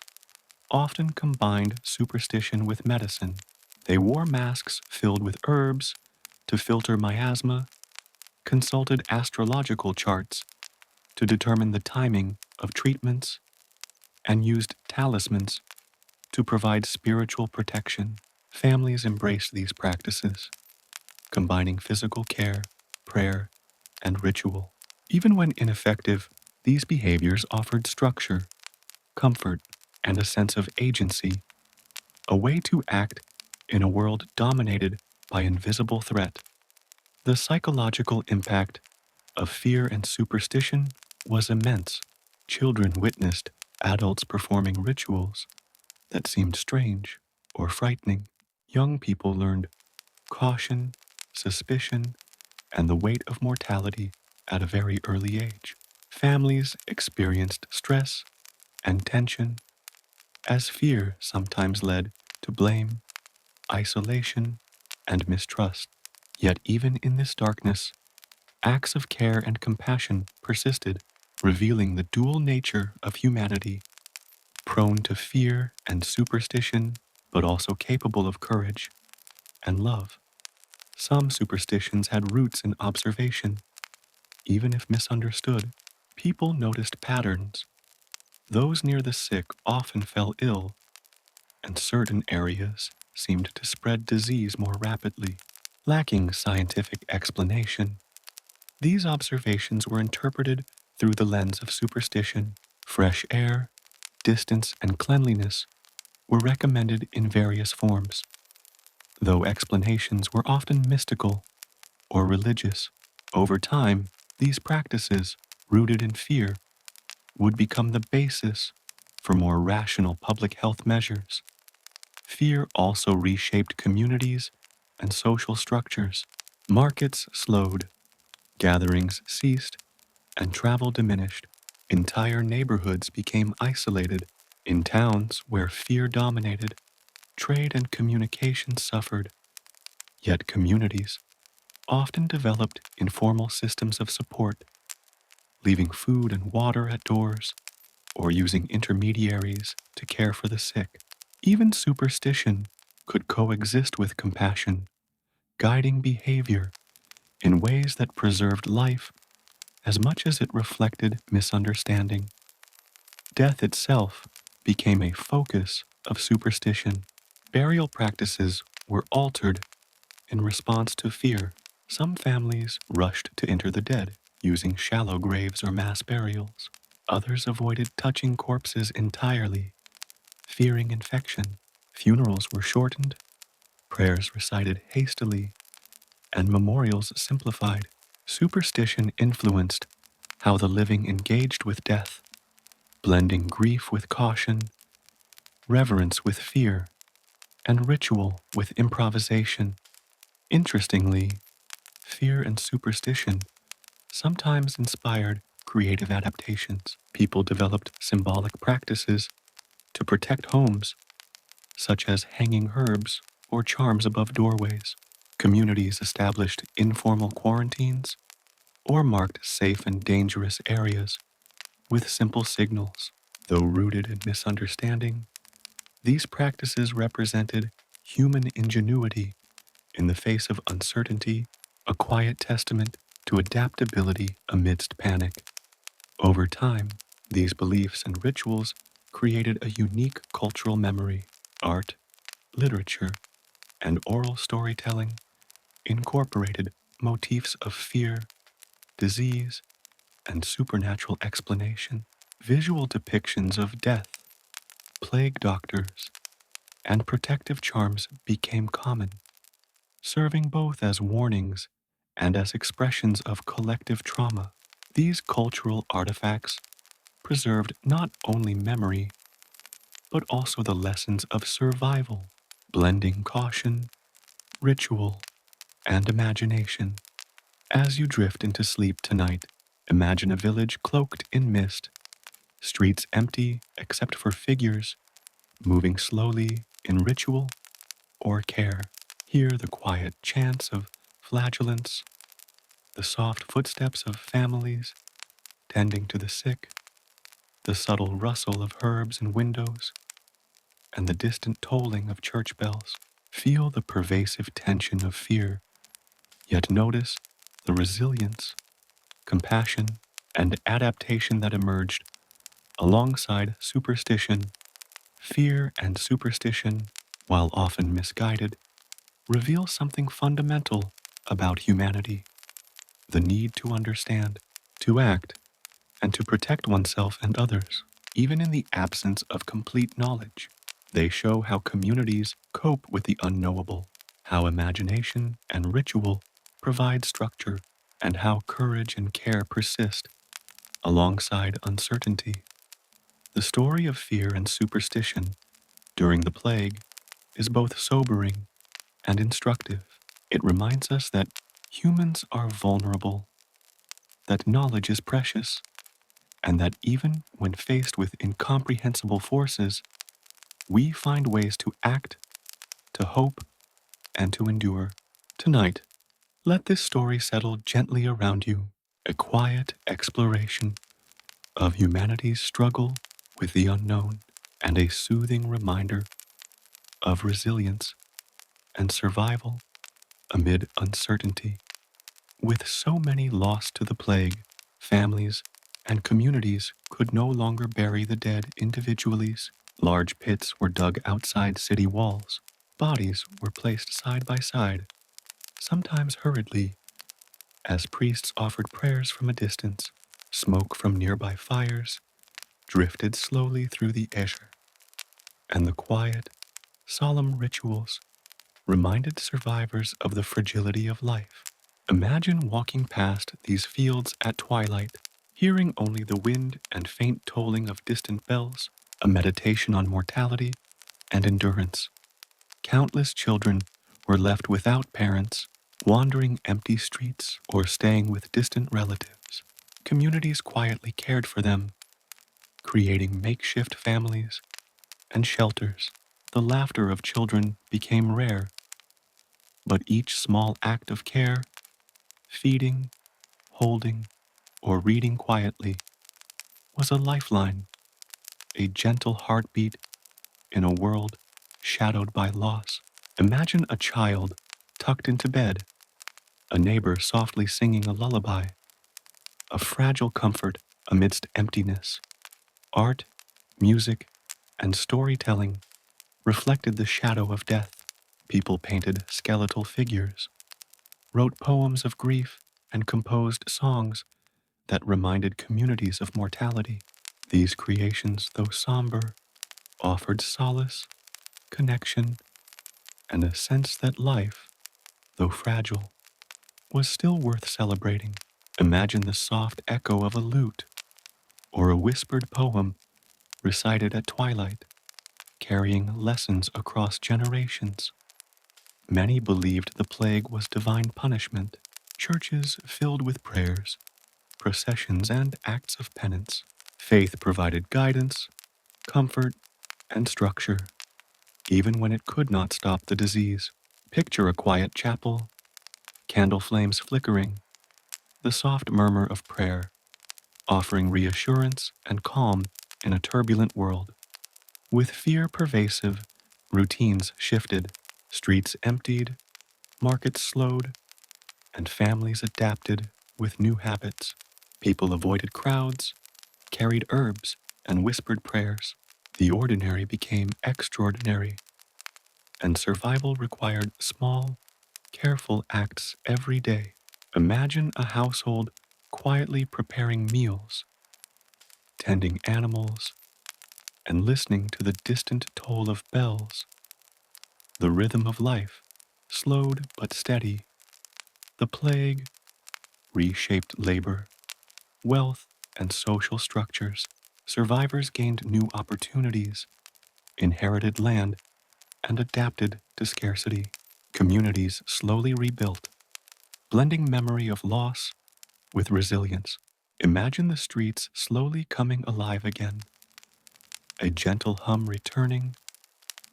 often combined superstition with medicine. They wore masks filled with herbs to filter miasma, consulted astrological charts to determine the timing of treatments, and used talismans to provide spiritual protection. Families embraced these practices, combining physical care, prayer, and ritual. Even when ineffective, these behaviors offered structure, comfort, and a sense of agency, a way to act in a world dominated by invisible threat. The psychological impact of fear and superstition was immense. Children witnessed adults performing rituals that seemed strange or frightening. Young people learned caution, suspicion, and the weight of mortality at a very early age. Families experienced stress and tension, as fear sometimes led to blame, isolation, and mistrust. Yet even in this darkness, acts of care and compassion persisted, revealing the dual nature of humanity, prone to fear and superstition, but also capable of courage and love. Some superstitions had roots in observation, even if misunderstood. People noticed patterns. Those near the sick often fell ill, and certain areas seemed to spread disease more rapidly. Lacking scientific explanation, these observations were interpreted through the lens of superstition. Fresh air, distance, and cleanliness were recommended in various forms, though explanations were often mystical or religious. Over time, these practices, rooted in fear, would become the basis for more rational public health measures. Fear also reshaped communities and social structures. Markets slowed, gatherings ceased, and travel diminished. Entire neighborhoods became isolated. In towns where fear dominated, trade and communication suffered. Yet communities often developed informal systems of support, leaving food and water at doors or using intermediaries to care for the sick. Even superstition could coexist with compassion, guiding behavior in ways that preserved life as much as it reflected misunderstanding. Death itself became a focus of superstition. Burial practices were altered in response to fear. Some families rushed to enter the dead, using shallow graves or mass burials. Others avoided touching corpses entirely, fearing infection. Funerals were shortened, prayers recited hastily, and memorials simplified. Superstition influenced how the living engaged with death, blending grief with caution, reverence with fear, and ritual with improvisation. Interestingly, fear and superstition sometimes inspired creative adaptations. People developed symbolic practices to protect homes, such as hanging herbs or charms above doorways. Communities established informal quarantines or marked safe and dangerous areas with simple signals. Though rooted in misunderstanding, these practices represented human ingenuity in the face of uncertainty, a quiet testament to adaptability amidst panic. Over time, these beliefs and rituals created a unique cultural memory. Art, literature, and oral storytelling incorporated motifs of fear, disease, and supernatural explanation. Visual depictions of death, plague doctors, and protective charms became common, serving both as warnings and as expressions of collective trauma. These cultural artifacts preserved not only memory, but also the lessons of survival, blending caution, ritual, and imagination. As you drift into sleep tonight, imagine a village cloaked in mist, streets empty except for figures moving slowly in ritual or care. Hear the quiet chants of flagellants, the soft footsteps of families tending to the sick, the subtle rustle of herbs in windows, and the distant tolling of church bells. Feel the pervasive tension of fear, yet notice the resilience, compassion, and adaptation that emerged alongside superstition. Fear and superstition, while often misguided, reveal something fundamental about humanity: the need to understand, to act, and to protect oneself and others, even in the absence of complete knowledge. They show how communities cope with the unknowable, how imagination and ritual provide structure, and how courage and care persist alongside uncertainty. The story of fear and superstition during the plague is both sobering and instructive. It reminds us that humans are vulnerable, that knowledge is precious, and that even when faced with incomprehensible forces, we find ways to act, to hope, and to endure. Tonight, let this story settle gently around you, a quiet exploration of humanity's struggle with the unknown, and a soothing reminder of resilience and survival amid uncertainty. With so many lost to the plague, families and communities could no longer bury the dead individually. Large pits were dug outside city walls. Bodies were placed side by side, sometimes hurriedly, as priests offered prayers from a distance. Smoke from nearby fires drifted slowly through the air, and the quiet, solemn rituals reminded survivors of the fragility of life. Imagine walking past these fields at twilight, hearing only the wind and faint tolling of distant bells, a meditation on mortality and endurance. Countless children were left without parents, wandering empty streets or staying with distant relatives. Communities quietly cared for them, creating makeshift families and shelters. The laughter of children became rare, but each small act of care, feeding, holding, or reading quietly, was a lifeline, a gentle heartbeat in a world shadowed by loss. Imagine a child tucked into bed, a neighbor softly singing a lullaby, a fragile comfort amidst emptiness. Art, music, and storytelling reflected the shadow of death. People painted skeletal figures, wrote poems of grief, and composed songs that reminded communities of mortality. These creations, though somber, offered solace, connection, and a sense that life, though fragile, was still worth celebrating. Imagine the soft echo of a lute or a whispered poem recited at twilight, carrying lessons across generations. Many believed the plague was divine punishment. Churches filled with prayers, processions, and acts of penance. Faith provided guidance, comfort, and structure, even when it could not stop the disease. Picture a quiet chapel, candle flames flickering, the soft murmur of prayer, offering reassurance and calm in a turbulent world. With fear pervasive, routines shifted, streets emptied, markets slowed, and families adapted with new habits. People avoided crowds, carried herbs, and whispered prayers. The ordinary became extraordinary, and survival required small, careful acts every day. Imagine a household quietly preparing meals, tending animals, and listening to the distant toll of bells. The rhythm of life, slowed but steady. The plague reshaped labor, wealth, and social structures. Survivors gained new opportunities, inherited land, and adapted to scarcity. Communities slowly rebuilt, blending memory of loss with resilience. Imagine the streets slowly coming alive again, a gentle hum returning,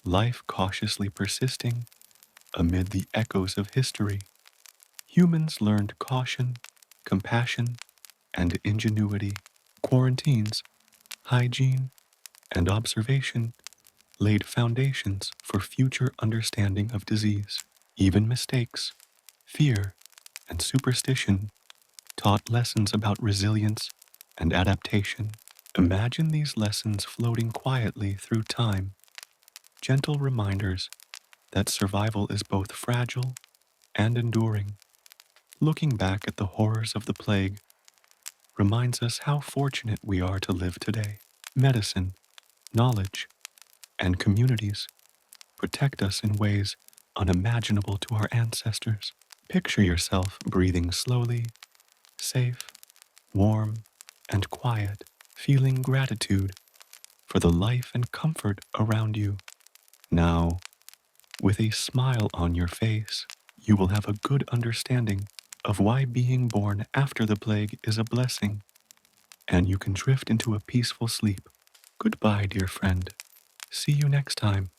life cautiously persisting amid the echoes of history. Humans learned caution, compassion, and ingenuity. Quarantines, hygiene, and observation laid foundations for future understanding of disease. Even mistakes, fear, and superstition taught lessons about resilience and adaptation. Imagine these lessons floating quietly through time, gentle reminders that survival is both fragile and enduring. Looking back at the horrors of the plague reminds us how fortunate we are to live today. Medicine, knowledge, and communities protect us in ways unimaginable to our ancestors. Picture yourself breathing slowly, safe, warm, and quiet, feeling gratitude for the life and comfort around you. Now, with a smile on your face, you will have a good understanding of why being born after the plague is a blessing, and you can drift into a peaceful sleep. Goodbye, dear friend. See you next time.